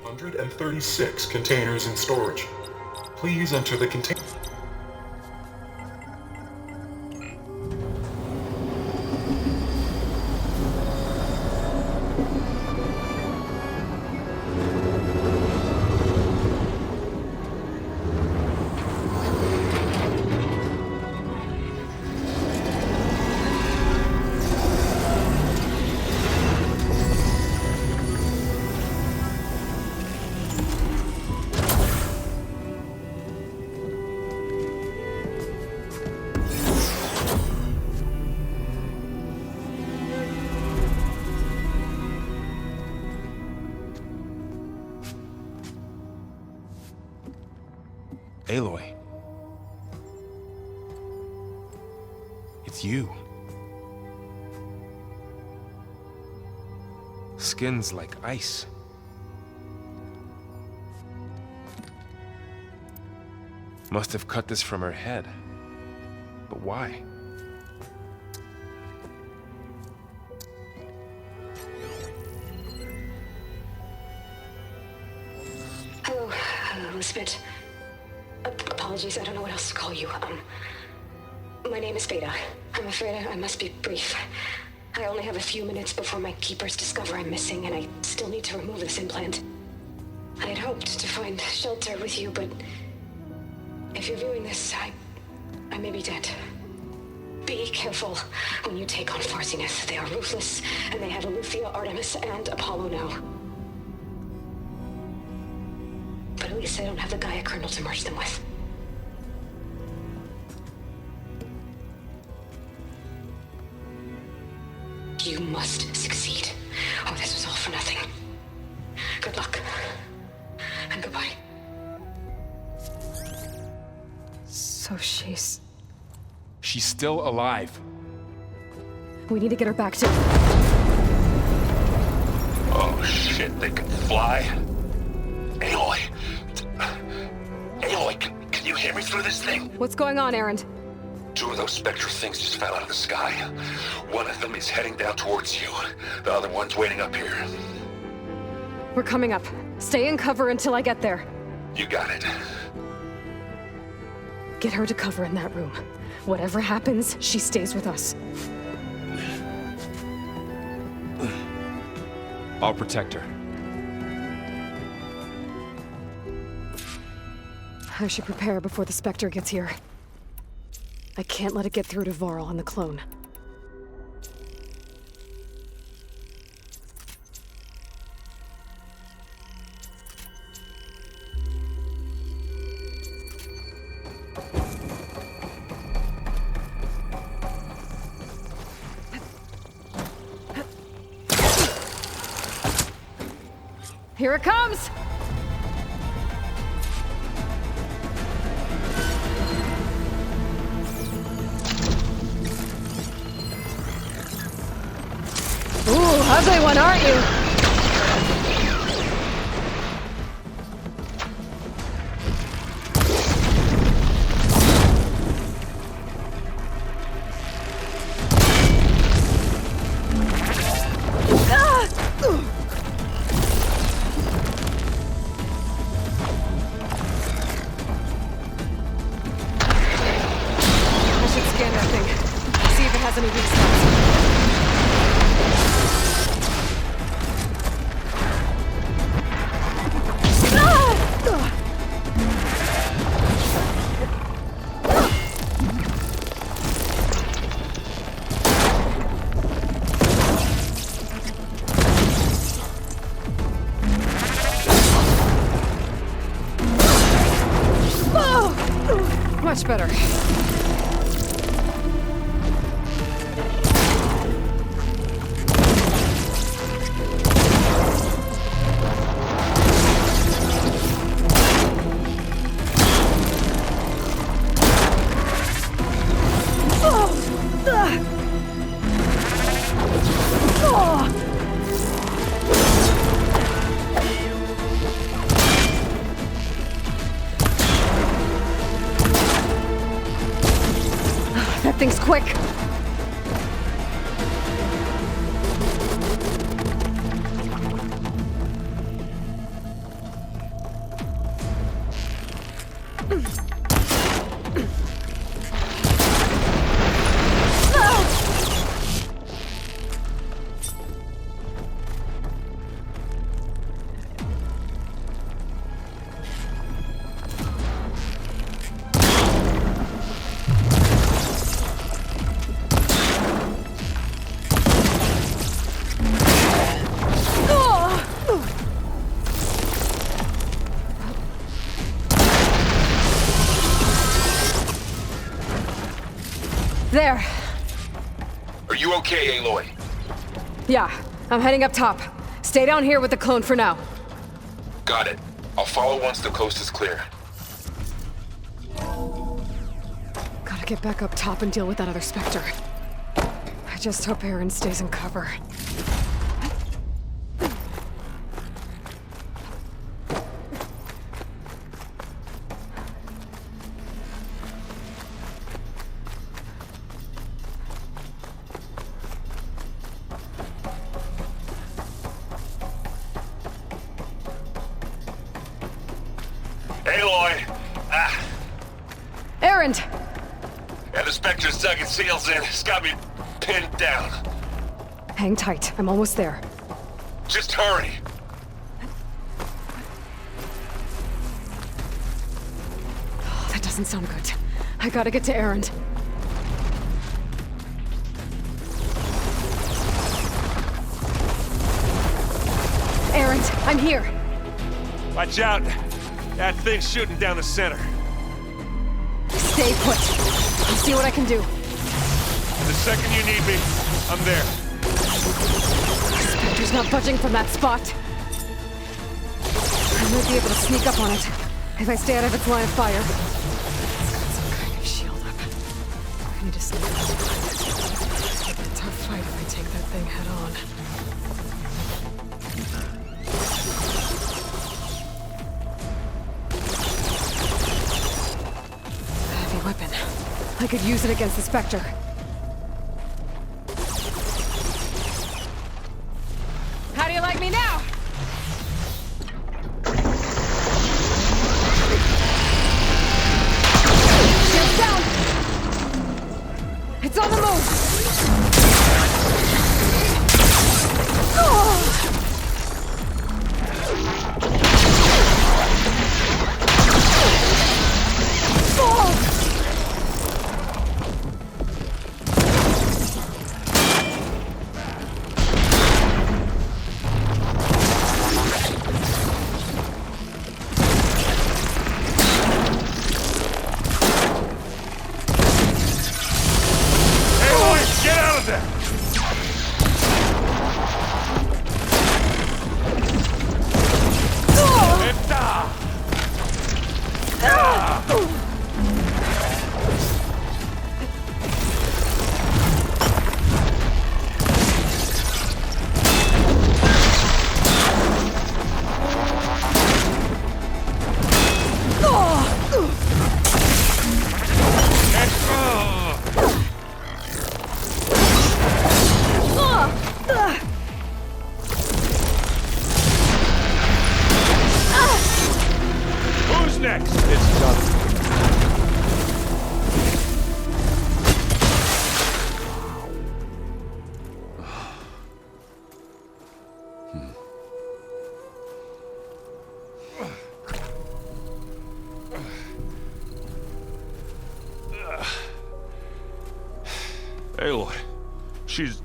Hundred and 36 containers in storage. Please enter the container. Aloy. It's you. Skin's like ice. Must have cut this from her head. But why? Hello, Elizabeth. Apologies, I don't know what else to call you. My name is Beta. I'm afraid I must be brief. I only have a few minutes before my keepers discover I'm missing, and I still need to remove this implant. I had hoped to find shelter with you, but if you're viewing this, I may be dead. Be careful when you take on Far Zenith. They are ruthless, and they have Aletheia, Artemis, and Apollo now. But at least they don't have the Gaia kernel to merge them with. You must succeed, or this was all for nothing. Good luck. And goodbye. So she's... She's still alive. We need to get her back to... Oh shit, they can fly? Aloy! Aloy, can you hear me through this thing? What's going on, Erend? 2 of those spectral things just fell out of the sky. One of them is heading down towards you. The other one's waiting up here. We're coming up. Stay in cover until I get there. You got it. Get her to cover in that room. Whatever happens, she stays with us. I'll protect her. I should prepare before the Spectre gets here. I can't let it get through to Varl and the clone. Here it comes! Ooh, ugly one, aren't you? has any weak spots. Much better. That thing's quick. There. Are you okay, Aloy? Yeah, I'm heading up top. Stay down here with the clone for now. Got it. I'll follow once the coast is clear. Gotta get back up top and deal with that other Spectre. I just hope Aaron stays in cover. Aloy! Aaron! And the Spectre's dug its heels in. It's got me pinned down. Hang tight. I'm almost there. Just hurry. Oh, that doesn't sound good. I gotta get to Aaron. Aaron, I'm here. Watch out. That thing's shooting down the center. Stay put. I'll see what I can do. The second you need me, I'm there. Spectre's not budging from that spot. I might be able to sneak up on it if I stay out of its line of fire. It's got some kind of shield up. I need to sneak up. It'll be a tough fight if I take that thing head on. Weapon. I could use it against the Spectre. How do you like me now? Shield down! It's on the move! Oh! Aloy, she's...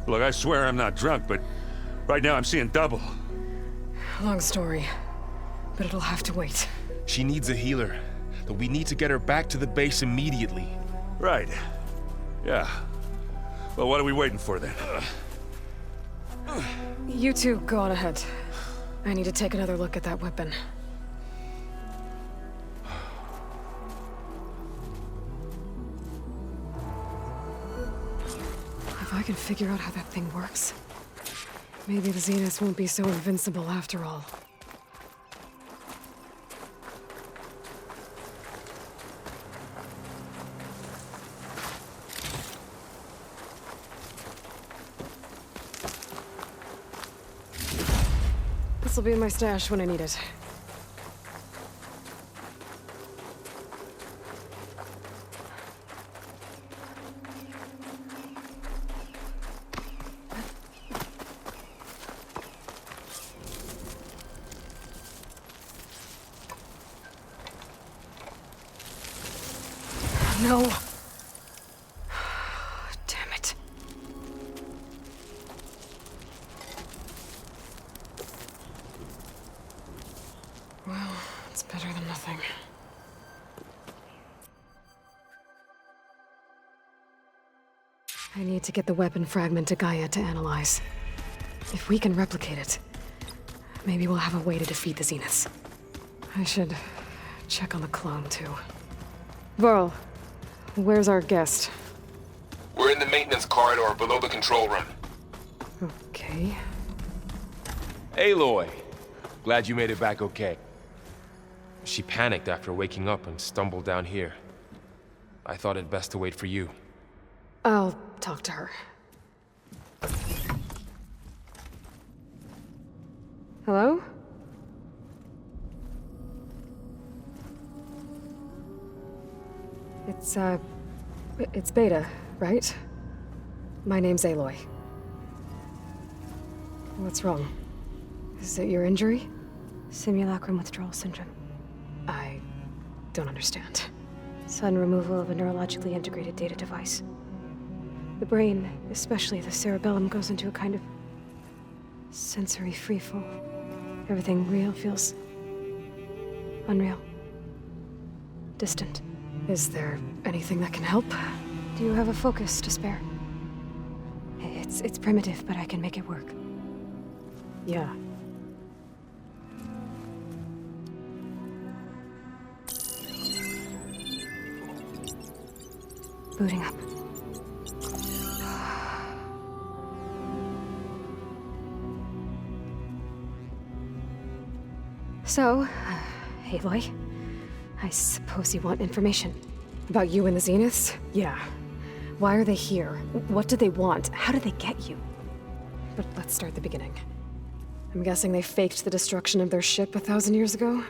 Look, I swear I'm not drunk, but right now I'm seeing double. Long story, but it'll have to wait. She needs a healer, but we need to get her back to the base immediately. Right. Yeah. Well, what are we waiting for then? You two go on ahead. I need to take another look at that weapon. If I can figure out how that thing works, maybe the Zeniths won't be so invincible after all. This'll be in my stash when I need it. No. Damn it. Well, it's better than nothing. I need to get the weapon fragment to Gaia to analyze. If we can replicate it, maybe we'll have a way to defeat the Zeniths. I should check on the clone, too. Varl, where's our guest? We're in the maintenance corridor below the control room. Okay. Aloy, glad you made it back okay. She panicked after waking up and stumbled down here. I thought it best to wait for you. I'll talk to her. Hello? It's Beta, right? My name's Aloy. What's wrong? Is it your injury? Simulacrum withdrawal syndrome. I don't understand. Sudden removal of a neurologically integrated data device. The brain, especially the cerebellum, goes into a kind of sensory freefall. Everything real feels unreal. Distant. Is there anything that can help? Do you have a focus to spare? It's primitive, but I can make it work. Yeah. Booting up. So, Aloy, I suppose you want information. About you and the Zeniths? Yeah. Why are they here? What do they want? How did they get you? But let's start at the beginning. I'm guessing they faked the destruction of their ship 1,000 years ago?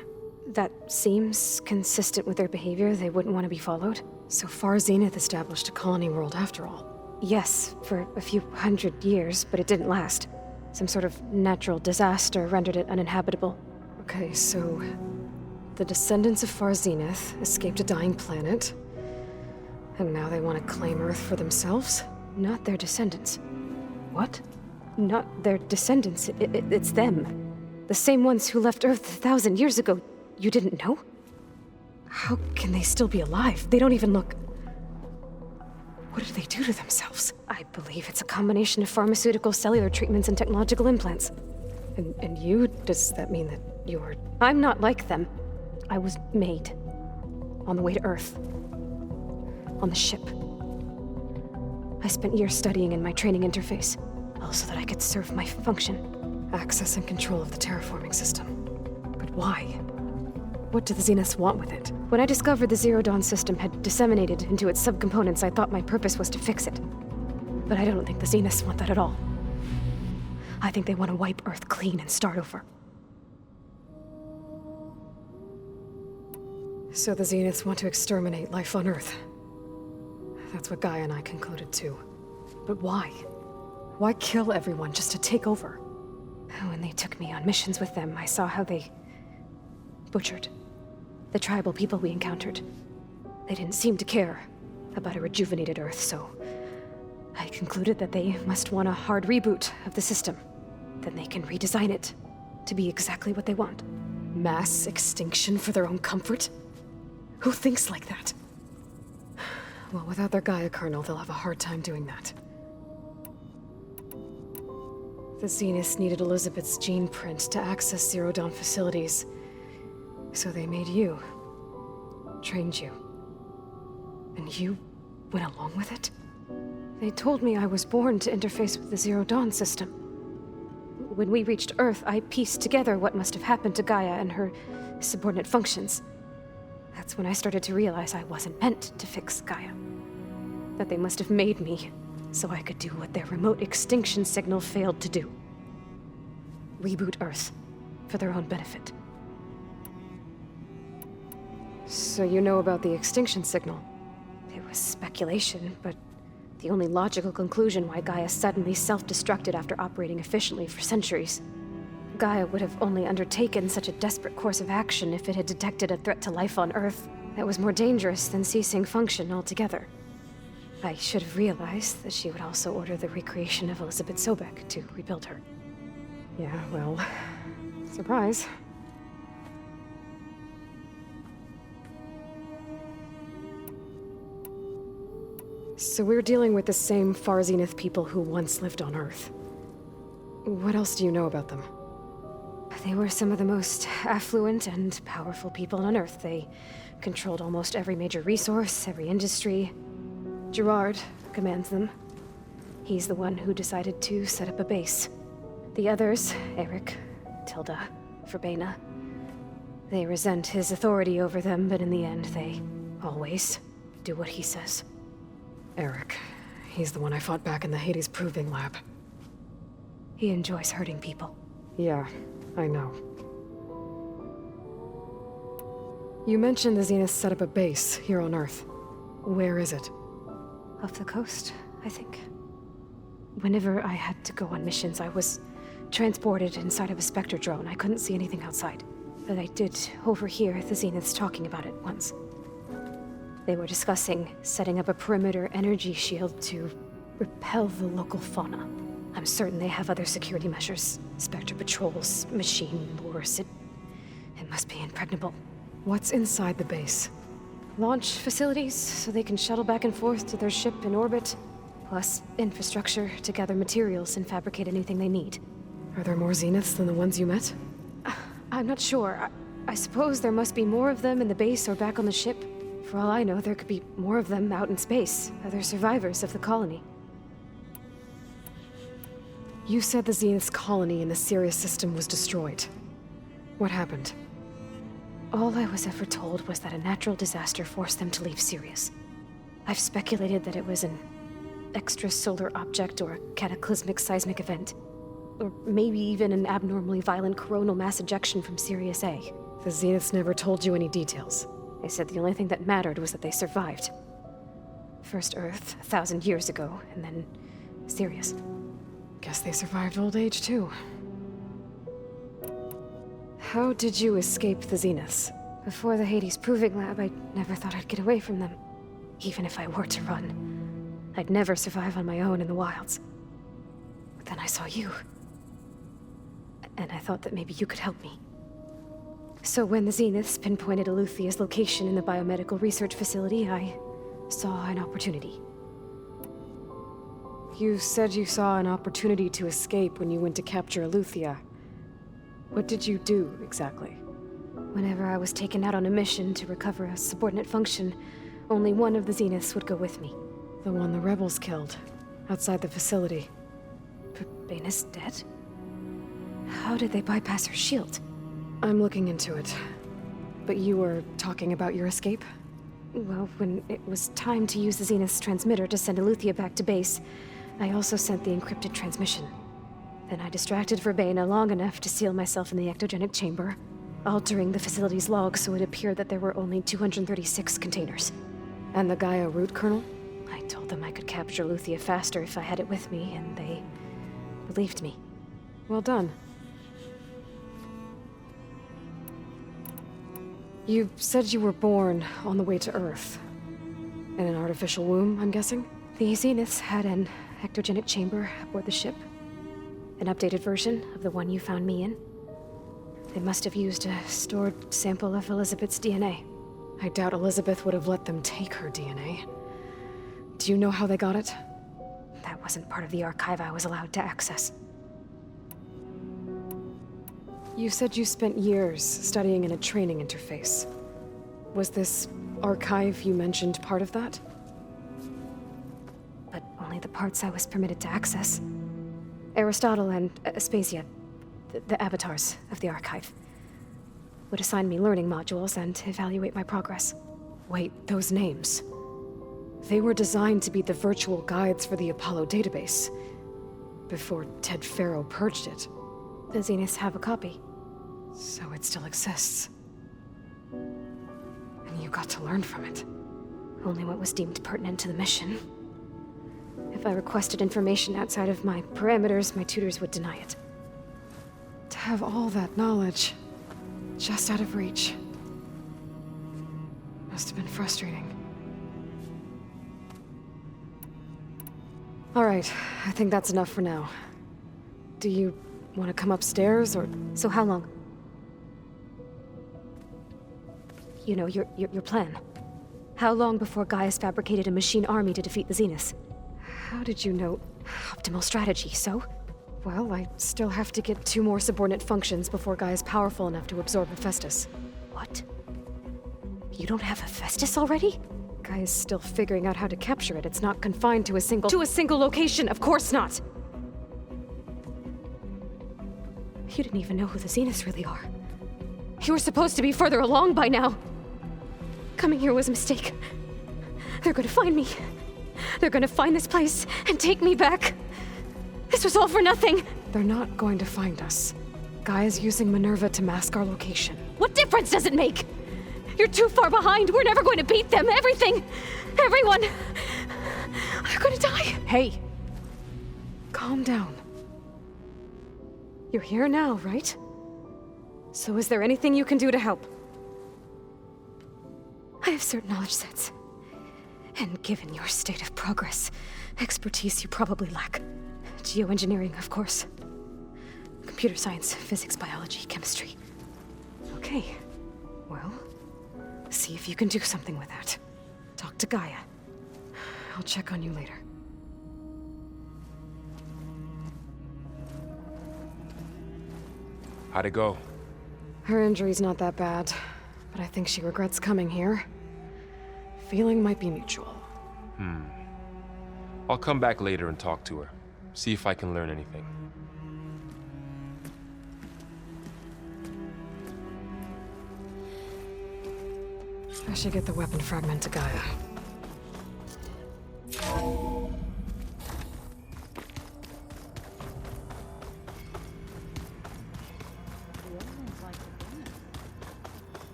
That seems consistent with their behavior. They wouldn't want to be followed. So far, Zenith established a colony world after all. Yes, for a few hundred years, but it didn't last. Some sort of natural disaster rendered it uninhabitable. Okay, so the descendants of Far Zenith escaped a dying planet, and now they want to claim Earth for themselves? Not their descendants. What? Not their descendants. It's them. The same ones who left Earth 1,000 years ago. You didn't know? How can they still be alive? They don't even look... What did they do to themselves? I believe it's a combination of pharmaceutical, cellular treatments, and technological implants. And you? Does that mean that you're... I'm not like them. I was made. On the way to Earth. On the ship. I spent years studying in my training interface, all so that I could serve my function. Access and control of the terraforming system. But why? What do the Zeniths want with it? When I discovered the Zero Dawn system had disseminated into its subcomponents, I thought my purpose was to fix it. But I don't think the Zeniths want that at all. I think they want to wipe Earth clean and start over. So the Zeniths want to exterminate life on Earth. That's what Gaia and I concluded too. But why? Why kill everyone just to take over? When they took me on missions with them, I saw how they butchered the tribal people we encountered. They didn't seem to care about a rejuvenated Earth, so I concluded that they must want a hard reboot of the system. Then they can redesign it to be exactly what they want. Mass extinction for their own comfort? Who thinks like that? Well, without their Gaia kernel, they'll have a hard time doing that. The Zeniths needed Elizabeth's gene print to access Zero Dawn facilities. So they made you. Trained you. And you went along with it? They told me I was born to interface with the Zero Dawn system. When we reached Earth, I pieced together what must have happened to Gaia and her subordinate functions. That's when I started to realize I wasn't meant to fix Gaia. That they must have made me so I could do what their remote extinction signal failed to do. Reboot Earth for their own benefit. So you know about the extinction signal? It was speculation, but the only logical conclusion why Gaia suddenly self-destructed after operating efficiently for centuries. Gaia would have only undertaken such a desperate course of action if it had detected a threat to life on Earth that was more dangerous than ceasing function altogether. I should have realized that she would also order the recreation of Elizabeth Sobek to rebuild her. Yeah, well, surprise. So we're dealing with the same Far Zenith people who once lived on Earth. What else do you know about them? They were some of the most affluent and powerful people on Earth. They controlled almost every major resource, every industry. Gerard commands them. He's the one who decided to set up a base. The others, Eric, Tilda, Verbena, they resent his authority over them, but in the end, they always do what he says. Eric. He's the one I fought back in the Hades Proving Lab. He enjoys hurting people. Yeah, I know. You mentioned the Zeniths set up a base here on Earth. Where is it? Off the coast, I think. Whenever I had to go on missions, I was transported inside of a Spectre drone. I couldn't see anything outside. But I did overhear the Zeniths talking about it once. They were discussing setting up a perimeter energy shield to repel the local fauna. I'm certain they have other security measures. Spectre patrols, machine lures. It must be impregnable. What's inside the base? Launch facilities, so they can shuttle back and forth to their ship in orbit. Plus, infrastructure to gather materials and fabricate anything they need. Are there more Zeniths than the ones you met? I'm not sure. I suppose there must be more of them in the base or back on the ship. For all I know, there could be more of them out in space, other survivors of the colony. You said the Zenith's colony in the Sirius system was destroyed. What happened? All I was ever told was that a natural disaster forced them to leave Sirius. I've speculated that it was an extrasolar object or a cataclysmic seismic event. Or maybe even an abnormally violent coronal mass ejection from Sirius A. The Zeniths never told you any details. They said the only thing that mattered was that they survived. First Earth, 1,000 years ago, and then Sirius. Guess they survived old age, too. How did you escape the Zeniths? Before the Hades Proving Lab, I never thought I'd get away from them. Even if I were to run, I'd never survive on my own in the wilds. But then I saw you. And I thought that maybe you could help me. So when the Zeniths pinpointed Eluthia's location in the biomedical research facility, I saw an opportunity. You said you saw an opportunity to escape when you went to capture Eluthia. What did you do, exactly? Whenever I was taken out on a mission to recover a subordinate function, only one of the Zeniths would go with me. The one the rebels killed, outside the facility. Bena's dead? How did they bypass her shield? I'm looking into it. But you were talking about your escape? Well, when it was time to use the Zenith's transmitter to send Eluthia back to base, I also sent the encrypted transmission. Then I distracted Verbena long enough to seal myself in the ectogenic chamber, altering the facility's log so it appeared that there were only 236 containers. And the Gaia root kernel? I told them I could capture Eluthia faster if I had it with me, and they believed me. Well done. You said you were born on the way to Earth. In an artificial womb, I'm guessing? The Zeniths had an ectogenic chamber aboard the ship. An updated version of the one you found me in. They must have used a stored sample of Elizabeth's DNA. I doubt Elizabeth would have let them take her DNA. Do you know how they got it? That wasn't part of the archive I was allowed to access. You said you spent years studying in a training interface. Was this archive you mentioned part of that? But only the parts I was permitted to access. Aristotle and Aspasia, the avatars of the archive, would assign me learning modules and evaluate my progress. Wait, those names. They were designed to be the virtual guides for the Apollo database, before Ted Faro purged it. The Zeniths have a copy. So it still exists. And you got to learn from it. Only what was deemed pertinent to the mission. If I requested information outside of my parameters, my tutors would deny it. To have all that knowledge, just out of reach, must have been frustrating. All right, I think that's enough for now. Do you want to come upstairs, or... So how long? You know, your plan. How long before Gaius fabricated a machine army to defeat the Zeniths? How did you know? Optimal strategy, so? Well, I still have to get 2 more subordinate functions before Gaia's powerful enough to absorb Hephaestus. What? You don't have Hephaestus already? Gaia's still figuring out how to capture it. It's not confined to a single... To a single location! Of course not! You didn't even know who the Zeniths really are. You were supposed to be further along by now! Coming here was a mistake. They're gonna find me. They're gonna find this place and take me back. This was all for nothing! They're not going to find us. Gaia's using Minerva to mask our location. What difference does it make? You're too far behind. We're never going to beat them. Everything, everyone, are gonna die. Hey, calm down. You're here now, right? So is there anything you can do to help? I have certain knowledge sets. And given your state of progress, expertise you probably lack. Geoengineering, of course. Computer science, physics, biology, chemistry. Okay. Well, see if you can do something with that. Talk to Gaia. I'll check on you later. How'd it go? Her injury's not that bad, but I think she regrets coming here. Feeling might be mutual. I'll come back later and talk to her. See if I can learn anything. I should get the weapon fragment to Gaia.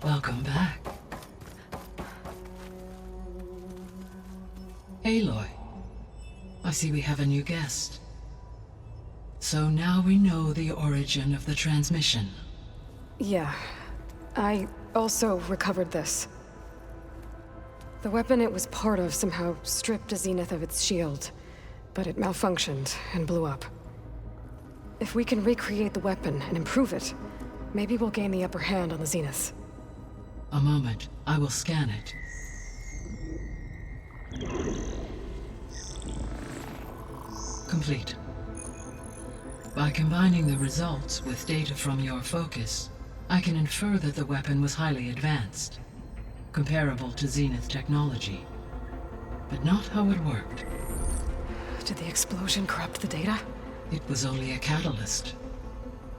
Welcome back. Aloy, I see we have a new guest. So now we know the origin of the transmission. Yeah. I also recovered this. The weapon it was part of somehow stripped a Zenith of its shield, but it malfunctioned and blew up. If we can recreate the weapon and improve it, maybe we'll gain the upper hand on the Zeniths. A moment, I will scan it. Complete. By combining the results with data from your focus, I can infer that the weapon was highly advanced, comparable to Zenith technology, but not how it worked. Did the explosion corrupt the data? It was only a catalyst.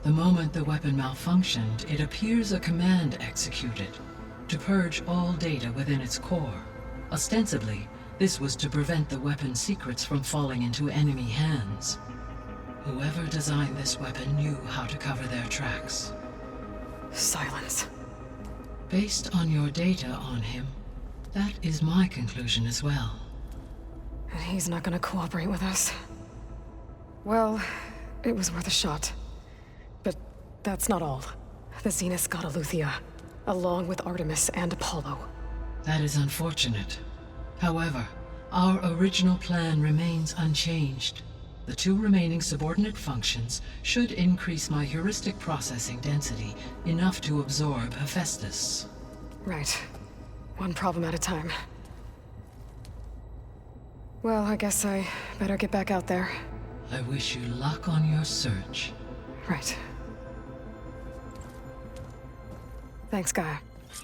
The moment the weapon malfunctioned, it appears a command executed to purge all data within its core. Ostensibly, this was to prevent the weapon's secrets from falling into enemy hands. Whoever designed this weapon knew how to cover their tracks. Silence. Based on your data on him, that is my conclusion as well. And he's not gonna cooperate with us. Well, it was worth a shot. But that's not all. The Zeniths got Aletheia, along with Artemis and Apollo. That is unfortunate. However, our original plan remains unchanged. The 2 remaining subordinate functions should increase my heuristic processing density enough to absorb Hephaestus. Right. One problem at a time. Well, I guess I better get back out there. I wish you luck on your search. Right. Thanks, Gaia.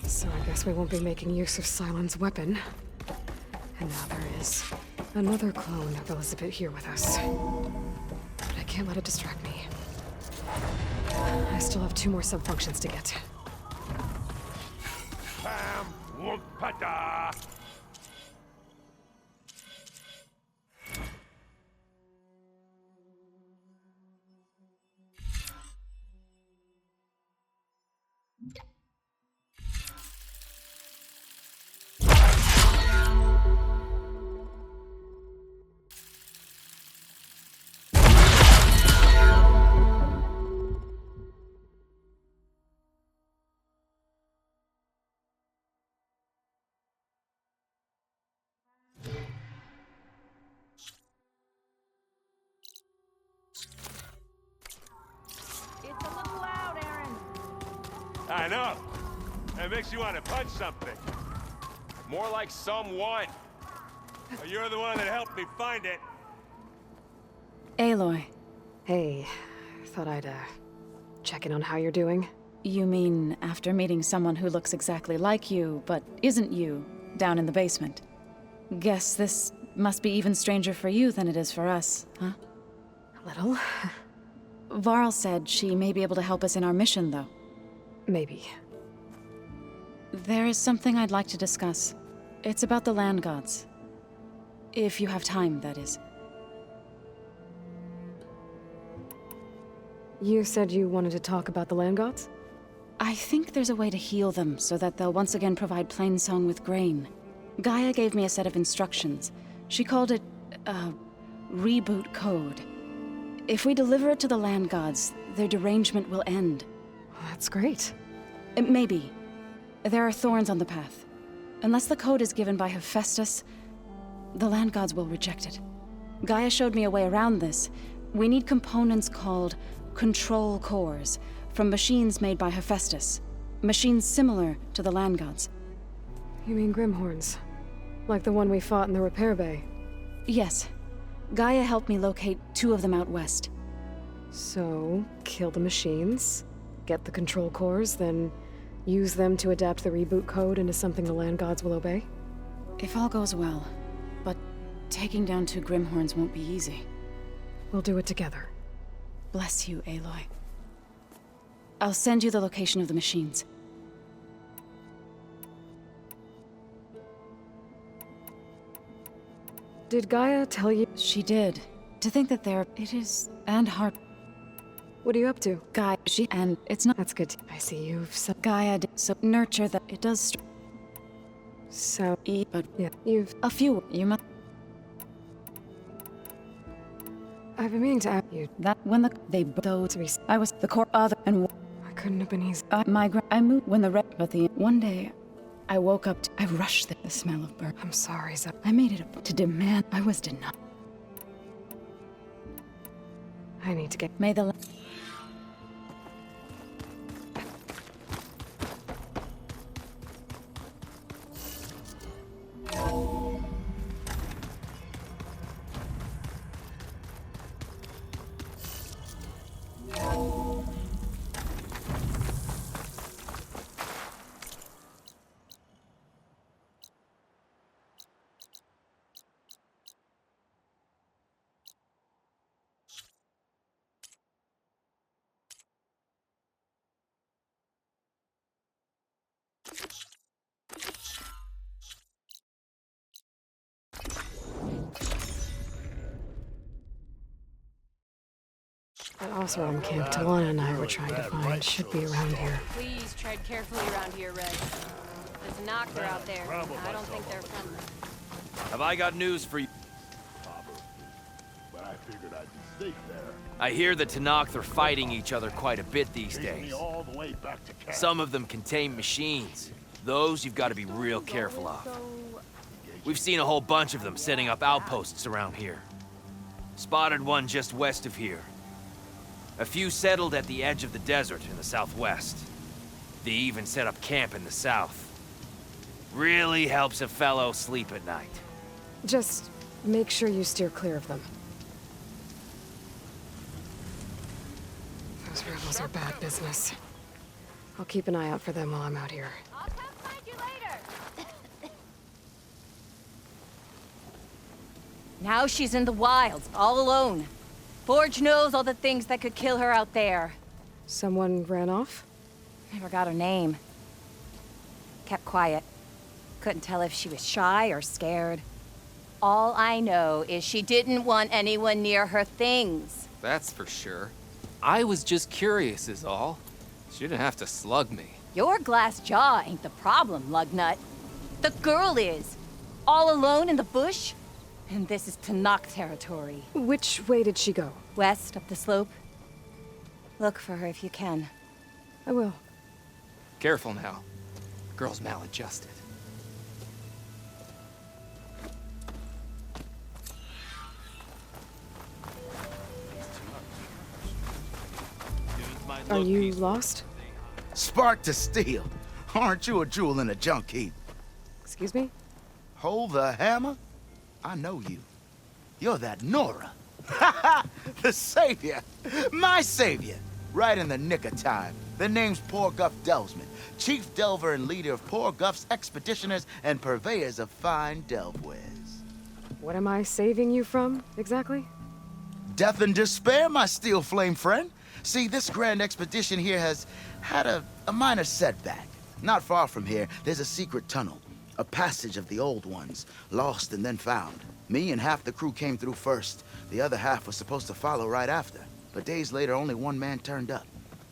So I guess we won't be making use of Cylon's weapon. And now there is another clone of Elizabeth here with us. But I can't let it distract me. I still have 2 more sub-functions to get. Bam! Whoop-a-da! It's a little loud, Aaron. I know. It makes you want to punch something. More like someone. You're the one that helped me find it. Aloy. Hey, thought I'd, check in on how you're doing. You mean after meeting someone who looks exactly like you, but isn't you, down in the basement? Guess this must be even stranger for you than it is for us, huh? A little. Varl said she may be able to help us in our mission, though. Maybe. There is something I'd like to discuss. It's about the land gods. If you have time, that is. You said you wanted to talk about the land gods? I think there's a way to heal them so that they'll once again provide Plainsong with grain. Gaia gave me a set of instructions. She called it, reboot code. If we deliver it to the land gods, their derangement will end. That's great. Maybe. There are thorns on the path. Unless the code is given by Hephaestus, the land gods will reject it. Gaia showed me a way around this. We need components called control cores from machines made by Hephaestus. Machines similar to the land gods. You mean Grimhorns? Like the one we fought in the repair bay? Yes. Gaia helped me locate 2 of them out west. So, kill the machines, get the control cores, then use them to adapt the reboot code into something the land gods will obey? If all goes well. But taking down 2 Grimhorns won't be easy. We'll do it together. Bless you, Aloy. I'll send you the location of the machines. Did Gaia tell you? She did. To think that it is, and hard. What are you up to? Gaia, and it's not. That's good. I see you've Gaia did, so nurture that it does. So, but yeah, you've a few. You must. I've been meaning to ask you that when I was the core other and I couldn't have been easy. I moved when the but the one day I woke up. I rushed the smell of burn. I'm sorry, Zeb. I made it to demand. I was denied. I need to get. May the. That Oseram camp Talana and I were trying to find should be around here. Please tread carefully around here, Red. There's an Noctur out there. I don't think they're friendly. Have I got news for you? But I figured I'd I hear the Tenakth are fighting each other quite a bit these days. Some of them contain machines. Those you've got to be real careful of. We've seen a whole bunch of them setting up outposts around here. Spotted one just west of here. A few settled at the edge of the desert in the southwest. They even set up camp in the south. Really helps a fellow sleep at night. Just make sure you steer clear of them. Those rebels are bad business. I'll keep an eye out for them while I'm out here. I'll come find you later. Now she's in the wilds, all alone. Forge knows all the things that could kill her out there. Someone ran off? Never got her name. Kept quiet. Couldn't tell if she was shy or scared. All I know is she didn't want anyone near her things. That's for sure. I was just curious is all. She didn't have to slug me. Your glass jaw ain't the problem, lugnut. The girl is. All alone in the bush. And this is Tenakth territory. Which way did she go? West, up the slope. Look for her if you can. I will. Careful now. Girl's maladjusted. Are you lost? Spark to steel. Aren't you a jewel in a junk heap? Excuse me? Hold the hammer? I know you. You're that Nora. Ha ha! The savior! My savior! Right in the nick of time. The name's Poor Guff Delvesman, chief delver and leader of Poor Guff's expeditioners and purveyors of fine delve wares. What am I saving you from, exactly? Death and despair, my steel flame friend. See, this grand expedition here has had a minor setback. Not far from here, there's a secret tunnel. A passage of the old ones, lost and then found. Me and half the crew came through first. The other half was supposed to follow right after. But days later, only one man turned up,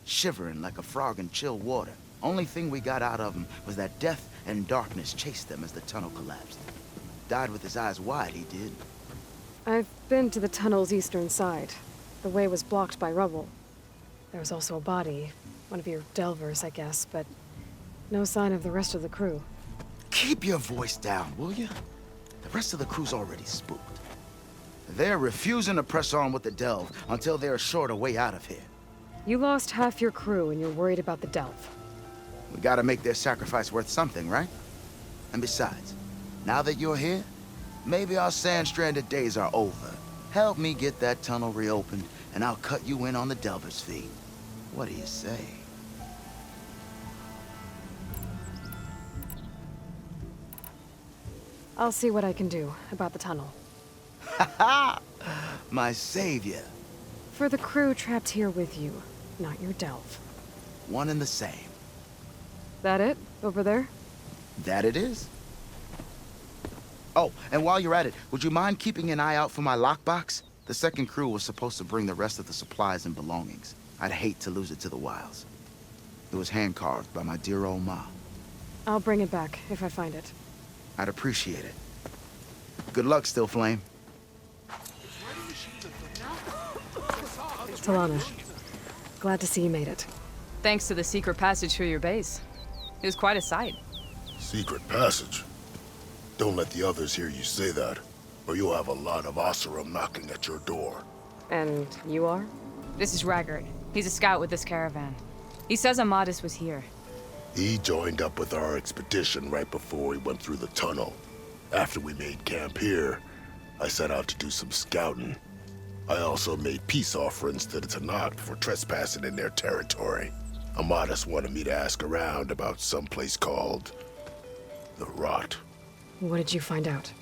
shivering like a frog in chill water. Only thing we got out of him was that death and darkness chased them as the tunnel collapsed. Died with his eyes wide, he did. I've been to the tunnel's eastern side. The way was blocked by rubble. There was also a body, one of your delvers, I guess, but no sign of the rest of the crew. Keep your voice down, will you? The rest of the crew's already spooked. They're refusing to press on with the delve until they're assured a way out of here. You lost half your crew and you're worried about the delve. We gotta make their sacrifice worth something, right? And besides, now that you're here, maybe our sand-stranded days are over. Help me get that tunnel reopened, and I'll cut you in on the delver's fee. What do you say? I'll see what I can do about the tunnel. Ha ha! My savior. For the crew trapped here with you, not your delve. One and the same. That it? Over there? That it is. Oh, and while you're at it, would you mind keeping an eye out for my lockbox? The second crew was supposed to bring the rest of the supplies and belongings. I'd hate to lose it to the wilds. It was hand-carved by my dear old ma. I'll bring it back if I find it. I'd appreciate it. Good luck, Still Flame. Talana, glad to see you made it. Thanks to the secret passage through your base. It was quite a sight. Secret passage? Don't let the others hear you say that, or you'll have a lot of Oseram knocking at your door. And you are? This is Raggard. He's a scout with this caravan. He says Amadis was here. He joined up with our expedition right before we went through the tunnel. After we made camp here, I set out to do some scouting. I also made peace offerings to the Tenakth for trespassing in their territory. Amadis wanted me to ask around about some place called the Rot. What did you find out?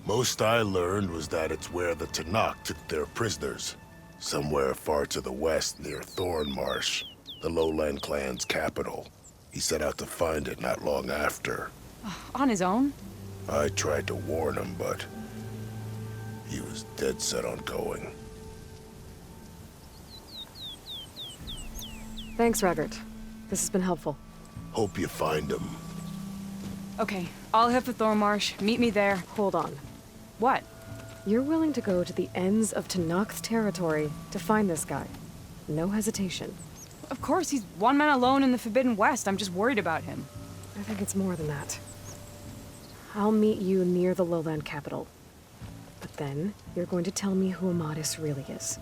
Most I learned was that it's where the Tenakth took their prisoners. Somewhere far to the west near Thornmarsh, the Lowland clan's capital. He set out to find it not long after. On his own? I tried to warn him, but he was dead set on going. Thanks, Raggard. This has been helpful. Hope you find him. Okay, I'll head for Thornmarsh. Meet me there. Hold on. What? You're willing to go to the ends of Tenakth's territory to find this guy. No hesitation. Of course, he's one man alone in the Forbidden West. I'm just worried about him. I think it's more than that. I'll meet you near the lowland capital. But then, you're going to tell me who Amadis really is.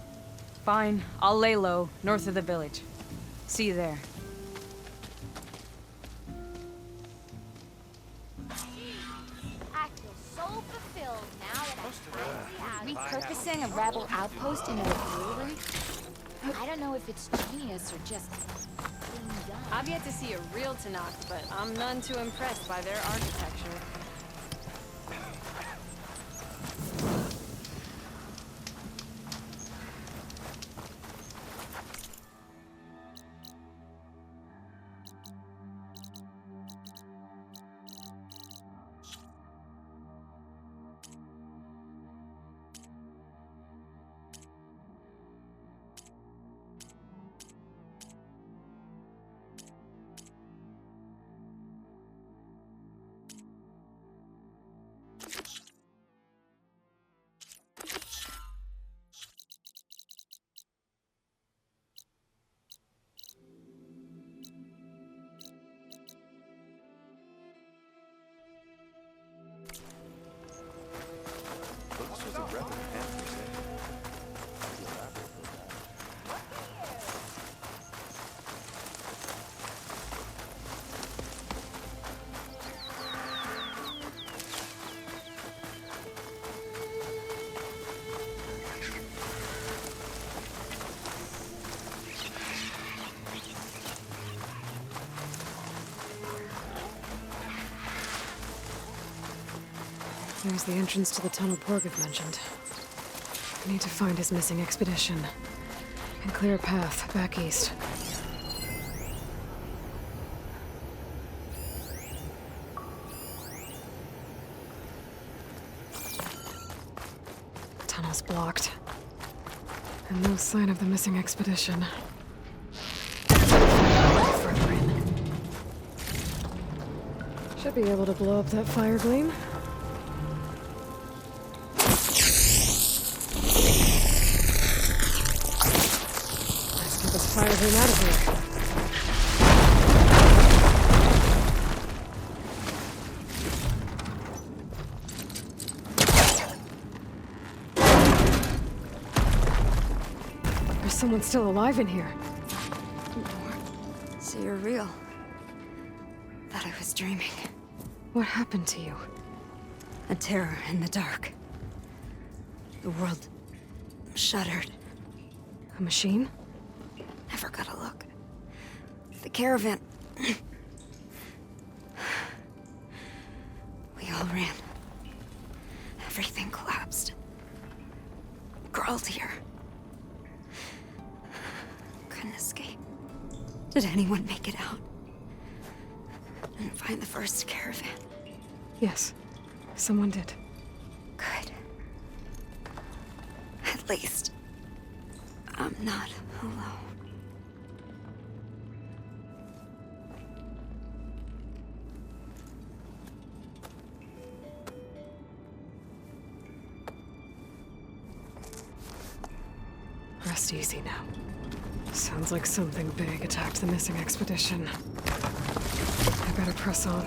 Fine, I'll lay low, north of the village. See you there. I feel so fulfilled now that I'm repurposing a rebel outpost into a brewery. I don't know if it's genius or just being done. I've yet to see a real Tenakth, but I'm none too impressed by their architecture. There's the entrance to the tunnel Porgeth mentioned. I need to find his missing expedition and clear a path back east. Tunnel's blocked. And no sign of the missing expedition. Further in. Should be able to blow up that fire gleam. Fire him out of here. There's someone still alive in here. So you're real. Thought I was dreaming. What happened to you? A terror in the dark. The world shuddered. A machine? Never got a look. The caravan. We all ran. Everything collapsed. Crawled here. Couldn't escape. Did anyone make it out? Didn't find the first caravan. Yes, someone did. Good. At least, I'm not alone. Rest easy now. Sounds like something big attacked the missing expedition. I better press on.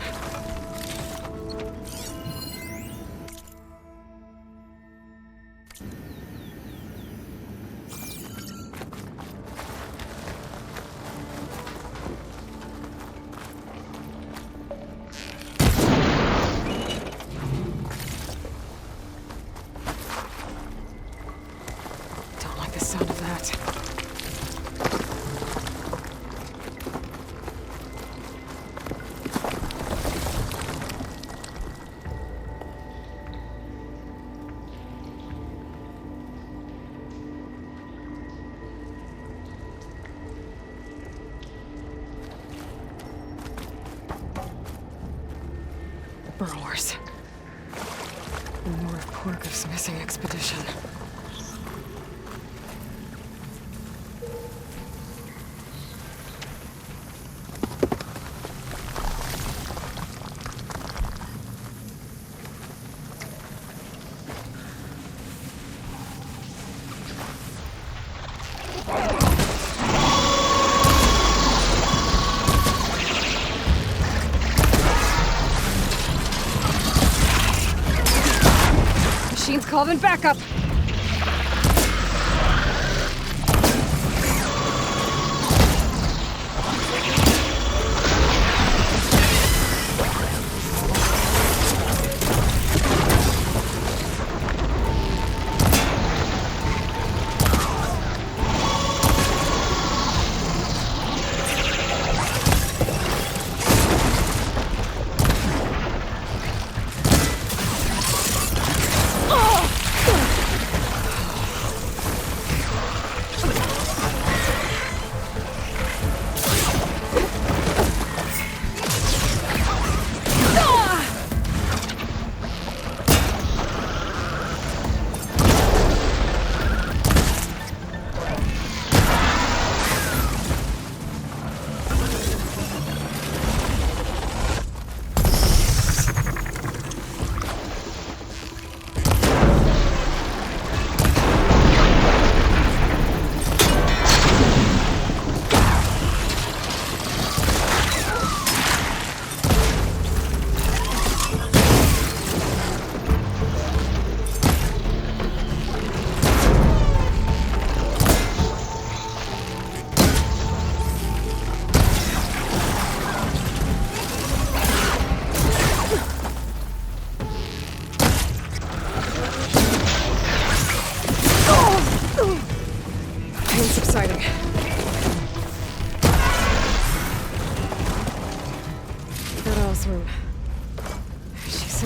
Don't like the sound of that. Burrowers. More of Porgeth's missing expedition. Let's call in backup!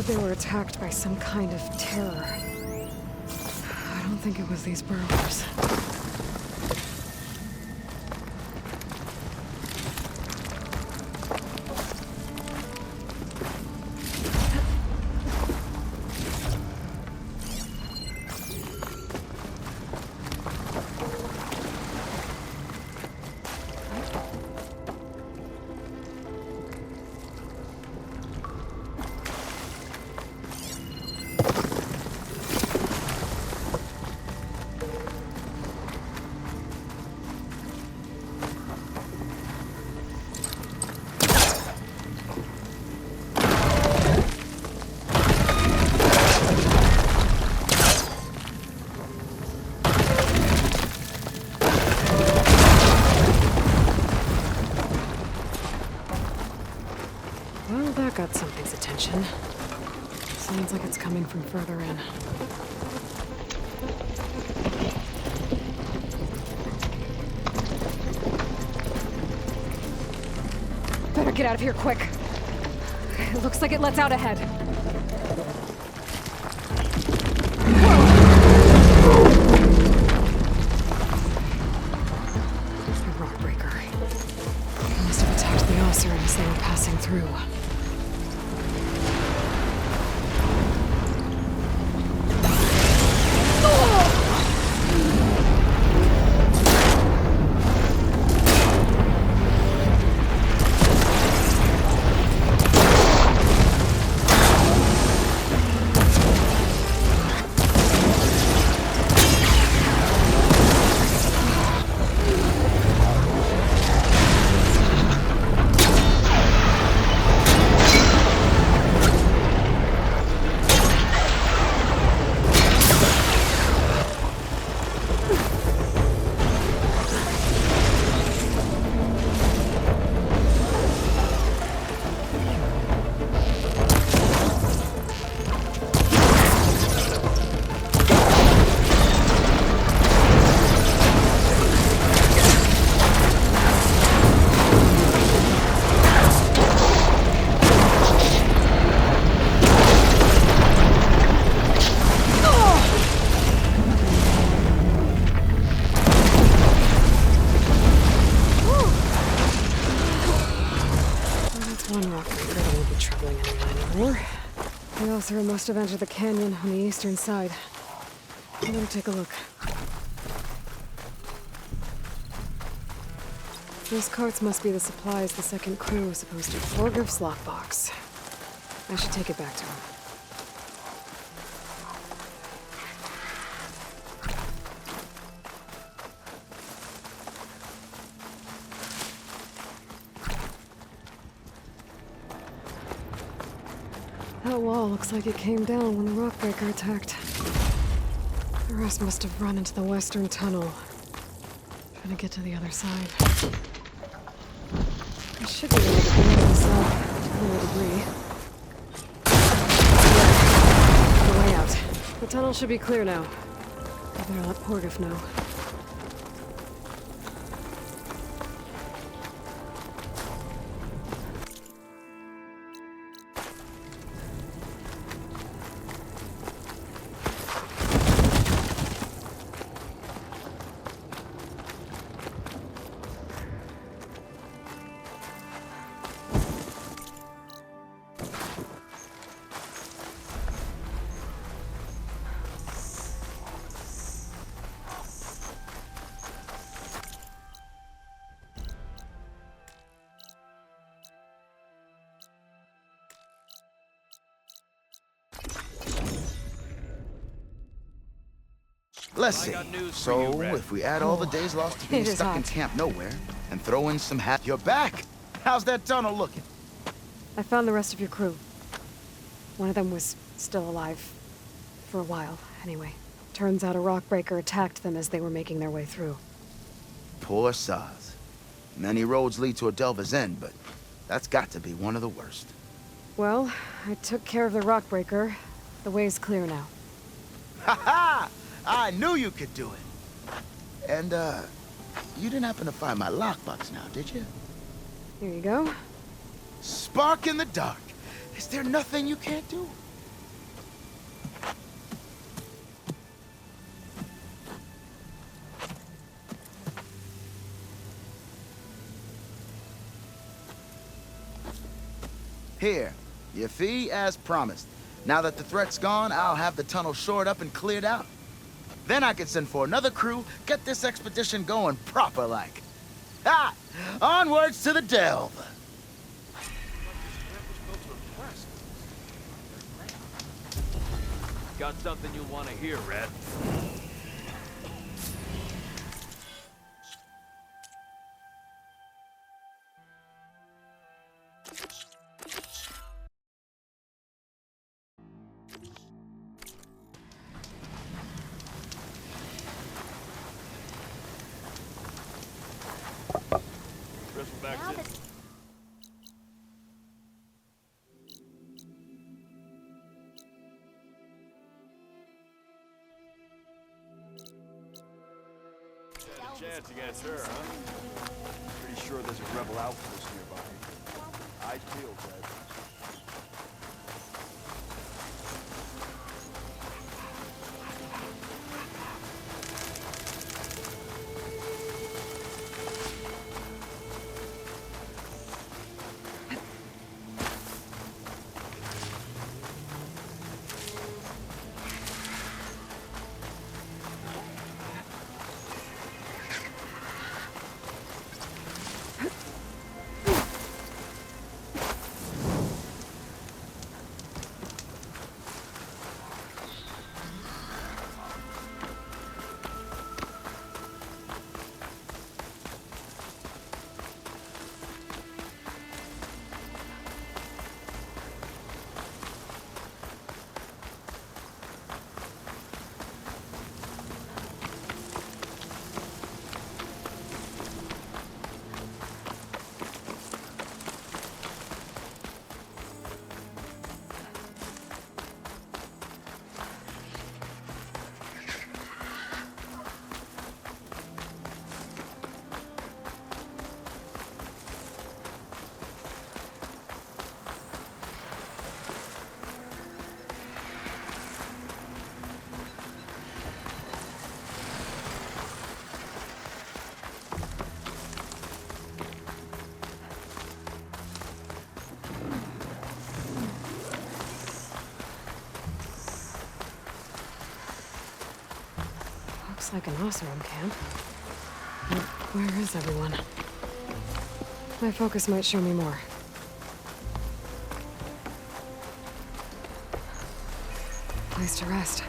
They were attacked by some kind of terror. I don't think it was these burglars. Well, that got something's attention. Sounds like it's coming from further in. Better get out of here quick. It looks like it lets out ahead. A rock breaker. They must have attacked the Osir as they were passing through. Osir must have entered the canyon on the eastern side. I'm gonna take a look. Those carts must be the supplies the second crew was supposed to. Forgriff's lockbox. I should take it back to him. That wall looks like it came down when the rockbreaker attacked. The rest must have run into the western tunnel. Trying to get to the other side. I should be able to get into the south to clear the debris. Yeah, the way out. The tunnel should be clear now. I better let Portiff know. Let's see. So, if we add all the days lost to being stuck in Camp Nowhere, and throw in some you're back! How's that tunnel looking? I found the rest of your crew. One of them was still alive. For a while, anyway. Turns out a rockbreaker attacked them as they were making their way through. Poor Saz. Many roads lead to a Delver's End, but that's got to be one of the worst. Well, I took care of the rockbreaker. The way's clear now. Ha-ha! I knew you could do it. And, you didn't happen to find my lockbox now, did you? Here you go. Spark in the dark. Is there nothing you can't do? Here, your fee as promised. Now that the threat's gone, I'll have the tunnel shored up and cleared out. Then I can send for another crew, get this expedition going proper-like. Ha! Onwards to the delve! Got something you'll want to hear, Red. Chance against her, huh? Pretty sure there's a rebel outpost nearby. Eyes peeled, Red. Looks like an Oseram camp. But where is everyone? My focus might show me more. Place to rest.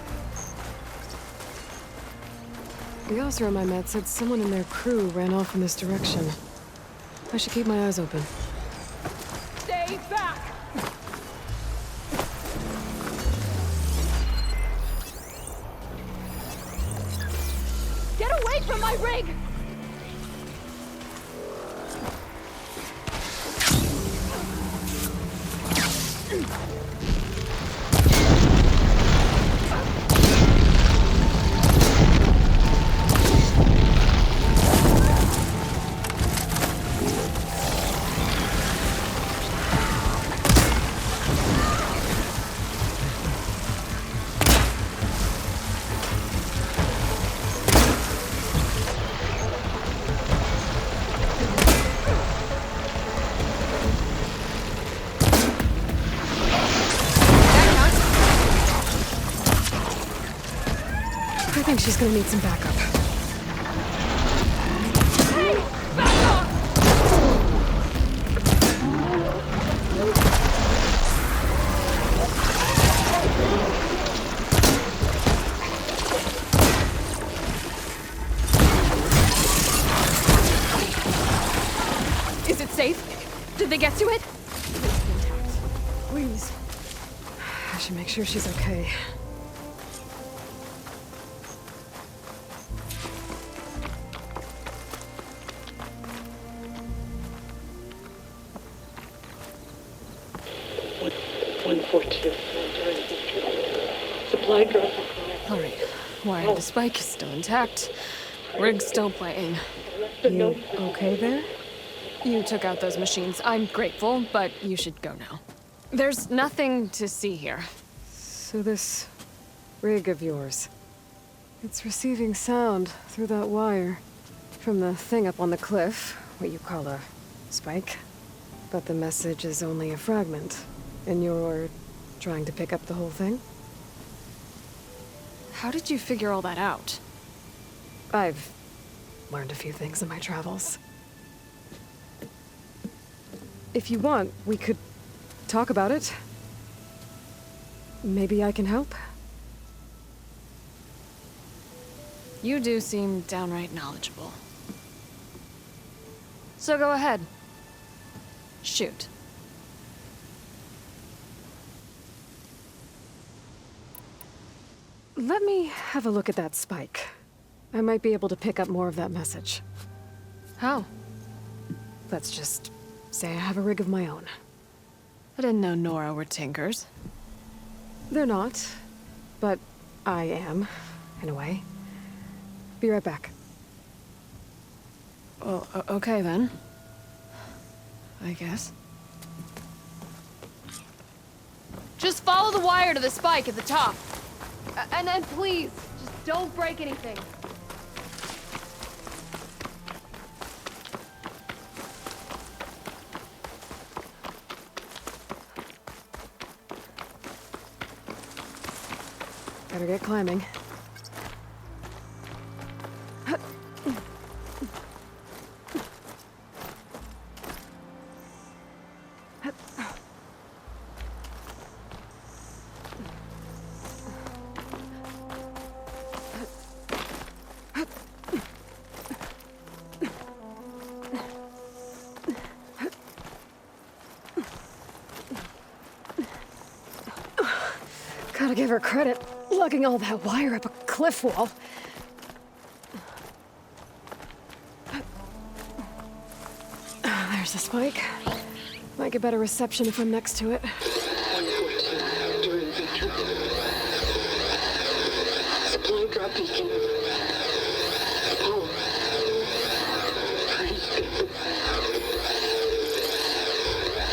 The Oseram I met said someone in their crew ran off in this direction. I should keep my eyes open. Stay back! away from my rig! I think she's gonna need some backup. Hey! Back off! Is it safe? Did they get to it? Please. I should make sure she's okay. Supply drop. Alright. Wire the spike is still intact. Rig's still playing. You okay there? You took out those machines. I'm grateful, but you should go now. There's nothing to see here. So this rig of yours, it's receiving sound through that wire from the thing up on the cliff, what you call a spike. But the message is only a fragment, and you're trying to pick up the whole thing? How did you figure all that out? I've learned a few things in my travels. If you want, we could talk about it. Maybe I can help? You do seem downright knowledgeable. So go ahead. Shoot. Let me have a look at that spike. I might be able to pick up more of that message. How? Let's just say I have a rig of my own. I didn't know Nora were tinkers. They're not, but I am, in a way. Be right back. Well, okay then. I guess. Just follow the wire to the spike at the top. And then please, just don't break anything. Better get climbing. Gotta give her credit, lugging all that wire up a cliff wall. There's the spike. Might get better reception if I'm next to it. Supply drop beacon. Power.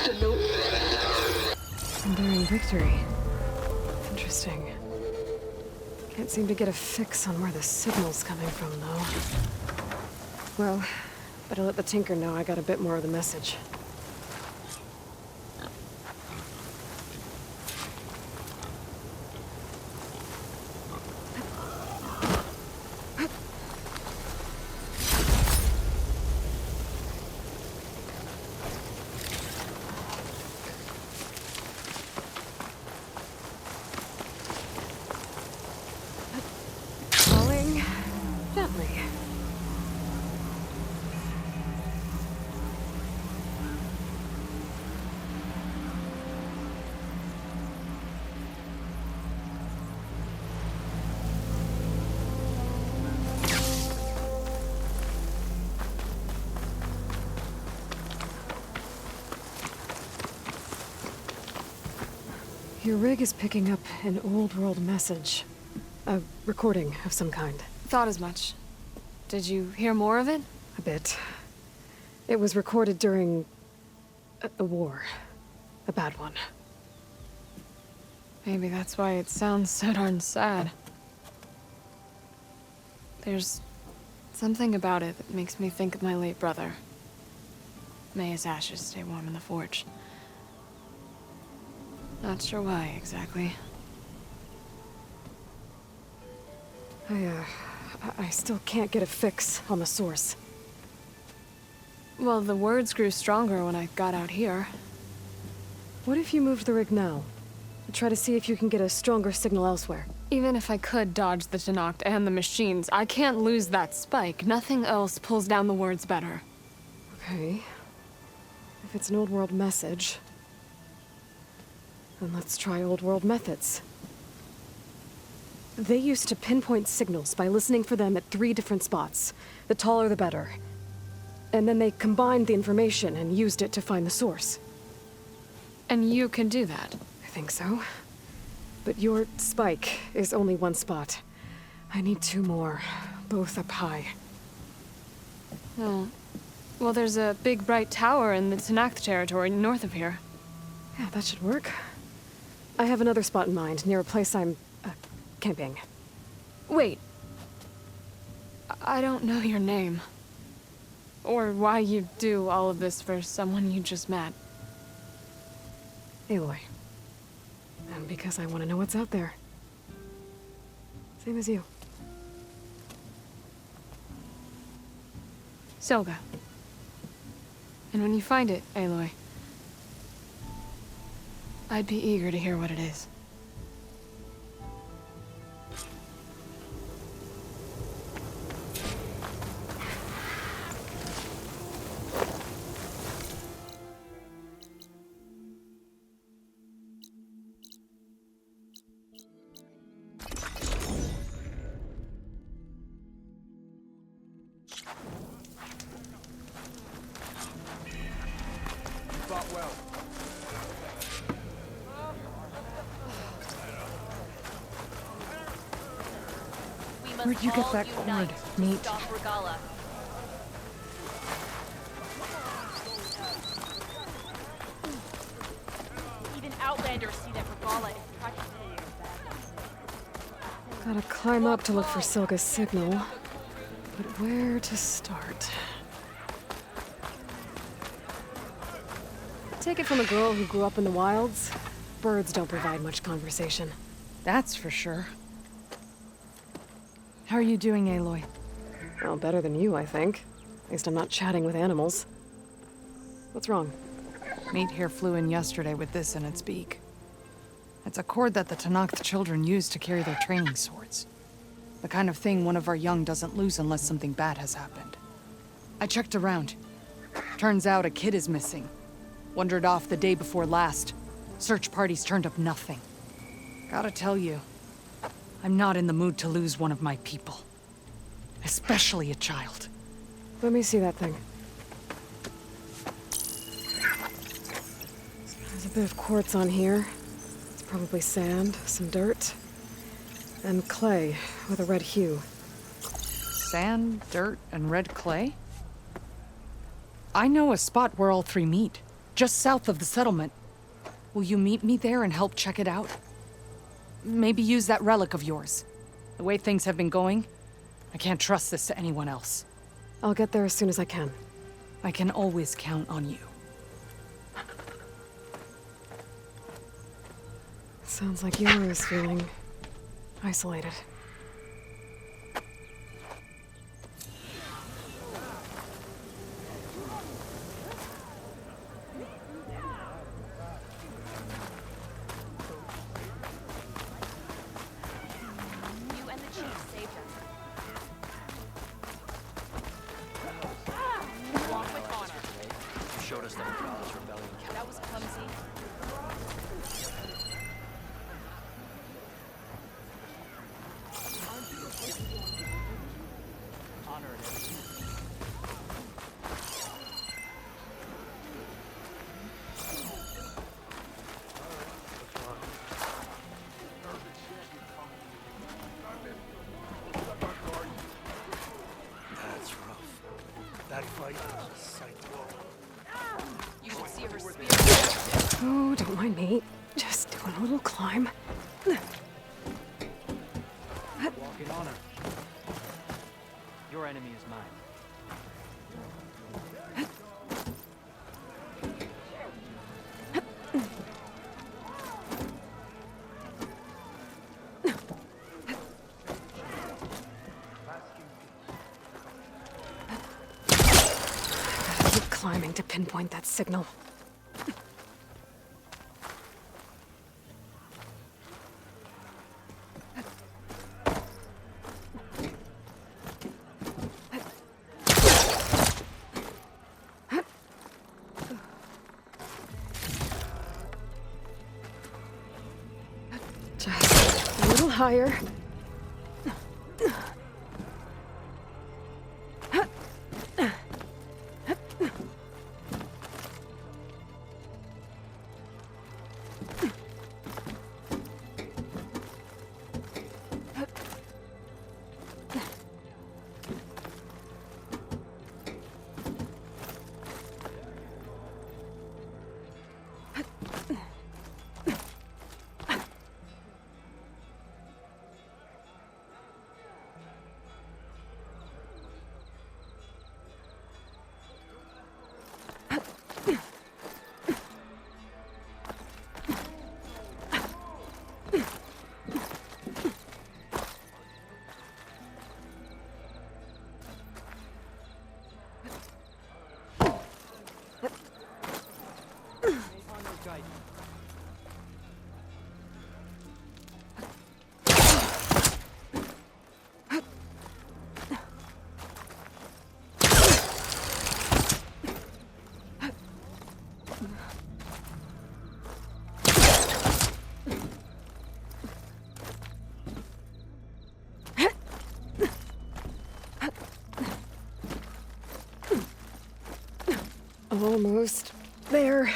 The note. Enduring victory. Interesting. Can't seem to get a fix on where the signal's coming from, though. Well, better let the Tinker know I got a bit more of the message. Your rig is picking up an old world message. A recording of some kind. Thought as much. Did you hear more of it? A bit. It was recorded during a war. A bad one. Maybe that's why it sounds so darn sad. There's something about it that makes me think of my late brother. May his ashes stay warm in the forge. Not sure why, exactly. I still can't get a fix on the source. Well, the words grew stronger when I got out here. What if you moved the rig now? Try to see if you can get a stronger signal elsewhere. Even if I could dodge the Tenakth and the machines, I can't lose that spike. Nothing else pulls down the words better. Okay. If it's an old world message, then let's try old world methods. They used to pinpoint signals by listening for them at 3 different spots. The taller the better. And then they combined the information and used it to find the source. And you can do that? I think so. But your spike is only 1 spot. I need 2 more, both up high. Oh. Well, there's a big bright tower in the Tenakth territory north of here. Yeah, that should work. I have another spot in mind, near a place I'm, camping. Wait. I don't know your name. Or why you do all of this for someone you just met. Aloy. And because I want to know what's out there. Same as you. Selga. And when you find it, Aloy, I'd be eager to hear what it is. Where'd you get that cord? Neat. Even Outlanders see that Regala is practically Gotta climb up to look for Selga's signal. But where to start? Take it from a girl who grew up in the wilds. Birds don't provide much conversation. That's for sure. How are you doing, Aloy? Well, better than you, I think. At least I'm not chatting with animals. What's wrong? Meat here flew in yesterday with this in its beak. It's a cord that the Tenakth children use to carry their training swords. The kind of thing one of our young doesn't lose unless something bad has happened. I checked around. Turns out a kid is missing. Wandered off the day before last. Search parties turned up nothing. Gotta tell you, I'm not in the mood to lose one of my people. Especially a child. Let me see that thing. There's a bit of quartz on here. It's probably sand, some dirt, and clay with a red hue. Sand, dirt, and red clay? I know a spot where all 3 meet, just south of the settlement. Will you meet me there and help check it out? Maybe use that relic of yours. The way things have been going, I can't trust this to anyone else. I'll get there as soon as I can. I can always count on you. Sounds like yours feeling isolated. Oh, don't mind me. Just doing a little climb. Walking on her. Your enemy is mine. Keep climbing to pinpoint that signal. Just a little higher. Almost there.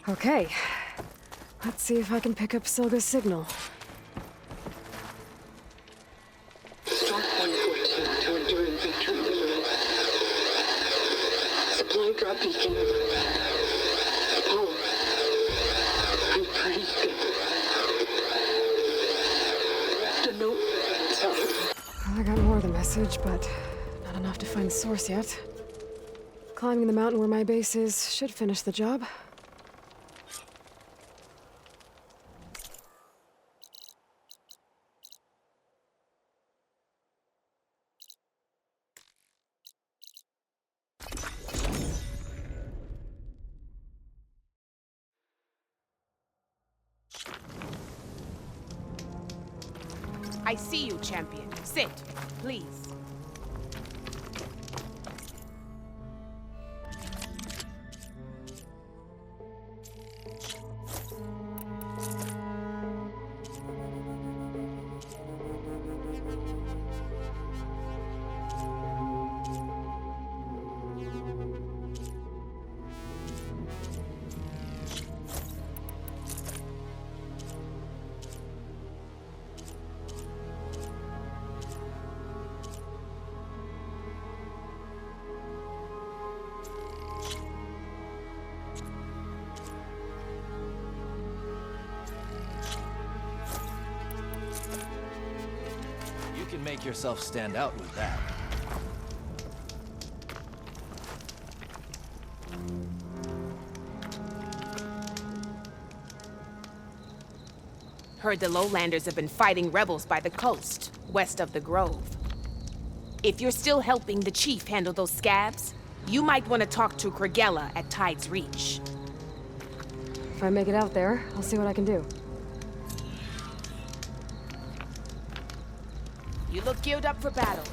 Okay. Let's see if I can pick up Silga's signal. Start 114 to enduring victory imminent. Supply drop beacon. Apollo. I praise God. The note. Sorry. Well, I got more of the message, but not enough to find the source yet. Climbing the mountain where my base is should finish the job. I see you, champion. Sit, please. You can make yourself stand out with that. Heard the lowlanders have been fighting rebels by the coast, west of the Grove. If you're still helping the chief handle those scabs, you might want to talk to Kragella at Tide's Reach. If I make it out there, I'll see what I can do. You look geared up for battle.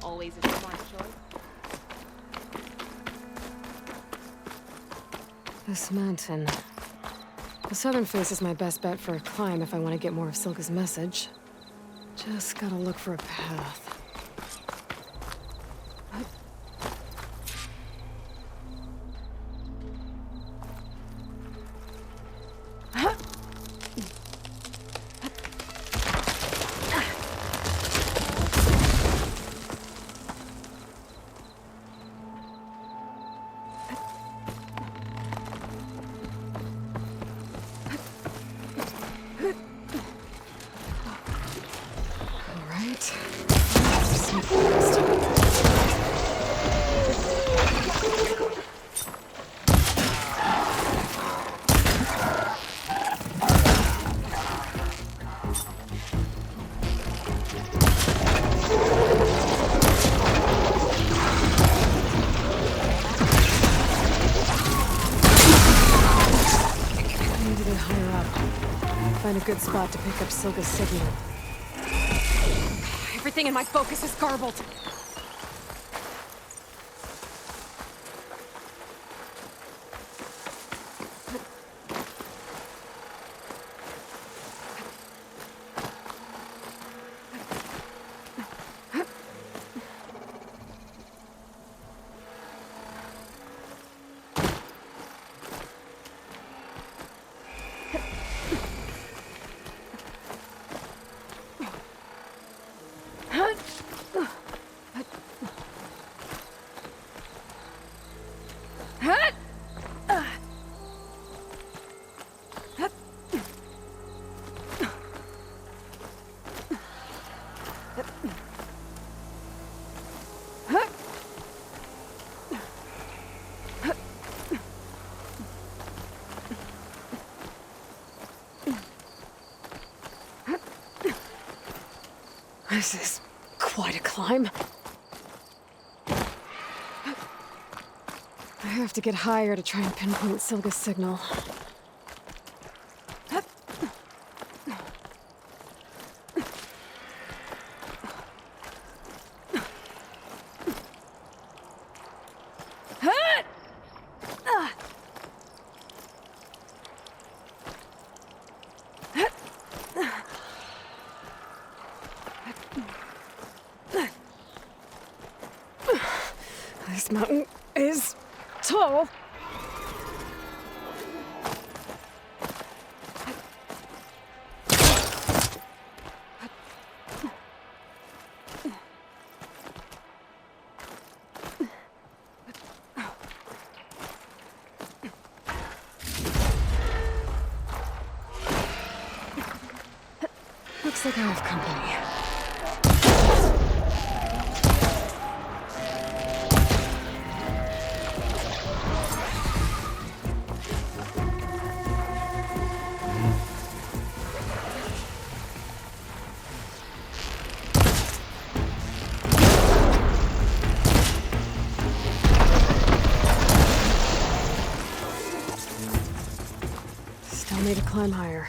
Always a smart choice. This mountain. The southern face is my best bet for a climb if I want to get more of Silga's message. Just gotta look for a path. Find a good spot to pick up Silga's signal. Everything in my focus is garbled. This is quite a climb. I have to get higher to try and pinpoint Silga's signal. This mountain is tall. Looks like I have company. Still need to climb higher.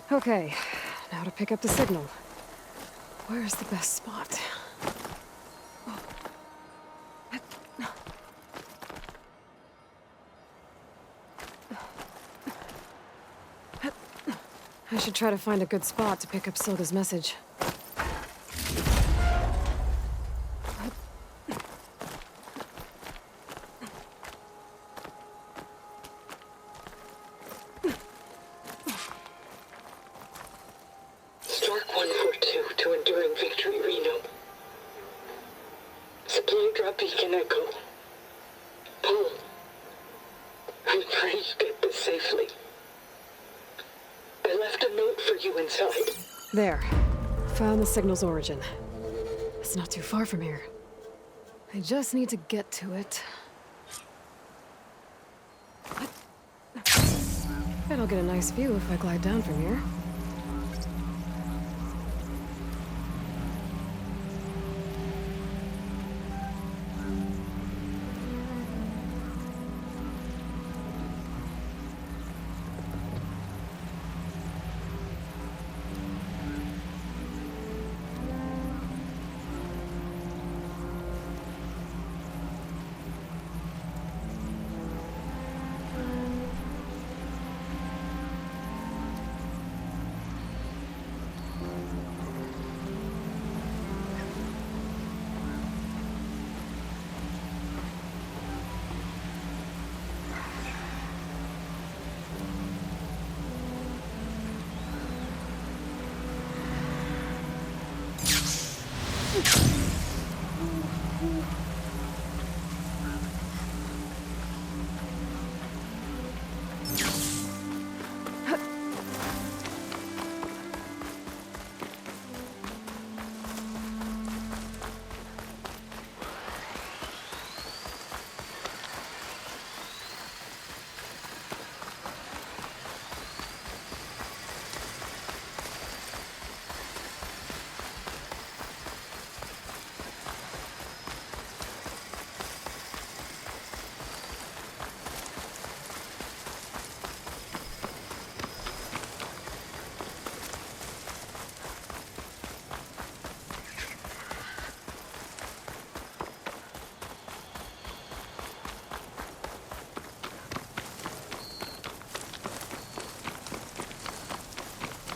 Okay, now to pick up the signal. Where's the best spot? I should try to find a good spot to pick up Silga's message. Stark 142 to Enduring Victory, Reno. Supply drop beacon echo. Paul, I pray you get this safely. I left a note for you inside. There. Found the signal's origin. It's not too far from here. I just need to get to it. Bet I'll get a nice view if I glide down from here.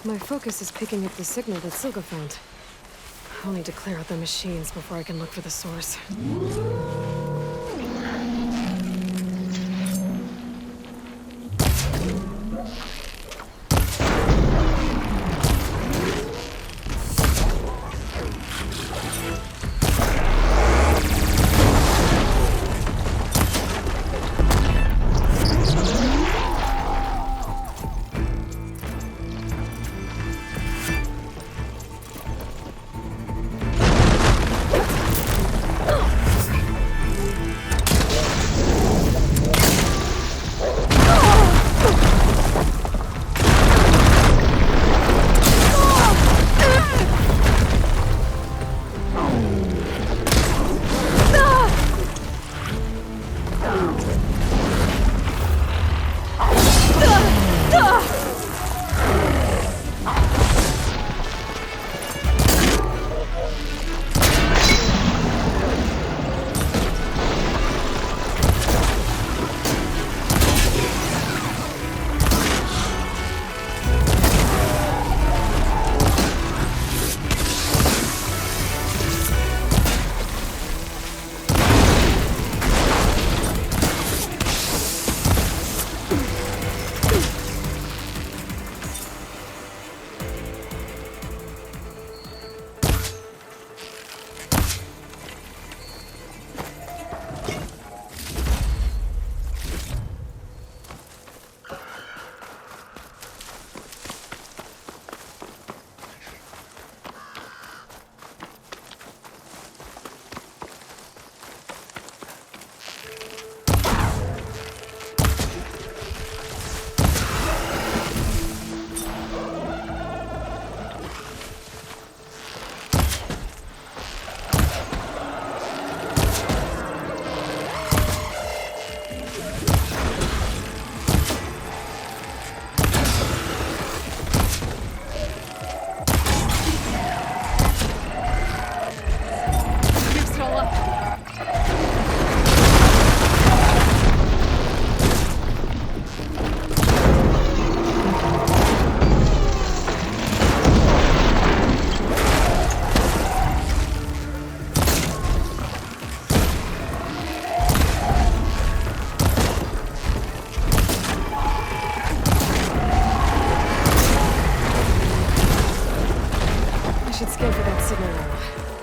My focus is picking up the signal that Silga found. I'll need to clear out the machines before I can look for the source.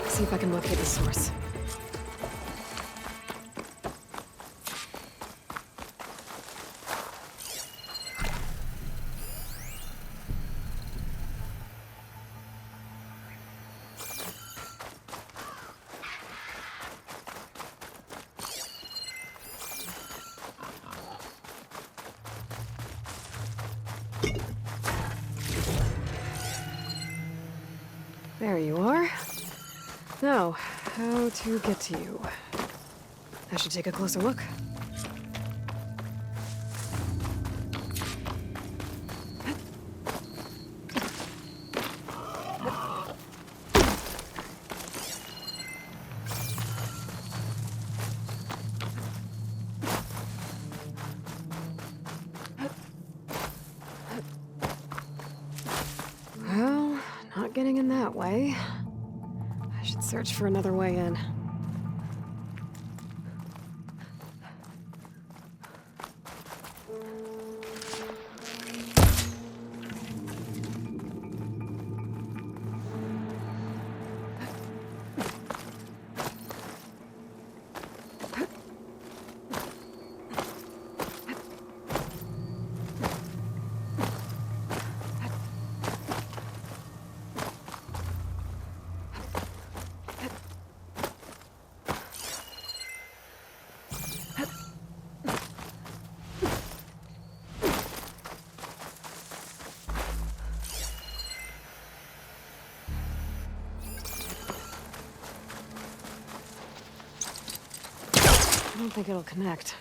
See if I can locate the source. There you are. Now, how to get to you? I should take a closer look. Well, not getting in that way. I should search for another way in. I don't think it'll connect.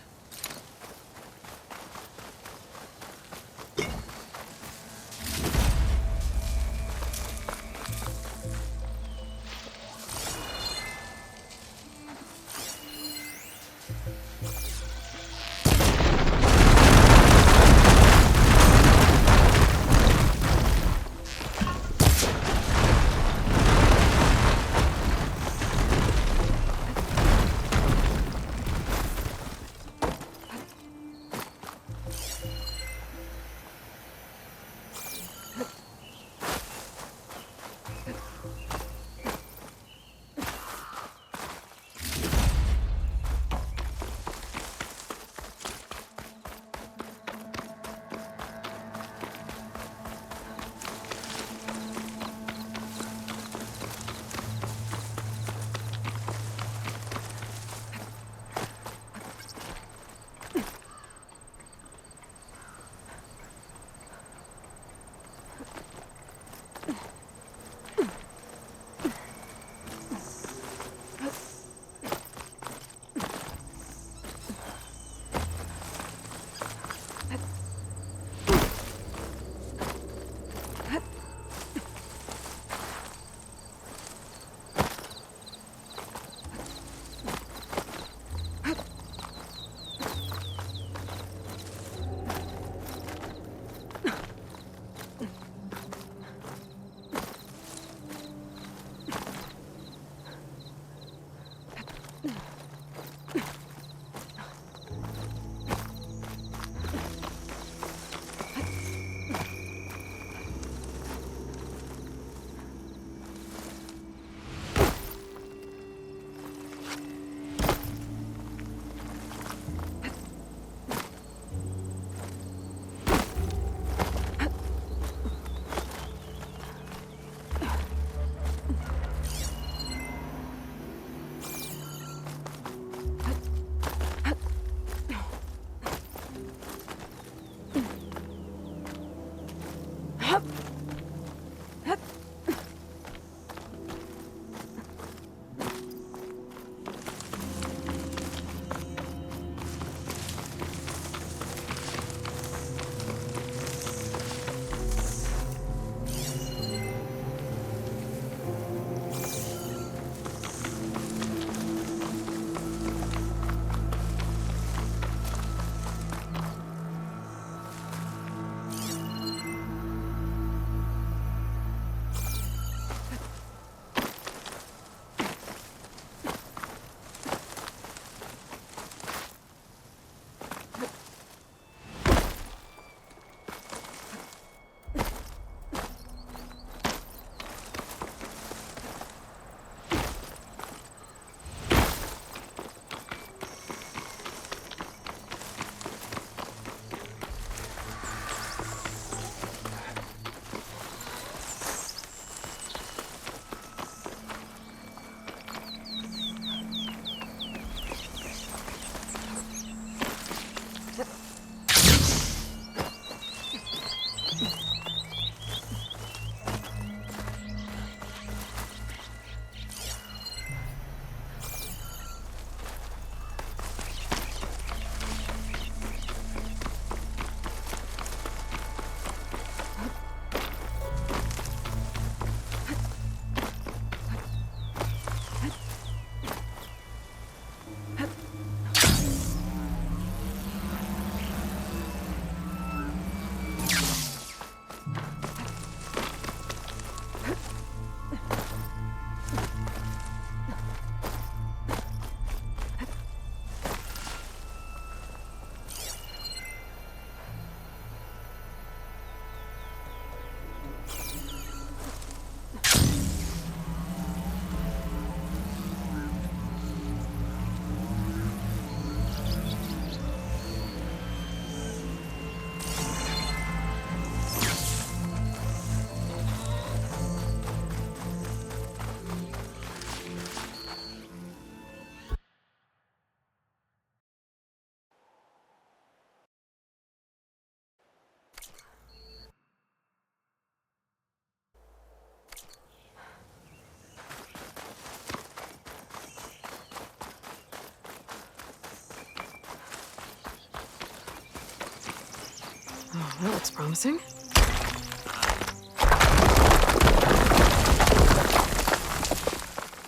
That looks promising.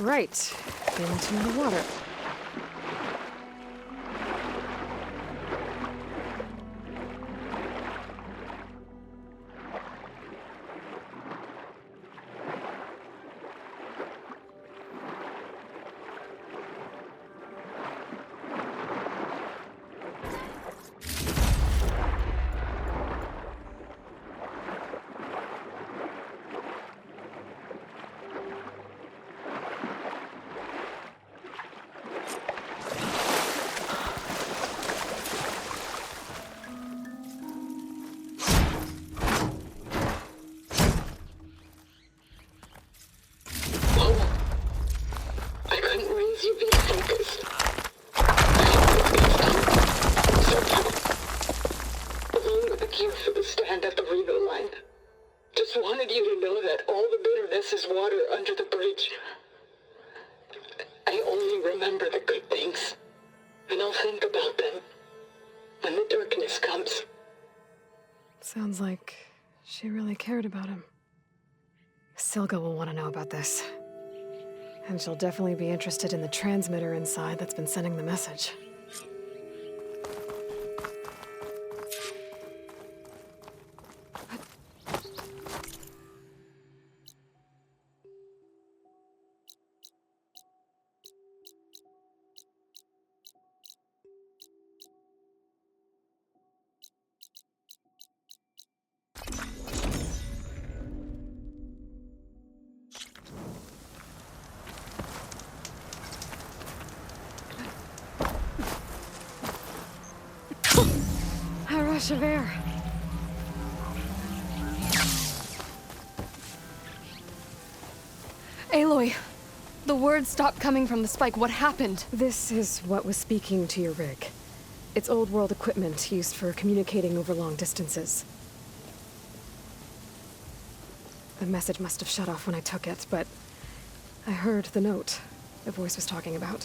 Right, into the water. I couldn't raise you in focus. Somehow. Along with the cue for the stand at the Reno line. Just wanted you to know that all the bitterness is water under the bridge. I only remember the good things. And I'll think about them when the darkness comes. Sounds like she really cared about him. Silga will want to know about this. And she'll definitely be interested in the transmitter inside that's been sending the message. A rush of air. Aloy, the words stopped coming from the spike. What happened? This is what was speaking to your rig. It's old world equipment used for communicating over long distances. The message must have shut off when I took it, but I heard the note the voice was talking about.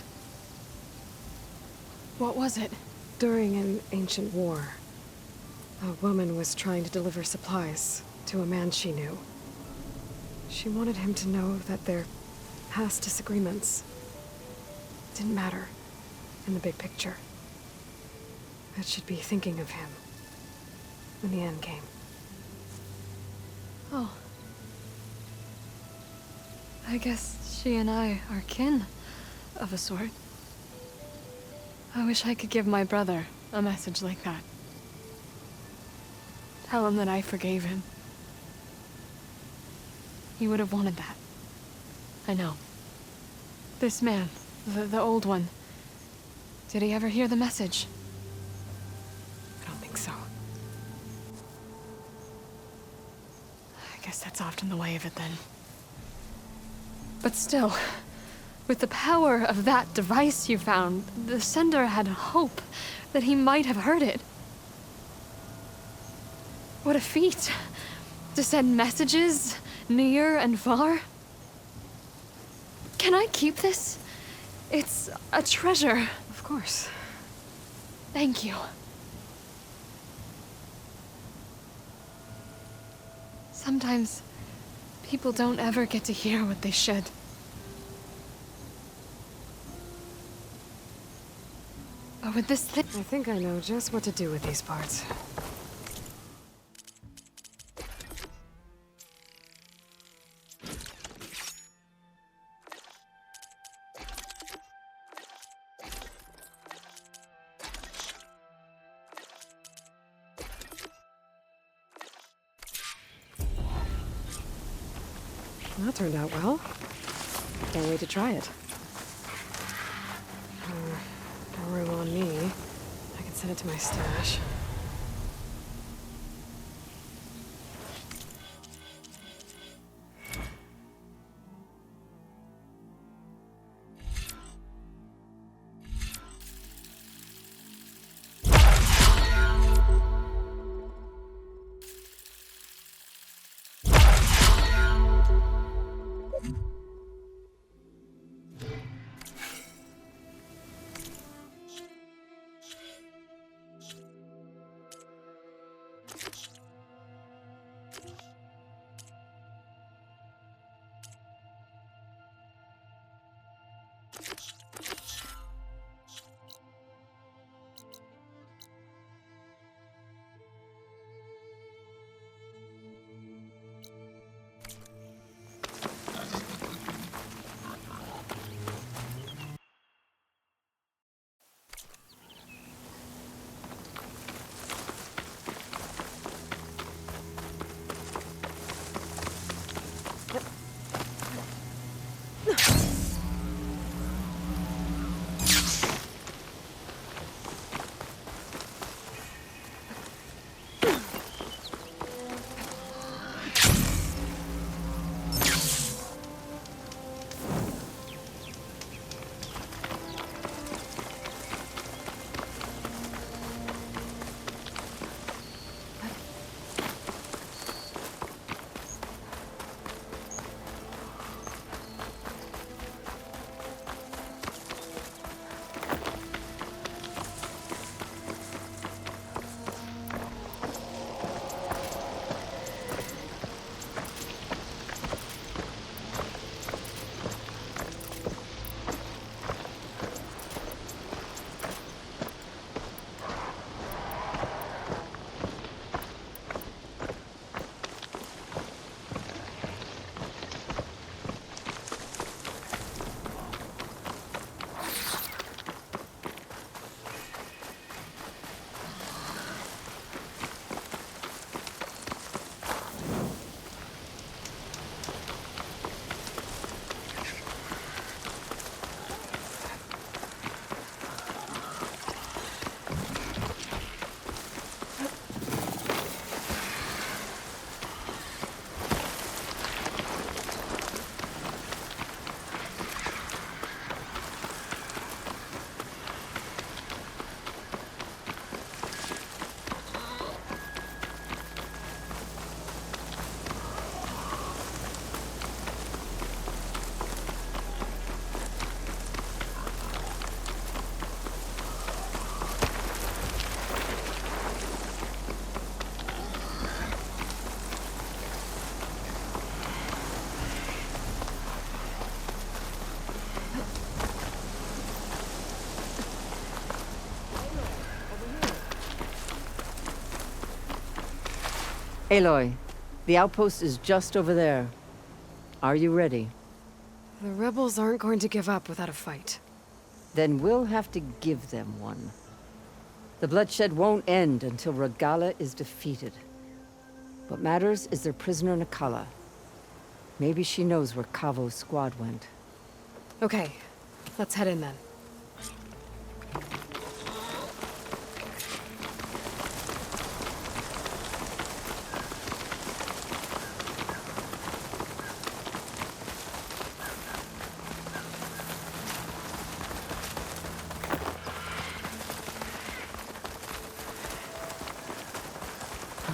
What was it? During an ancient war, a woman was trying to deliver supplies to a man she knew. She wanted him to know that their past disagreements didn't matter in the big picture. That she'd be thinking of him when the end came. Oh. I guess she and I are kin, of a sort. I wish I could give my brother a message like that. Tell him that I forgave him. He would have wanted that. I know. This man, the old one, did he ever hear the message? I don't think so. I guess that's often the way of it then. But still, with the power of that device you found, the sender had hope that he might have heard it. What a feat! To send messages near and far. Can I keep this? It's a treasure. Of course. Thank you. Sometimes people don't ever get to hear what they should. But with this thing... I think I know just what to do with these parts. That turned out well. Can't wait to try it. No room on me. I can send it to my stash. Aloy, the outpost is just over there. Are you ready? The rebels aren't going to give up without a fight. Then we'll have to give them one. The bloodshed won't end until Regalla is defeated. What matters is their prisoner Nakala. Maybe she knows where Kavo's squad went. Okay, let's head in then.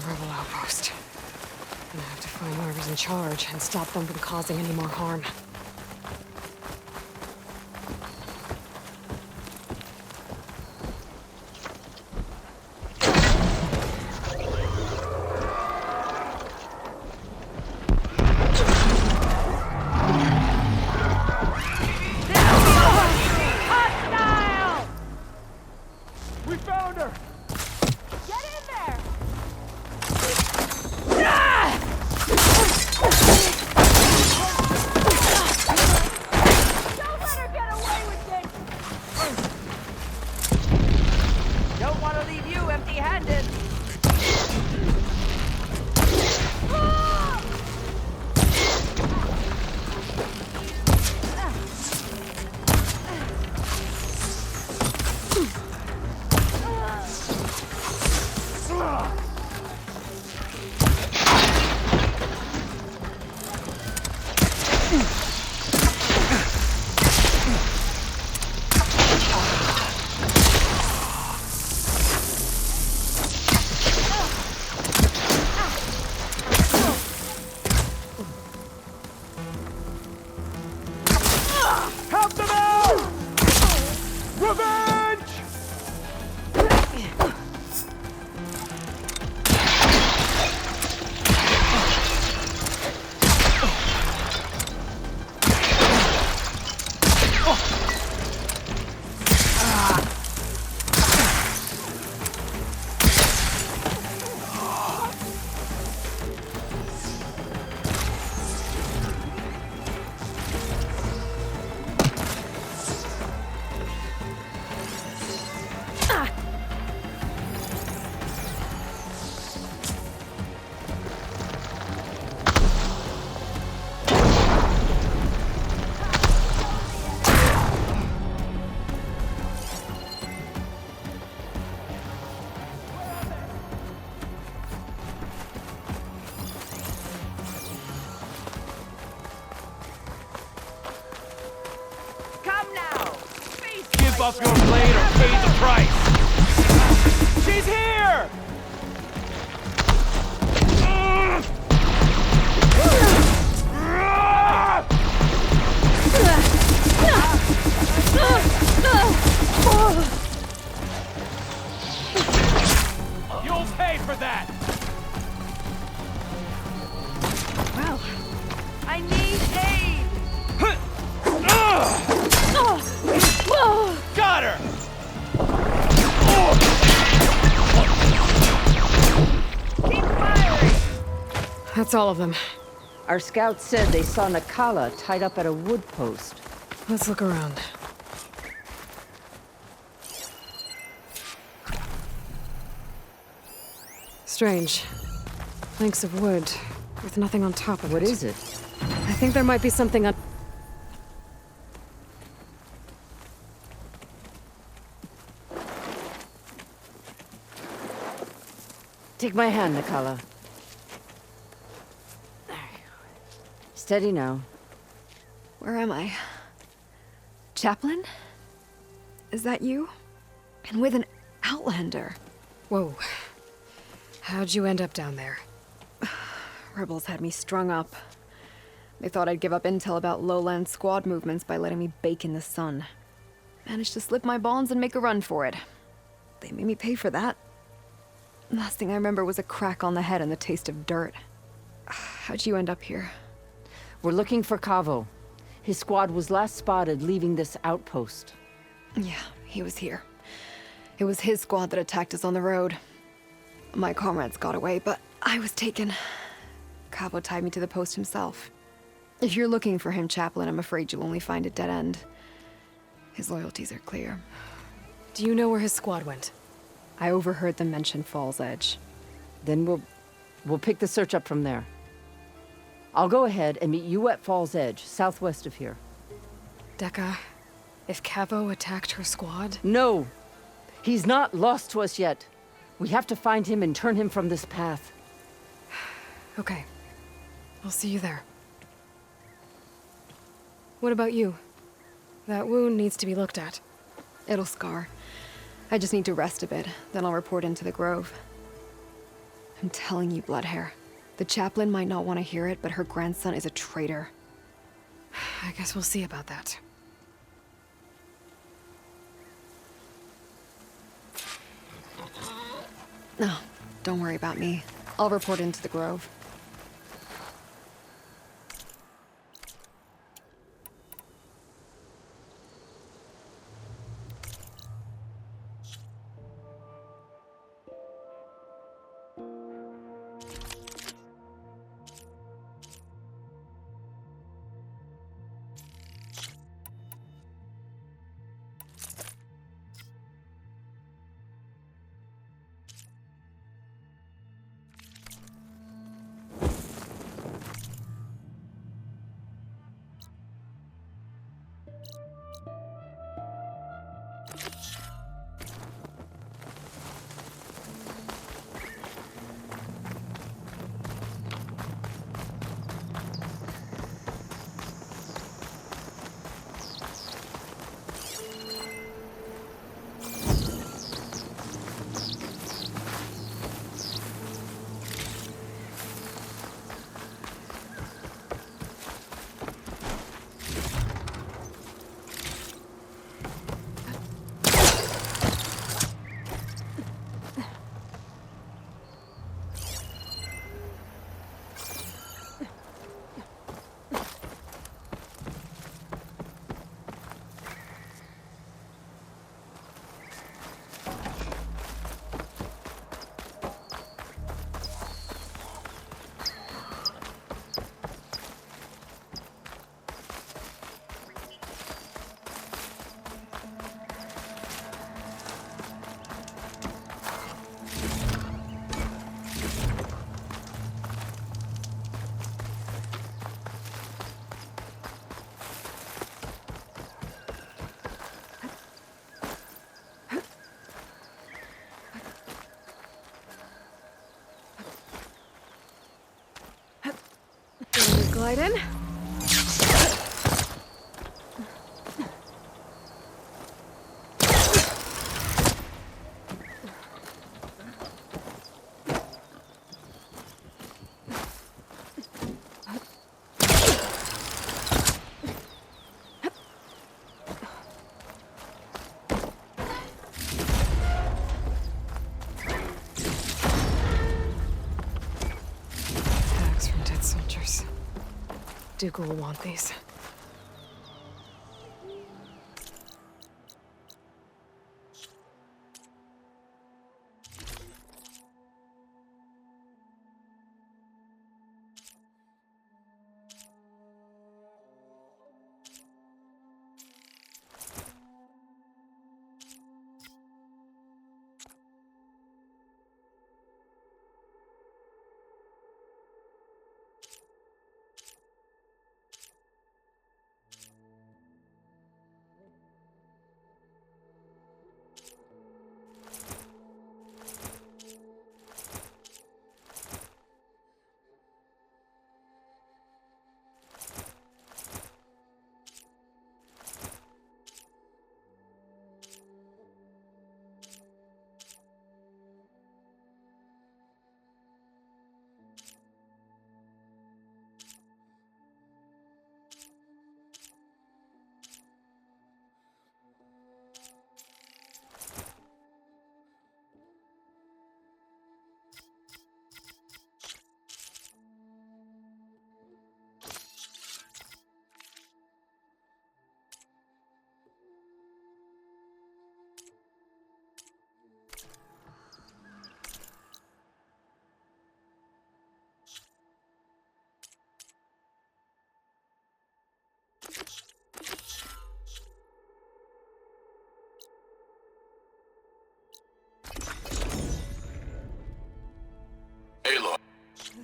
Rebel outpost. Gonna have to find whoever's in charge and stop them from causing any more harm. Hostile! We found her! Get in there! Don't let her get away with it! Don't want to leave you empty-handed. Help them out! Revenge! Give up your blade or pay the price! She's here! You'll pay for that! Well, I need aid! Got her! Keep firing! That's all of them. Our scouts said they saw Nakala tied up at a wood post. Let's look around. Strange. Planks of wood, with nothing on top of it. What is it? I think there might be something on... Take my hand, Nakala. Steady now. Where am I? Chaplain? Is that you? And with an outlander. Whoa. How'd you end up down there? Rebels had me strung up. They thought I'd give up intel about lowland squad movements by letting me bake in the sun. Managed to slip my bonds and make a run for it. They made me pay for that. Last thing I remember was a crack on the head and the taste of dirt. How'd you end up here? We're looking for Kavo. His squad was last spotted leaving this outpost. Yeah, he was here. It was his squad that attacked us on the road. My comrades got away, but I was taken. Cabo tied me to the post himself. If you're looking for him, Chaplain, I'm afraid you'll only find a dead end. His loyalties are clear. Do you know where his squad went? I overheard them mention Fall's Edge. Then we'll pick the search up from there. I'll go ahead and meet you at Fall's Edge, southwest of here. Dekka, if Cabo attacked her squad... No! He's not lost to us yet. We have to find him and turn him from this path. Okay. I'll see you there. What about you? That wound needs to be looked at. It'll scar. I just need to rest a bit, then I'll report into the Grove. I'm telling you, Bloodhair. The chaplain might not want to hear it, but her grandson is a traitor. I guess we'll see about that. No, don't worry about me. I'll report into the Grove. Glide in. Tags from dead soldiers. Dooku will want these.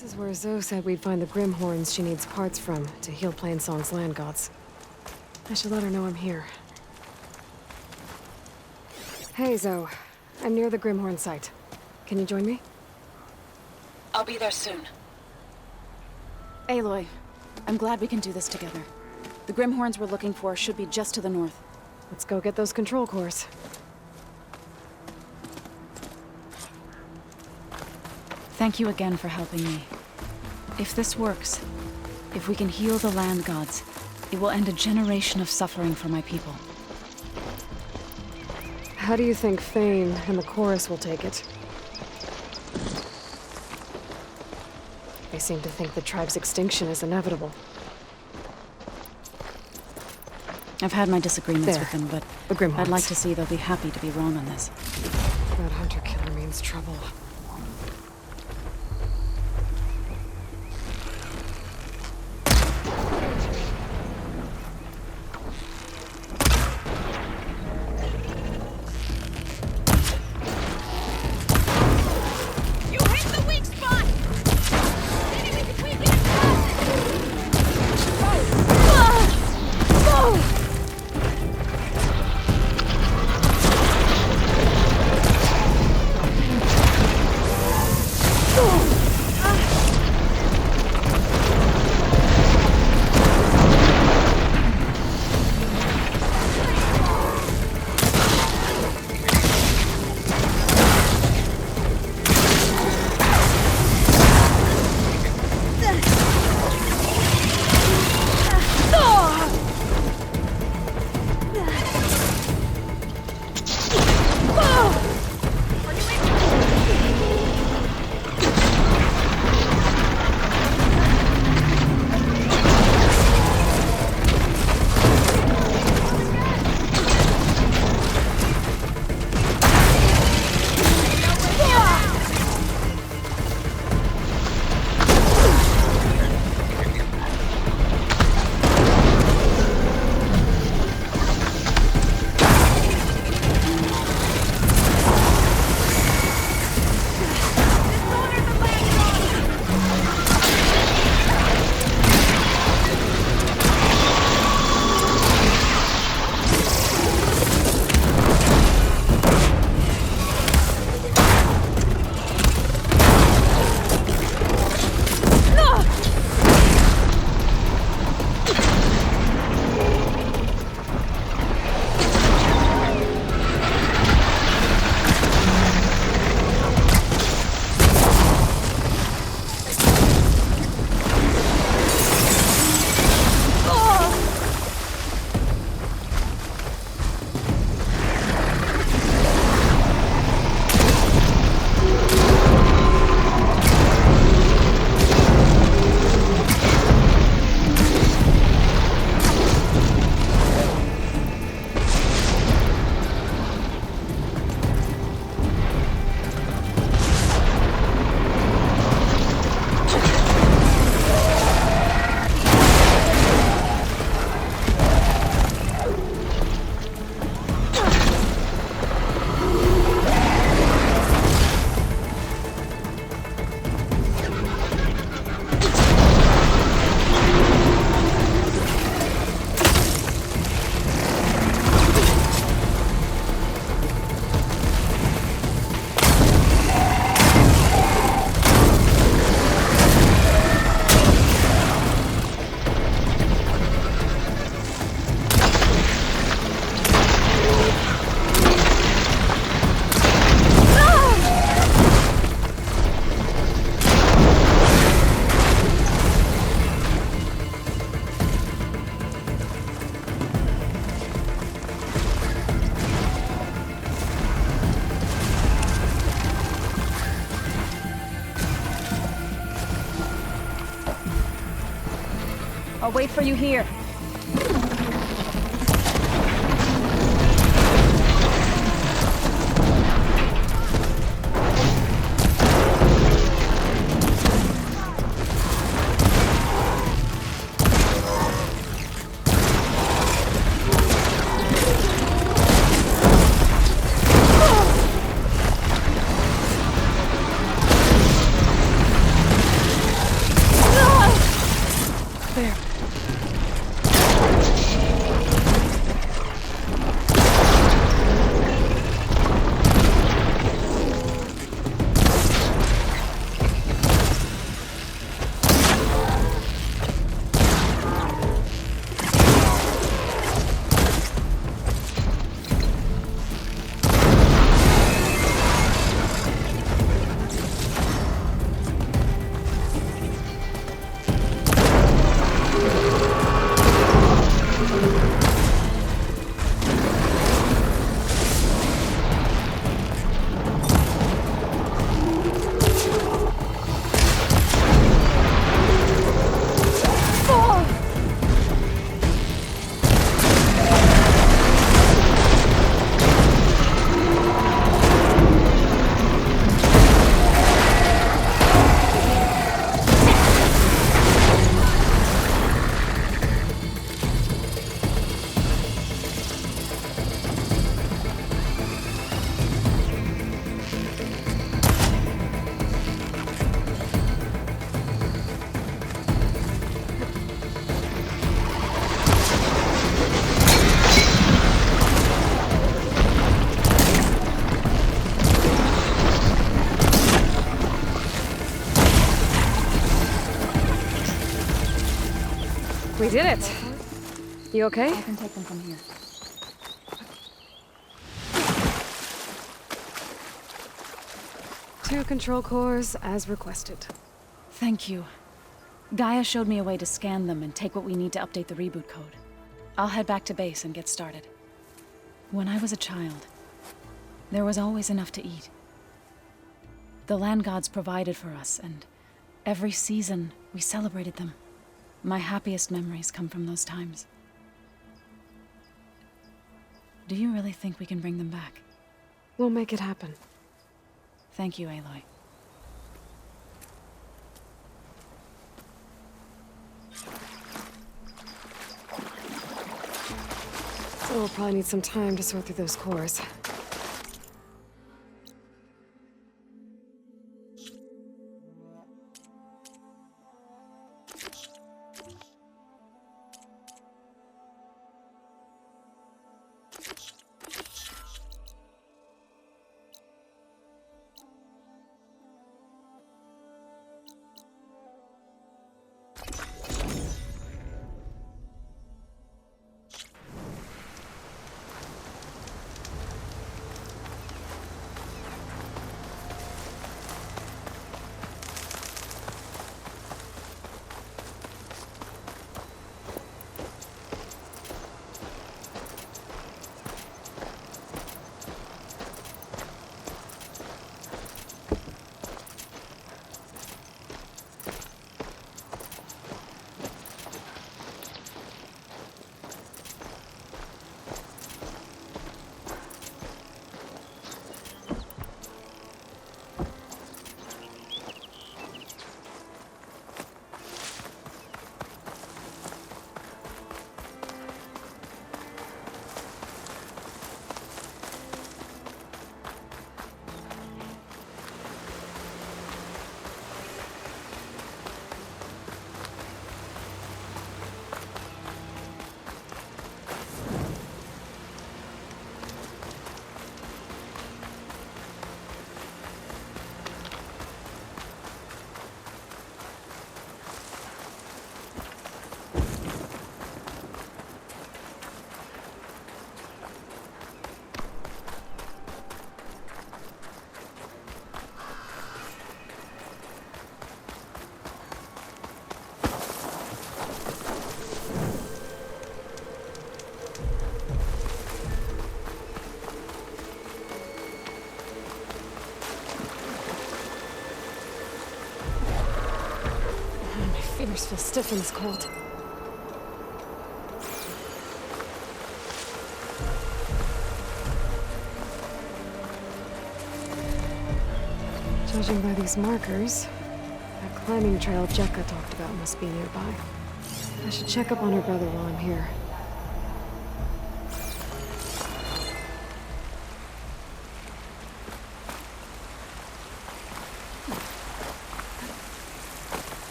This is where Zoe said we'd find the Grimhorns she needs parts from to heal Plainsong's land gods. I should let her know I'm here. Hey, Zoe. I'm near the Grimhorn site. Can you join me? I'll be there soon. Aloy, I'm glad we can do this together. The Grimhorns we're looking for should be just to the north. Let's go get those control cores. Thank you again for helping me. If this works, if we can heal the land gods, it will end a generation of suffering for my people. How do you think Fane and the chorus will take it? They seem to think the tribe's extinction is inevitable. I've had my disagreements There. with them, but The Grimhorns. I'd like to see they'll be happy to be wrong on this. That hunter-killer means trouble. You hit the weak spot! Maybe we can tweak it I'll wait for you here. We did it! You okay? I can take them from here. Two control cores, as requested. Thank you. Gaia showed me a way to scan them and take what we need to update the reboot code. I'll head back to base and get started. When I was a child, there was always enough to eat. The land gods provided for us, and every season we celebrated them. My happiest memories come from those times. Do you really think we can bring them back? We'll make it happen. Thank you, Aloy. So we'll probably need some time to sort through those cores. Fingers feel stiff in this cold. Judging by these markers, that climbing trail Jekka talked about must be nearby. I should check up on her brother while I'm here.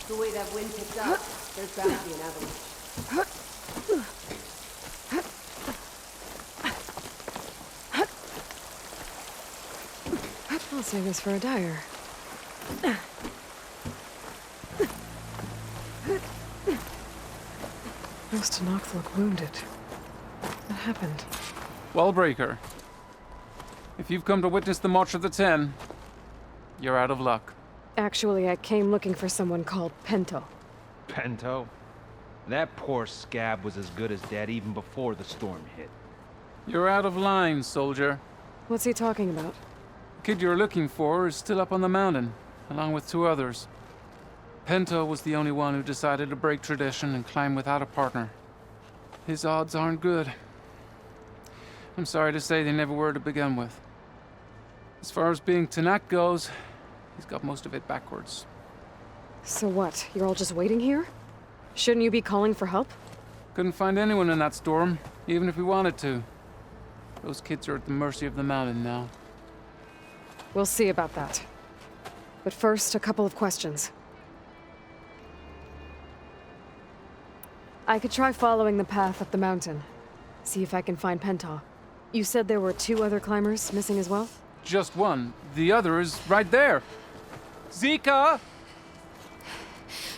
The way that wind picked up, there's bound to be an avalanche. I'll save this for a dyer. Most Tenakth look wounded. What happened? Wallbreaker. If you've come to witness the March of the Ten, you're out of luck. Actually, I came looking for someone called Pento. Pento? That poor scab was as good as dead even before the storm hit. You're out of line, soldier. What's he talking about? The kid you're looking for is still up on the mountain, along with 2 others. Pento was the only one who decided to break tradition and climb without a partner. His odds aren't good. I'm sorry to say they never were to begin with. As far as being Tenakth goes, he's got most of it backwards. So what? You're all just waiting here? Shouldn't you be calling for help? Couldn't find anyone in that storm, even if we wanted to. Those kids are at the mercy of the mountain now. We'll see about that. But first, a couple of questions. I could try following the path up the mountain. See if I can find Pentaw. You said there were 2 other climbers missing as well? Just one. The other is right there. Zika!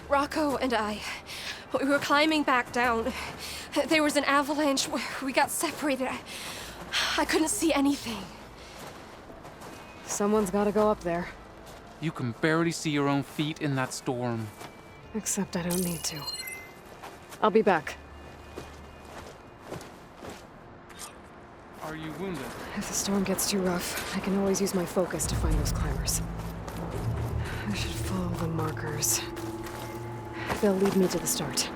Rocco and I, we were climbing back down. There was an avalanche. We got separated. I couldn't see anything. Someone's gotta go up there. You can barely see your own feet in that storm. Except I don't need to. I'll be back. Are you wounded? If the storm gets too rough, I can always use my focus to find those climbers. I should follow the markers. They'll lead me to the start.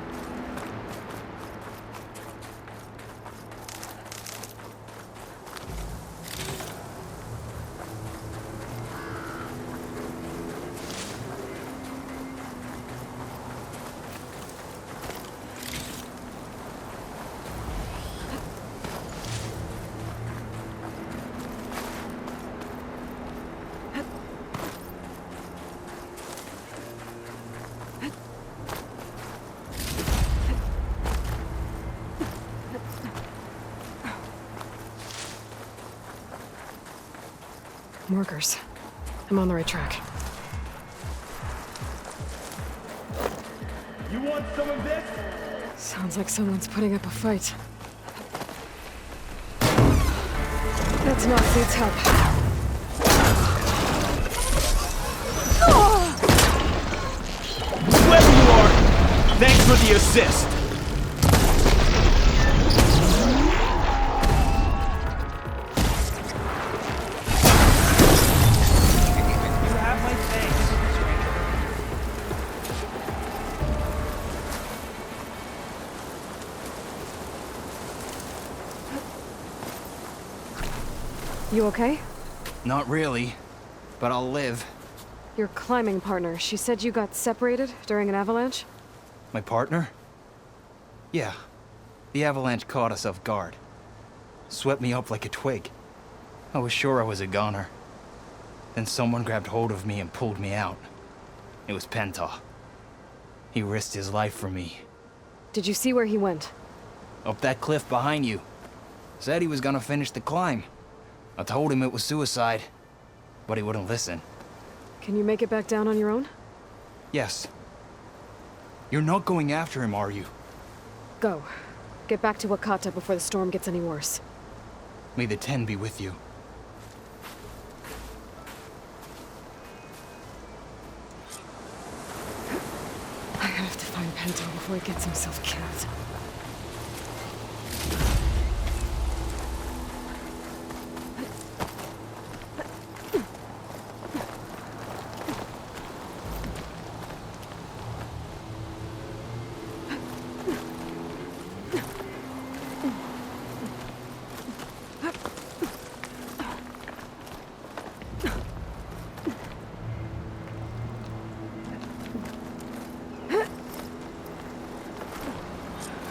Markers. I'm on the right track. You want some of this? Sounds like someone's putting up a fight. That's not Fleet's help. Whoever you are, thanks for the assist. You okay? Not really, but I'll live. Your climbing partner, she said you got separated during an avalanche? My partner? Yeah. The avalanche caught us off guard. Swept me up like a twig. I was sure I was a goner. Then someone grabbed hold of me and pulled me out. It was Pentaw. He risked his life for me. Did you see where he went? Up that cliff behind you. Said he was gonna finish the climb. I told him it was suicide, but he wouldn't listen. Can you make it back down on your own? Yes. You're not going after him, are you? Go. Get back to Wakata before the storm gets any worse. May the Ten be with you. I have to find Pento before he gets himself killed.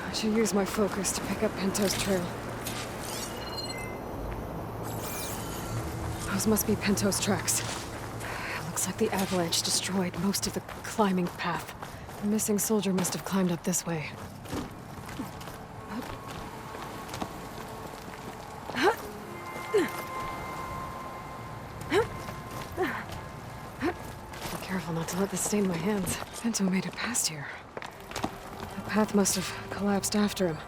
I should use my focus to pick up Pento's trail. Those must be Pento's tracks. It looks like the avalanche destroyed most of the climbing path. The missing soldier must have climbed up this way. Be careful not to let this stain my hands. Pento made it past here. The path must have collapsed after him.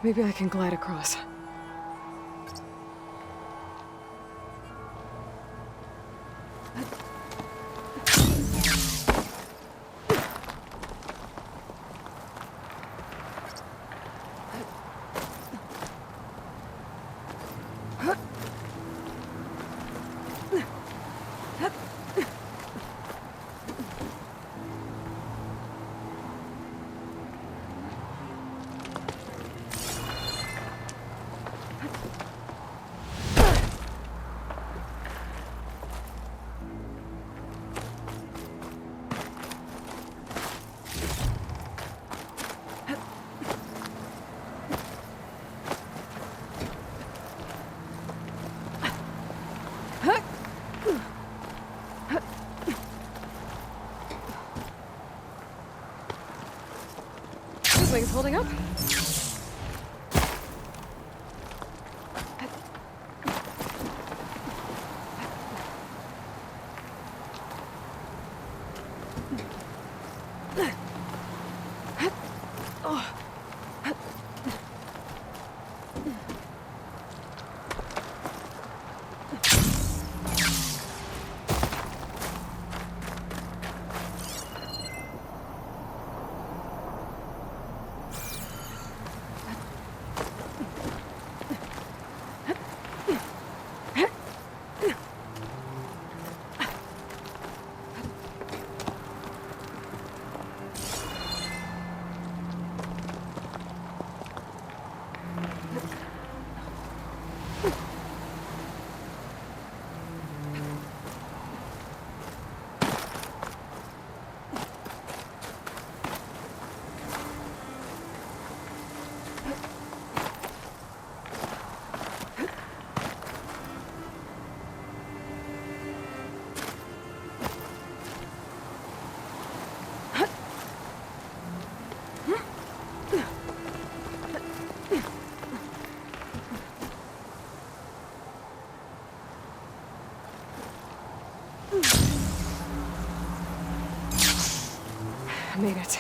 Maybe I can glide across. I made it.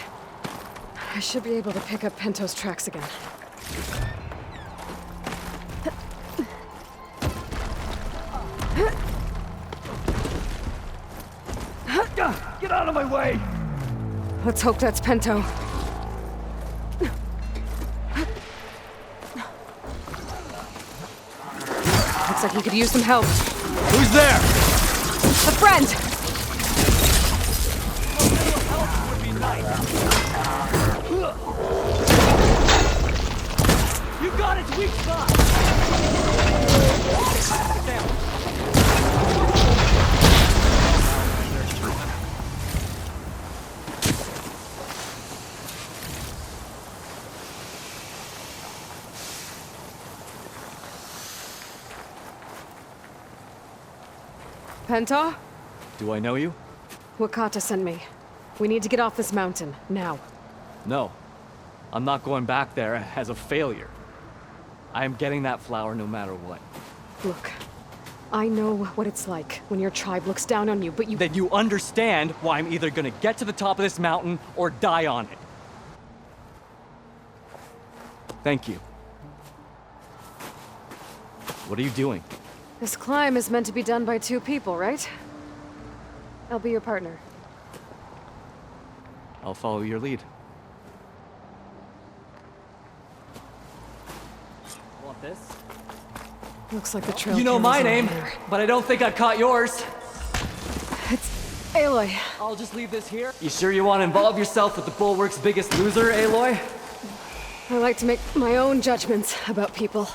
I should be able to pick up Pento's tracks again. Get out of my way! Let's hope that's Pento. Looks like he could use some help. Who's there? A friend! You got its weak spot! Pento? Do I know you? Wakata sent me. We need to get off this mountain, now. No. I'm not going back there as a failure. I am getting that flower no matter what. Look, I know what it's like when your tribe looks down on you, but you— Then you understand why I'm either gonna get to the top of this mountain or die on it. Thank you. What are you doing? This climb is meant to be done by two people, right? I'll be your partner. I'll follow your lead. Want this? Looks like the trail. You know my carries name, on here. but I don't think I've caught yours. It's Aloy. I'll just leave this here. You sure you want to involve yourself with the Bulwark's biggest loser, Aloy? I like to make my own judgments about people.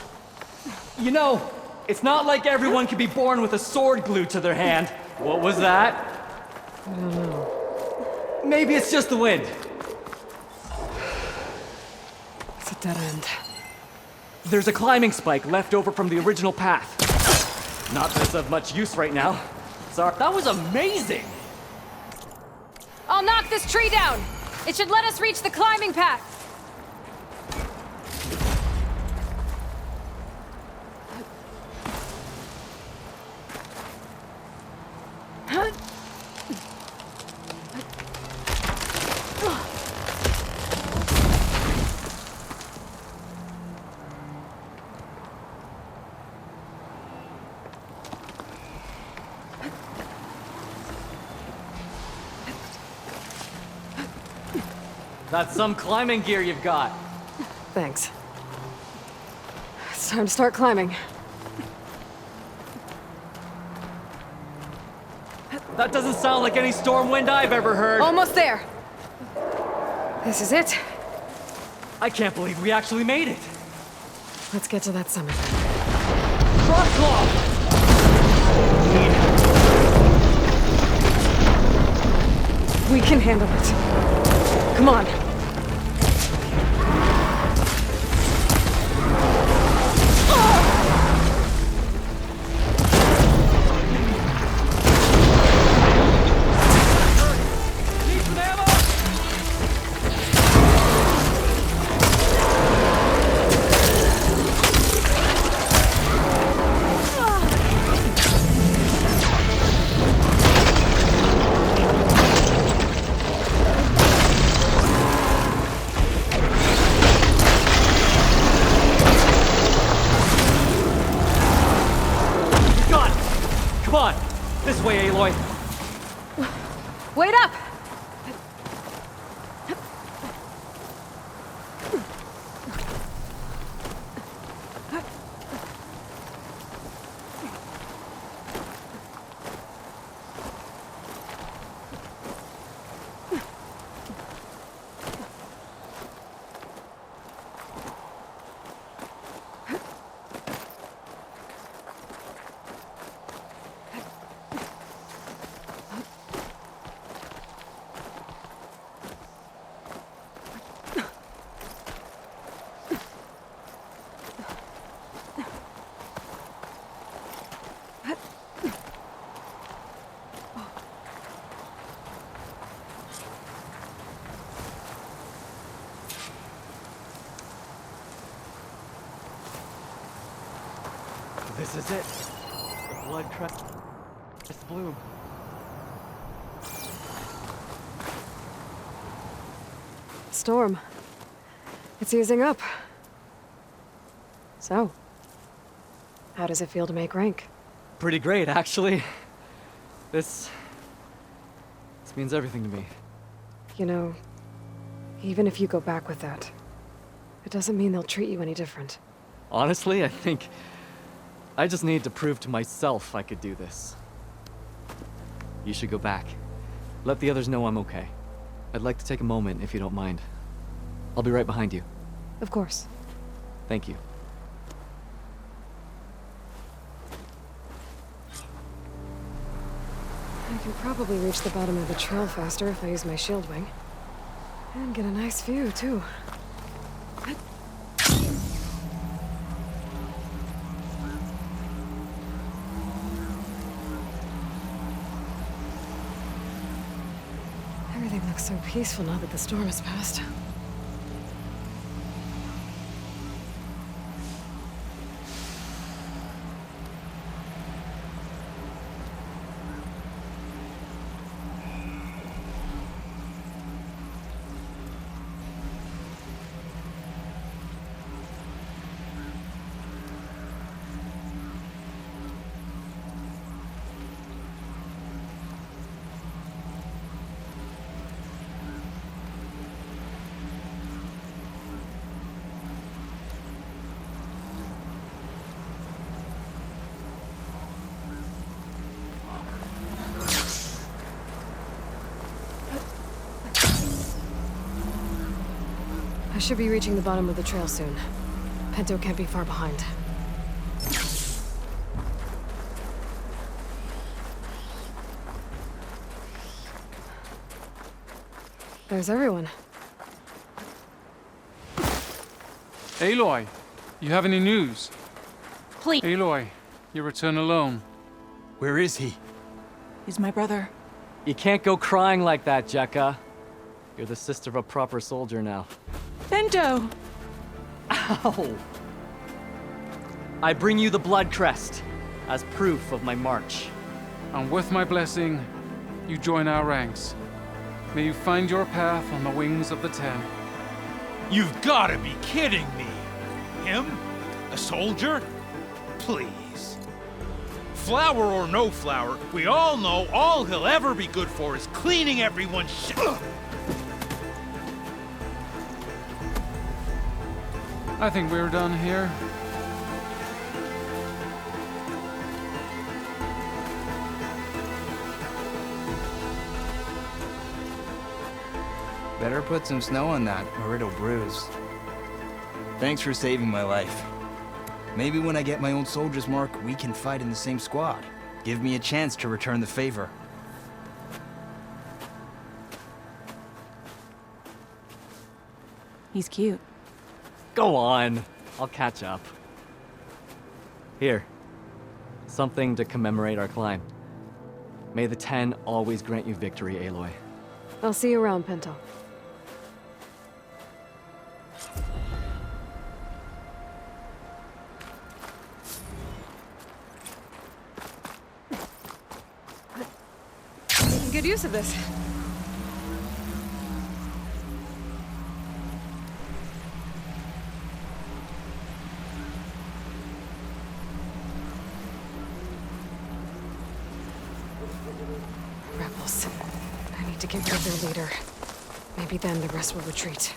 You know, it's not like everyone can be born with a sword glued to their hand. What was that? I don't know. Maybe it's just the wind. It's a dead end. There's a climbing spike left over from the original path. Not that it's of much use right now. Sorry. That was amazing! I'll knock this tree down! It should let us reach the climbing path! That's some climbing gear you've got. Thanks. It's time to start climbing. That doesn't sound like any storm wind I've ever heard. Almost there! This is it. I can't believe we actually made it. Let's get to that summit. We can handle it. Come on. Come on! This way, Aloy! Wait up! This is it. The blood crest bloom. Storm. It's easing up. So, how does it feel to make rank? Pretty great, actually. This means everything to me. You know, even if you go back with that, it doesn't mean they'll treat you any different. Honestly, I think I just need to prove to myself I could do this. You should go back. Let the others know I'm okay. I'd like to take a moment, if you don't mind. I'll be right behind you. Of course. Thank you. I can probably reach the bottom of the trail faster if I use my shield wing. And get a nice view, too. Everything looks so peaceful now that the storm has passed. I should be reaching the bottom of the trail soon. Pinto can't be far behind. There's everyone. Aloy, you have any news? Please. Aloy, you return alone. Where is he? He's my brother. You can't go crying like that, Jekka. You're the sister of a proper soldier now. Bento! Ow! I bring you the blood crest as proof of my march. And with my blessing, you join our ranks. May you find your path on the wings of the Ten. You've gotta be kidding me! Him? A soldier? Please. Flower or no flower, we all know all he'll ever be good for is cleaning everyone's shit. I think we're done here. Better put some snow on that, or it'll bruise. Thanks for saving my life. Maybe when I get my own soldier's mark, we can fight in the same squad. Give me a chance to return the favor. He's cute. Go on. I'll catch up. Here. Something to commemorate our climb. May the Ten always grant you victory, Aloy. I'll see you around, Pinto. Making good use of this. Rebels. I need to get rid of their leader. Maybe then the rest will retreat.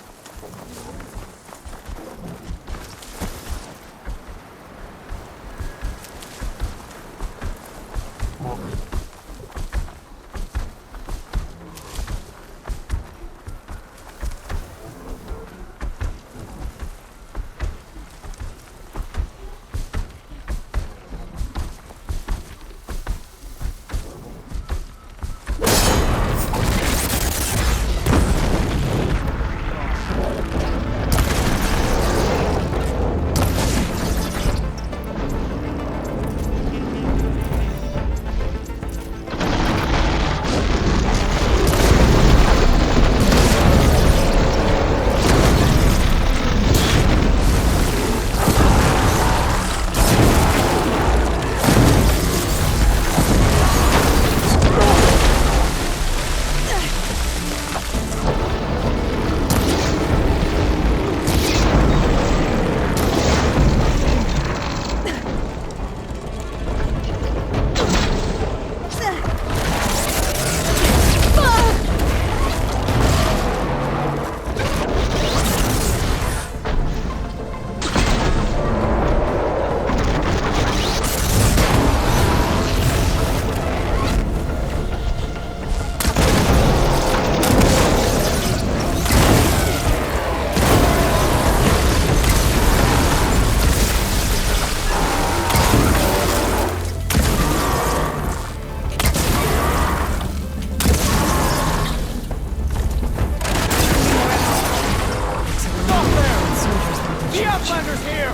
Outlander's here!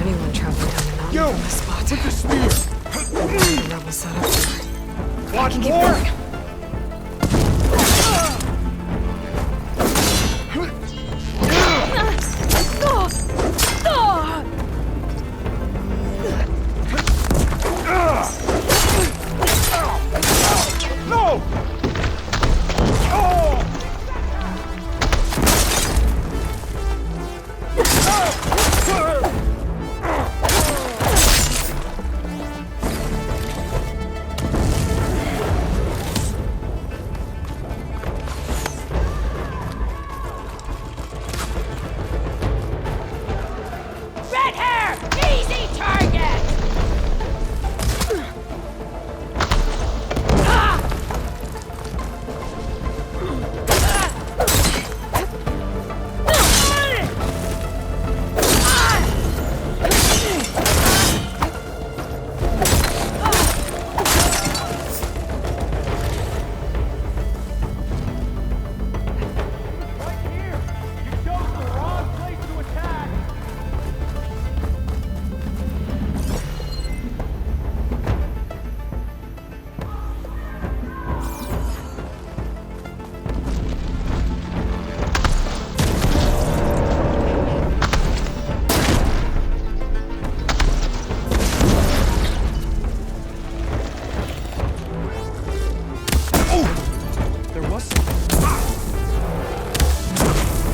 Anyone traveling down the mountain from this spot. With the spear! The rebels set up for it. Watch Keep more! going. No! Red hair! Easy target!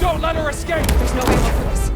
Don't let her escape! There's no way for this.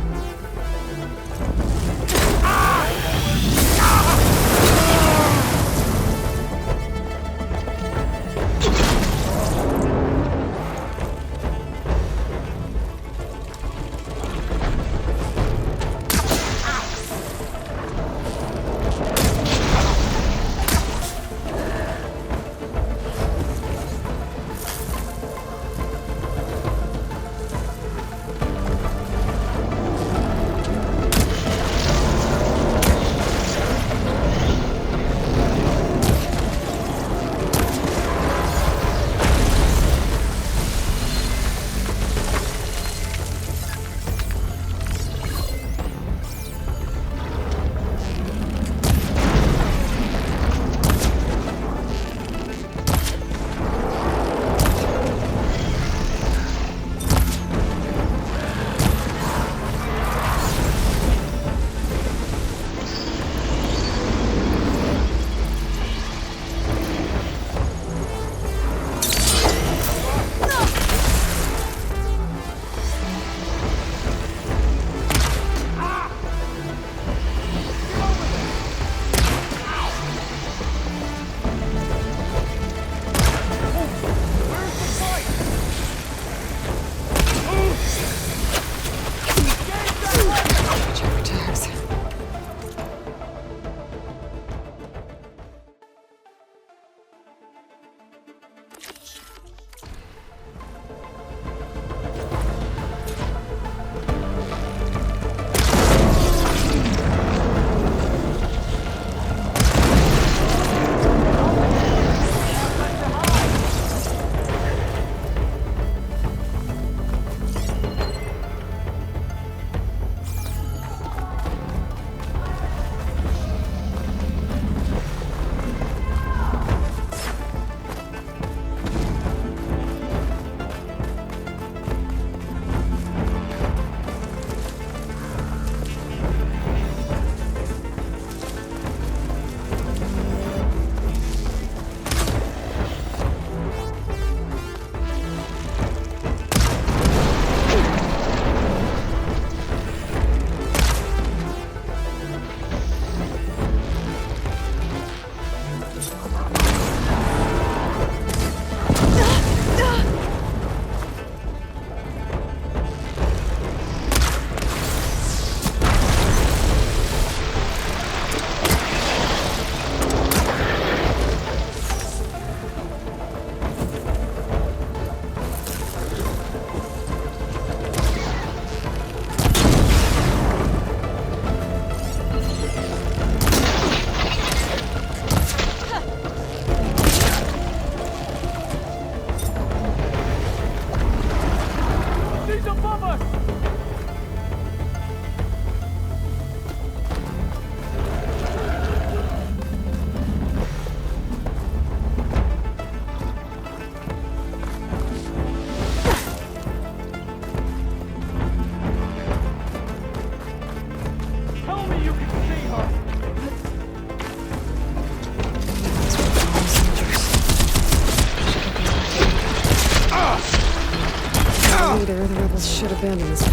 Either the rebels should abandon this one.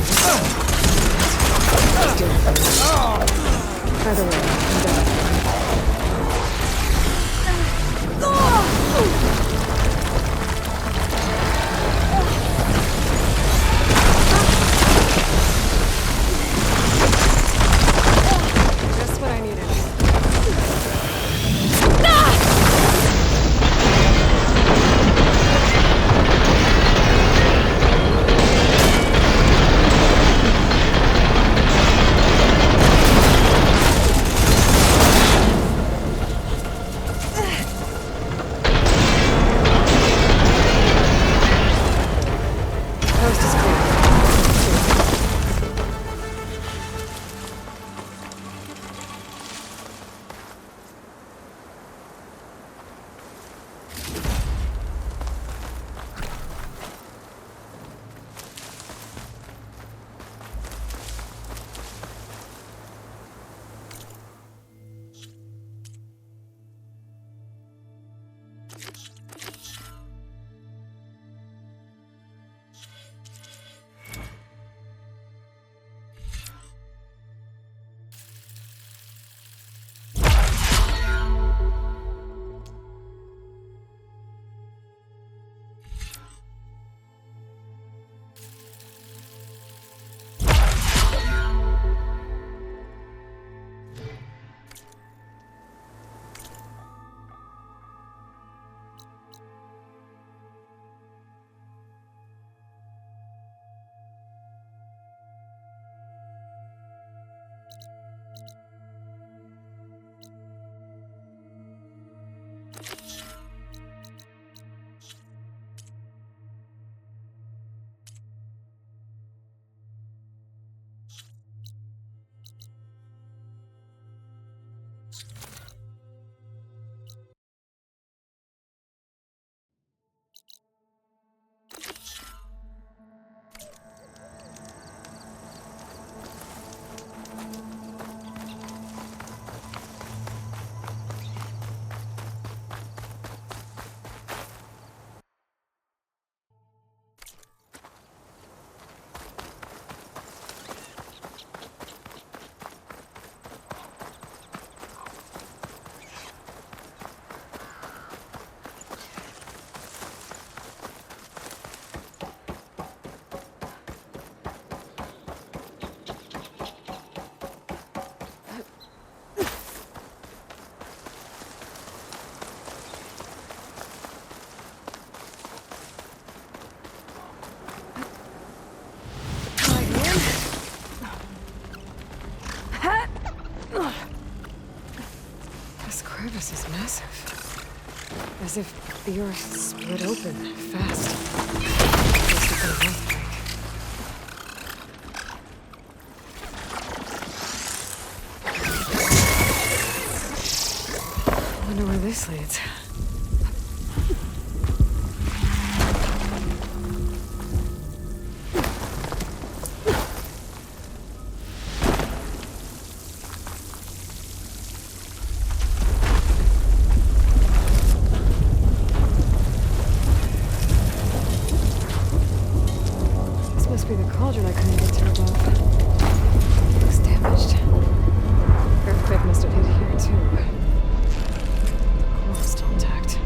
Either way, I'm done. Just what I needed. Coast is clear. This crevice is massive. As if the earth split open fast. Must have been an earthquake. I wonder where this leads. Must be the cauldron I couldn't get to above. Looks damaged. Earthquake must have hit here too. The coral still intact.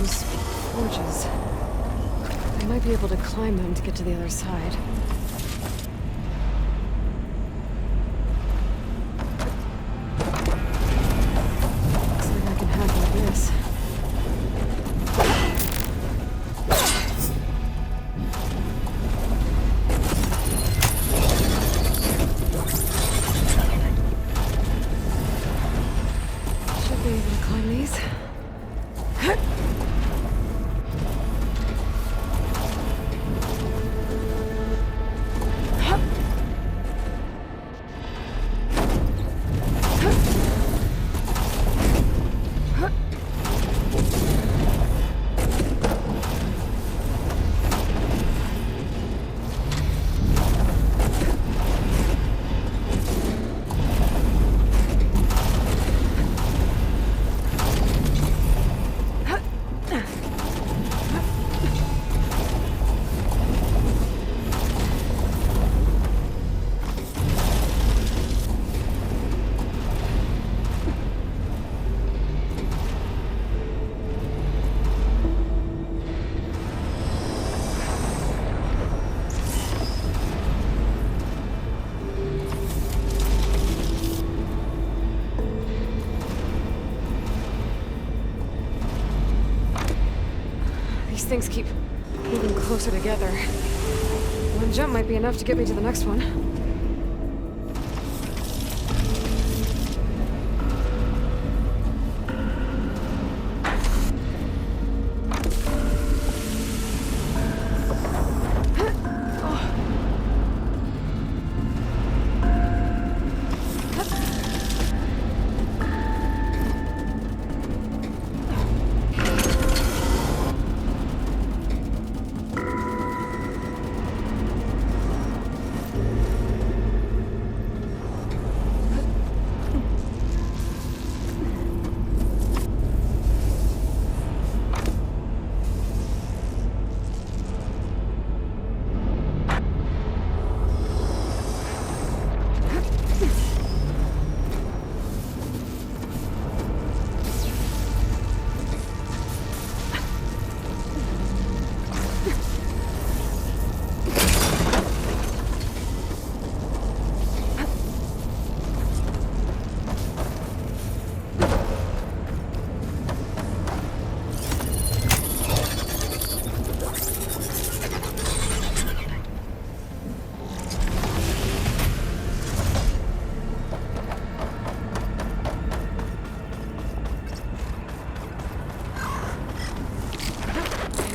those forges. I might be able to climb them to get to the other side. Looks like I can handle this. Should be able to climb these. These things keep moving closer together. One jump might be enough to get me to the next one.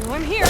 I'm here.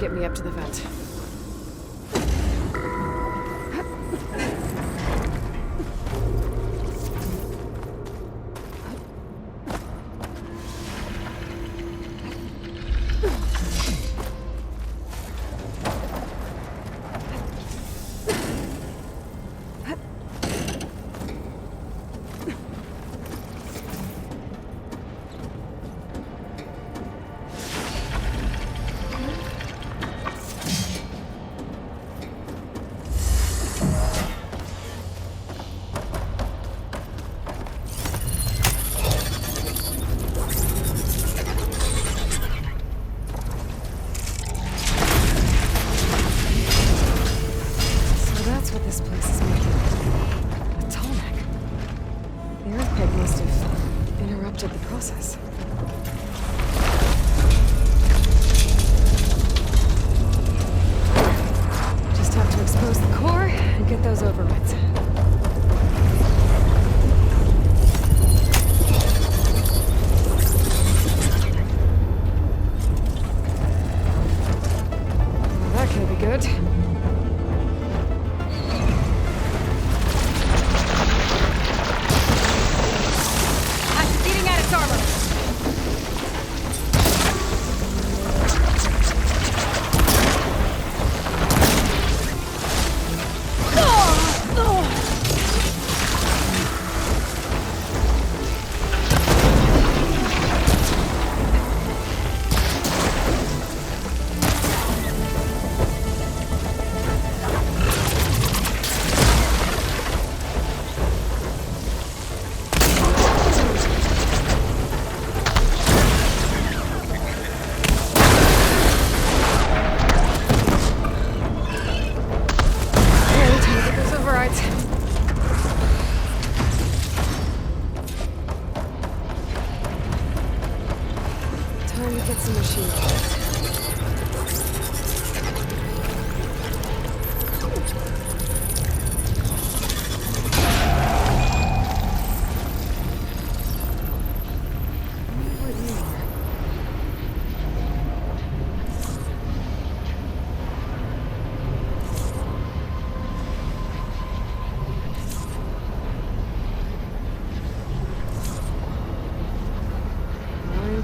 get me up to the vent.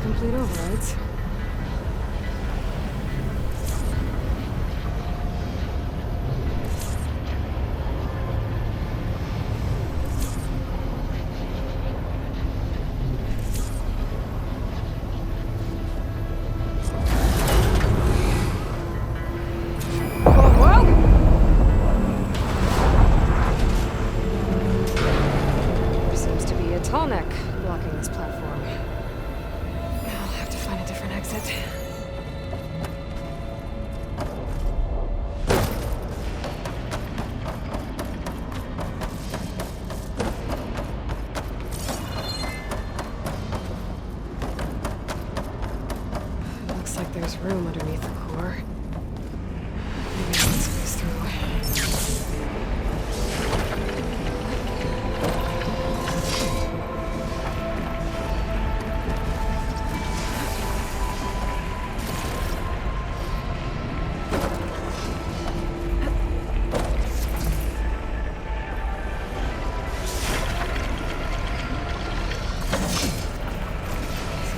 Complete overrides. There seems to be a tall neck blocking this platform. I'll have to find a different exit. Looks like there's room underneath the core. Maybe I can squeeze through.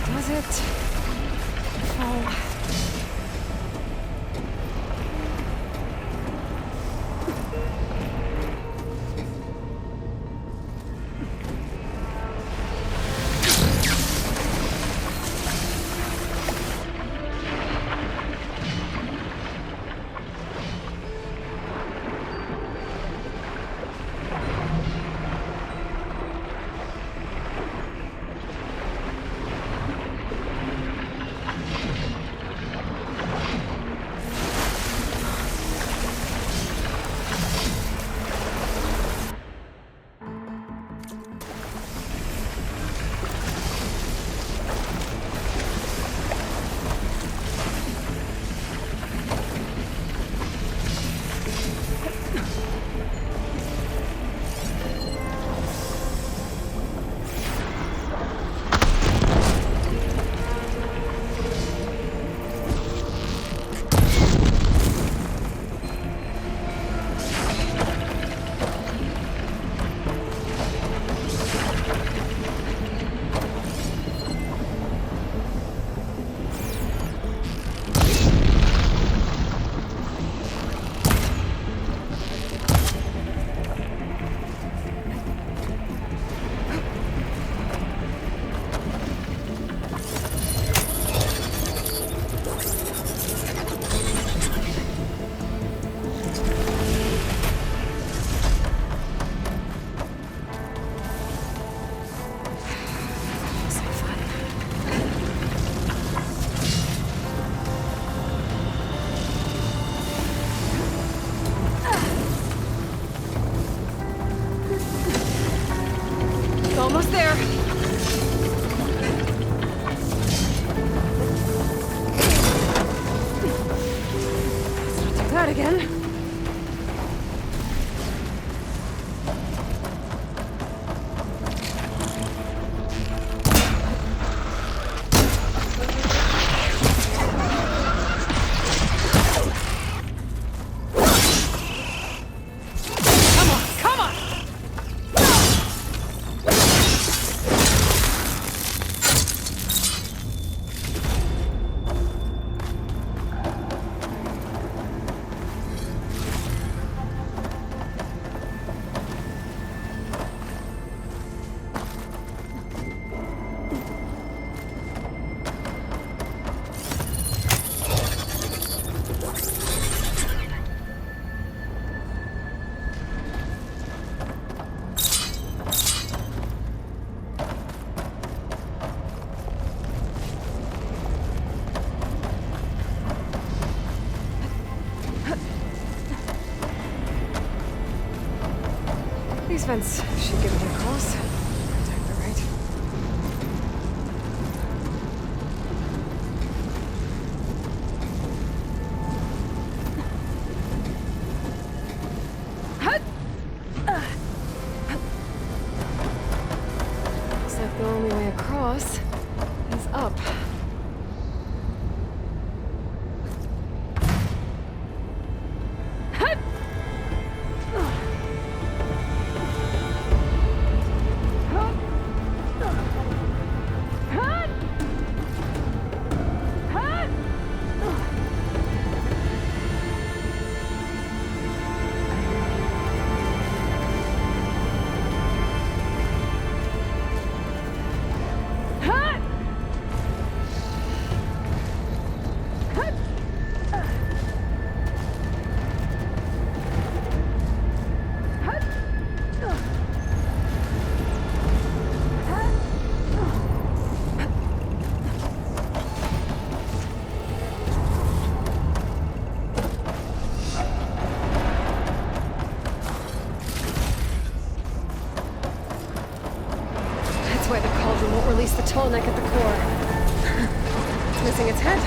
Does it? Oh. Almost there. Let's not do that again. These vents should give it a cross. Protect the right. Looks like the only way across is up. Why the cauldron won't release the tall neck at the core. It's missing its head.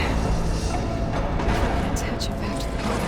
Attach it back to the core.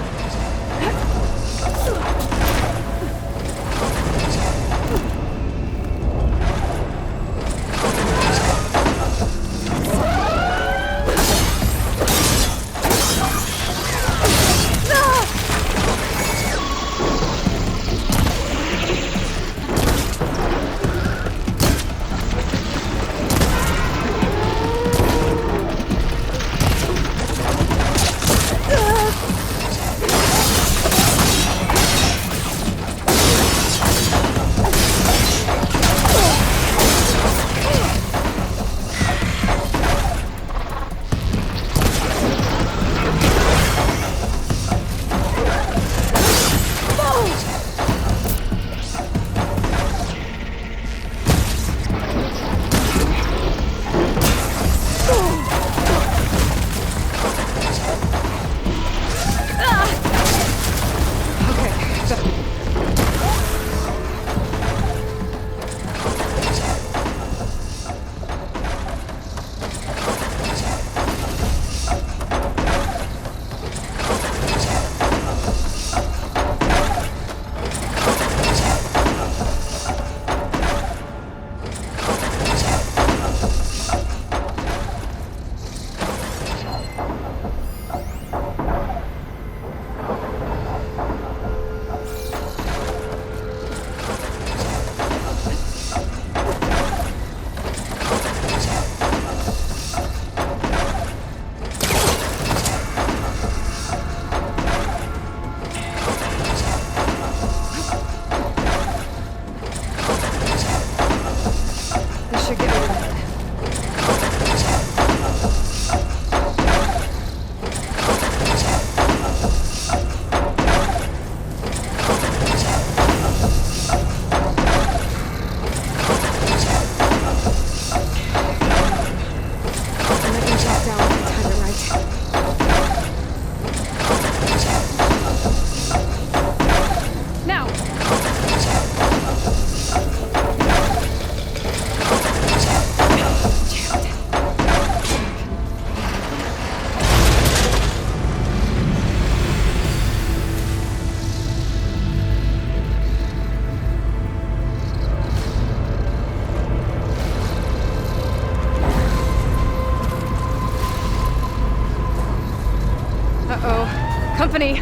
company.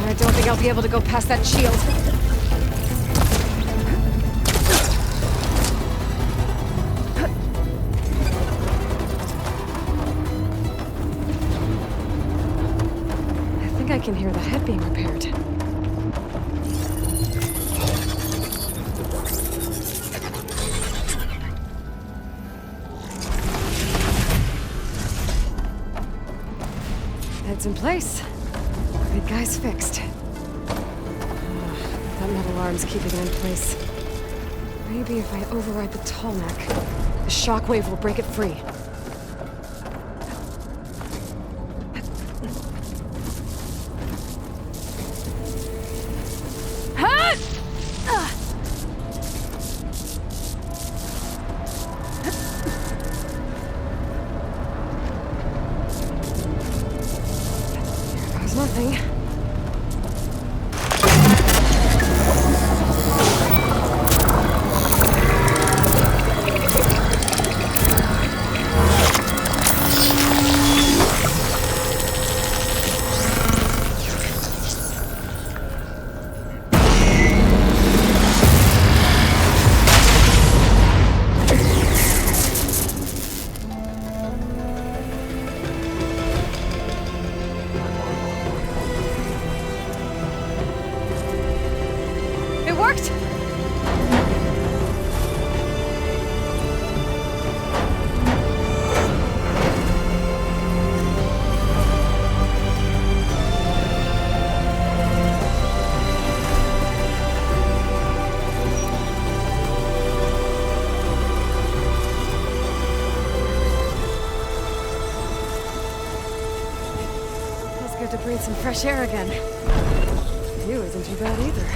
I don't think I'll be able to go past that shield. I think I can hear the head being repaired. Head's in place. Big guy's fixed. That metal arm's keeping it in place. Maybe if I override the tall neck, the shockwave will break it free. There's nothing. It worked! Feels good to breathe some fresh air again. View isn't too bad either.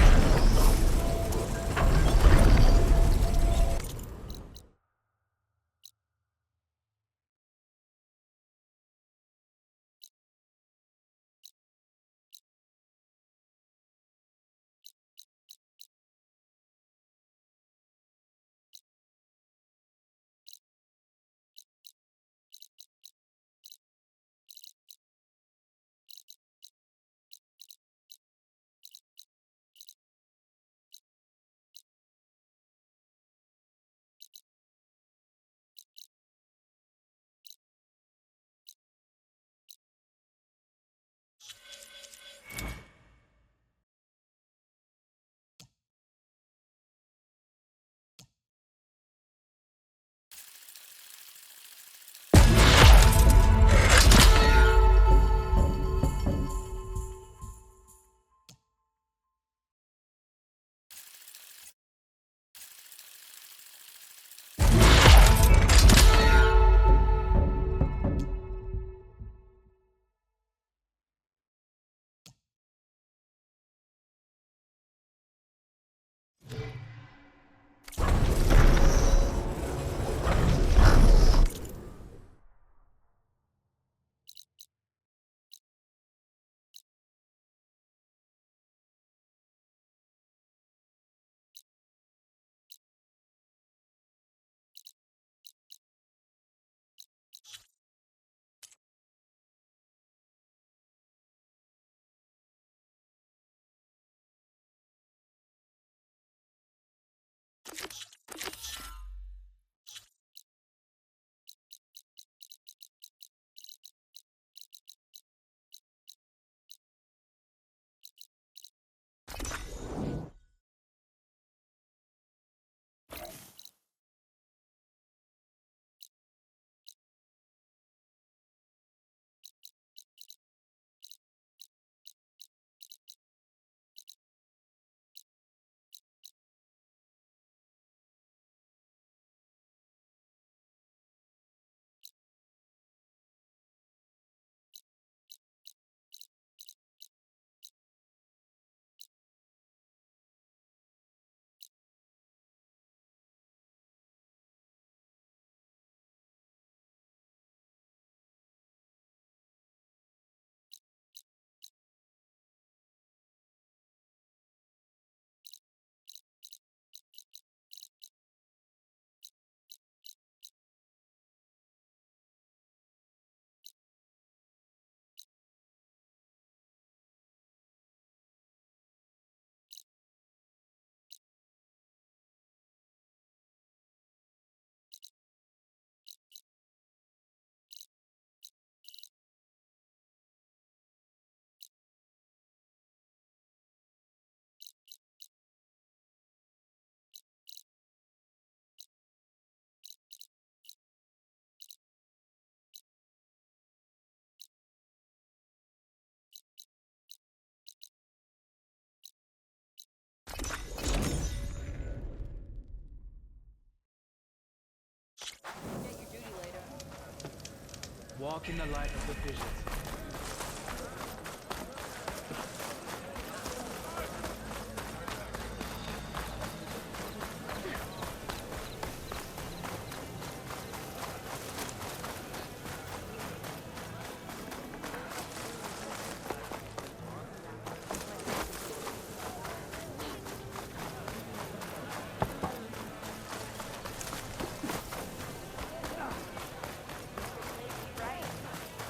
Walk in the light of the visions.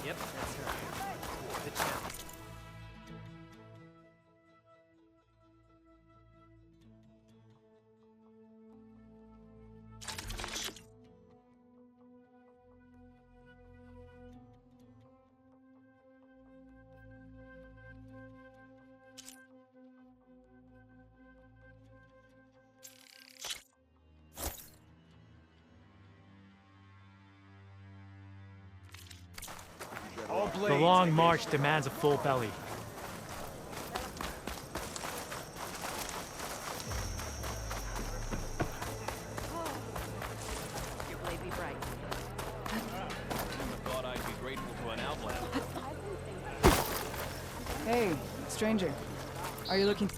Yep, that's her. Good job. The long march demands a full belly. Your blade be bright. Thought I'd be grateful to an outlaw. Hey, stranger. Are you looking...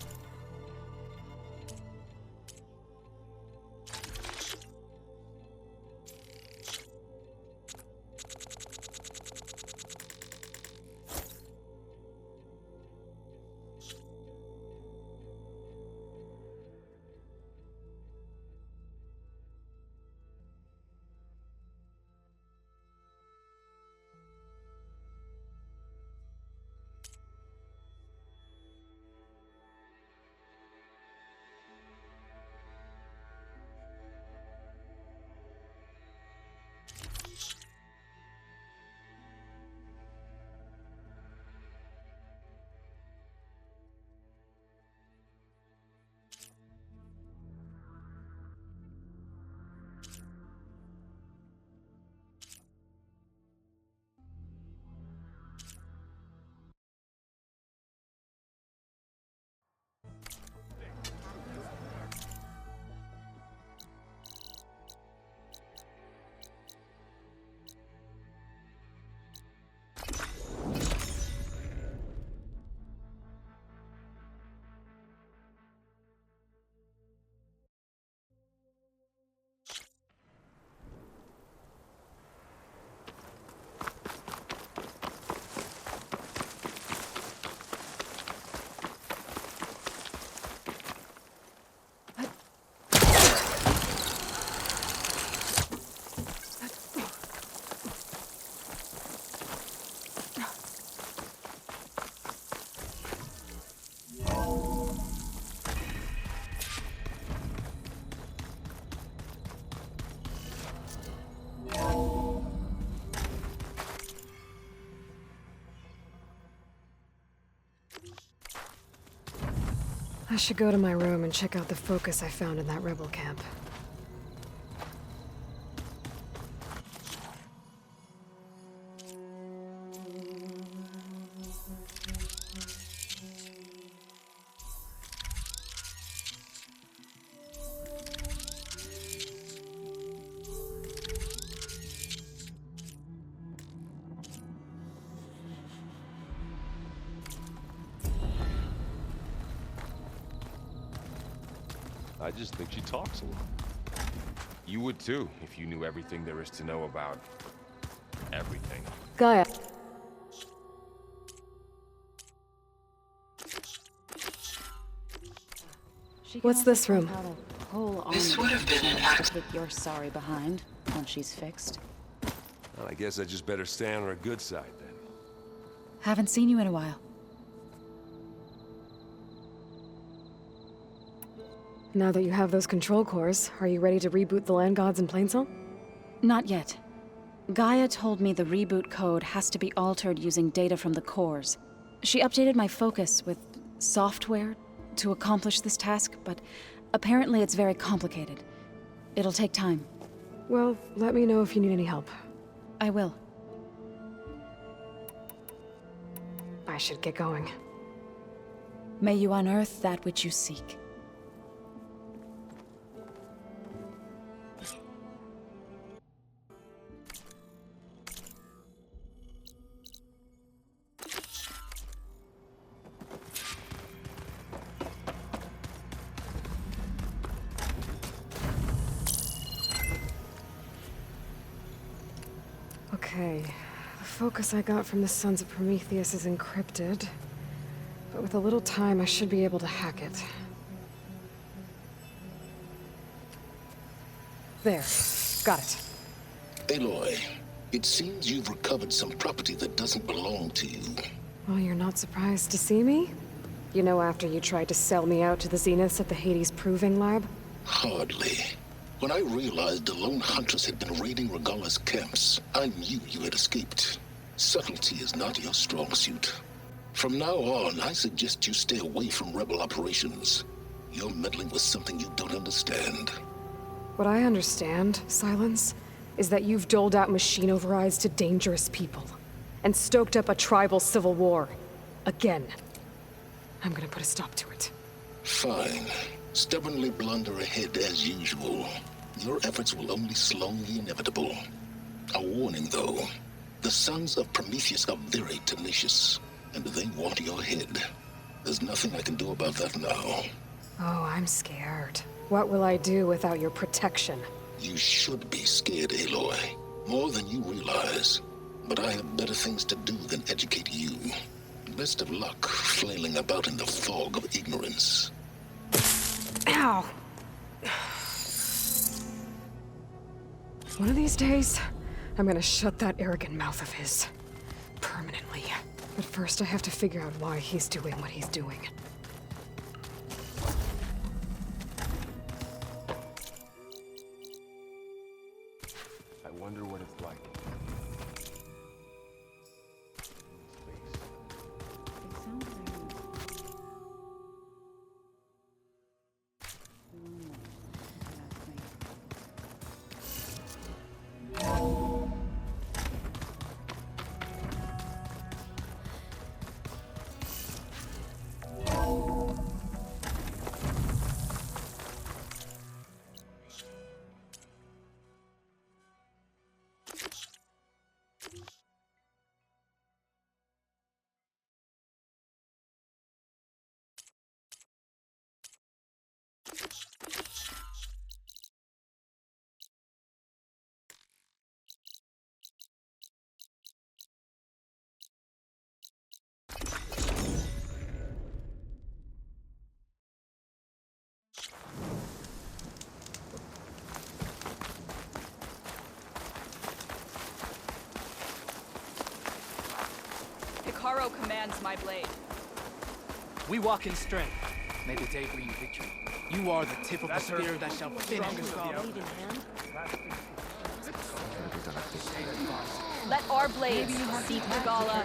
I should go to my room and check out the focus I found in that rebel camp. I just think she talks a lot. You would too, if you knew everything there is to know about... everything. Gaia. What's this room? This would have been an accident. You're sorry behind once she's fixed. Well, I guess I just better stay on her good side then. Haven't seen you in a while. Now that you have those control cores, are you ready to reboot the land gods in Plainsong? Not yet. Gaia told me the reboot code has to be altered using data from the cores. She updated my focus with software to accomplish this task, but apparently it's very complicated. It'll take time. Well, let me know if you need any help. I will. I should get going. May you unearth that which you seek. Okay. The focus I got from the Sons of Prometheus is encrypted. But with a little time, I should be able to hack it. There. Got it. Aloy, it seems you've recovered some property that doesn't belong to you. Well, you're not surprised to see me? You know, after you tried to sell me out to the Zeniths at the Hades Proving Lab? Hardly. When I realized the lone hunters had been raiding Regalla's camps, I knew you had escaped. Subtlety is not your strong suit. From now on, I suggest you stay away from rebel operations. You're meddling with something you don't understand. What I understand, Silence, is that you've doled out machine overrides to dangerous people. And stoked up a tribal civil war. Again. I'm gonna put a stop to it. Fine. Stubbornly blunder ahead as usual. Your efforts will only slow the inevitable. A warning, though. The Sons of Prometheus are very tenacious, and they want your head. There's nothing I can do about that now. Oh, I'm scared. What will I do without your protection? You should be scared, Aloy. More than you realize. But I have better things to do than educate you. Best of luck flailing about in the fog of ignorance. Ow! One of these days, I'm gonna shut that arrogant mouth of his. Permanently. But first I have to figure out why he's doing what he's doing. I wonder what it's like. Hikaru commands my blade. We walk in strength. May the day bring victory. You are the tip of the spear that shall finish Regalla. Let our blades seek Regalla.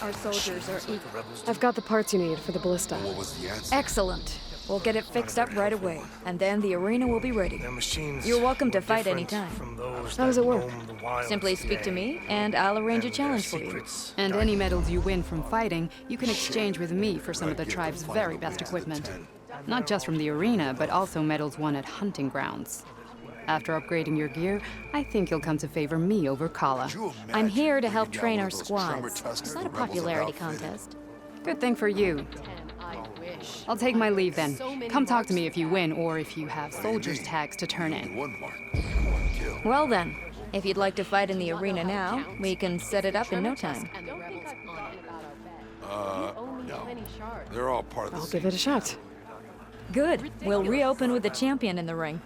Our soldiers are equal. I've got the parts you need for the ballista. Excellent. We'll get it fixed up right away, and then the arena will be ready. You're welcome to fight anytime. How does it work? Simply speak to me, and I'll arrange a challenge for you. And any medals you win from fighting, you can exchange with me for some of the tribe's very best equipment. Not just from the arena, but also medals won at hunting grounds. After upgrading your gear, I think you'll come to favor me over Kala. I'm here to help train our squads. It's not a popularity contest. Good thing for you. I'll take my leave then. Come talk to me if you win, or if you have soldiers' tags to turn in. Well then, if you'd like to fight in the arena now, we can set it up in no time. No. They're all part of the I'll give it a shot. Good. We'll reopen with the champion in the ring.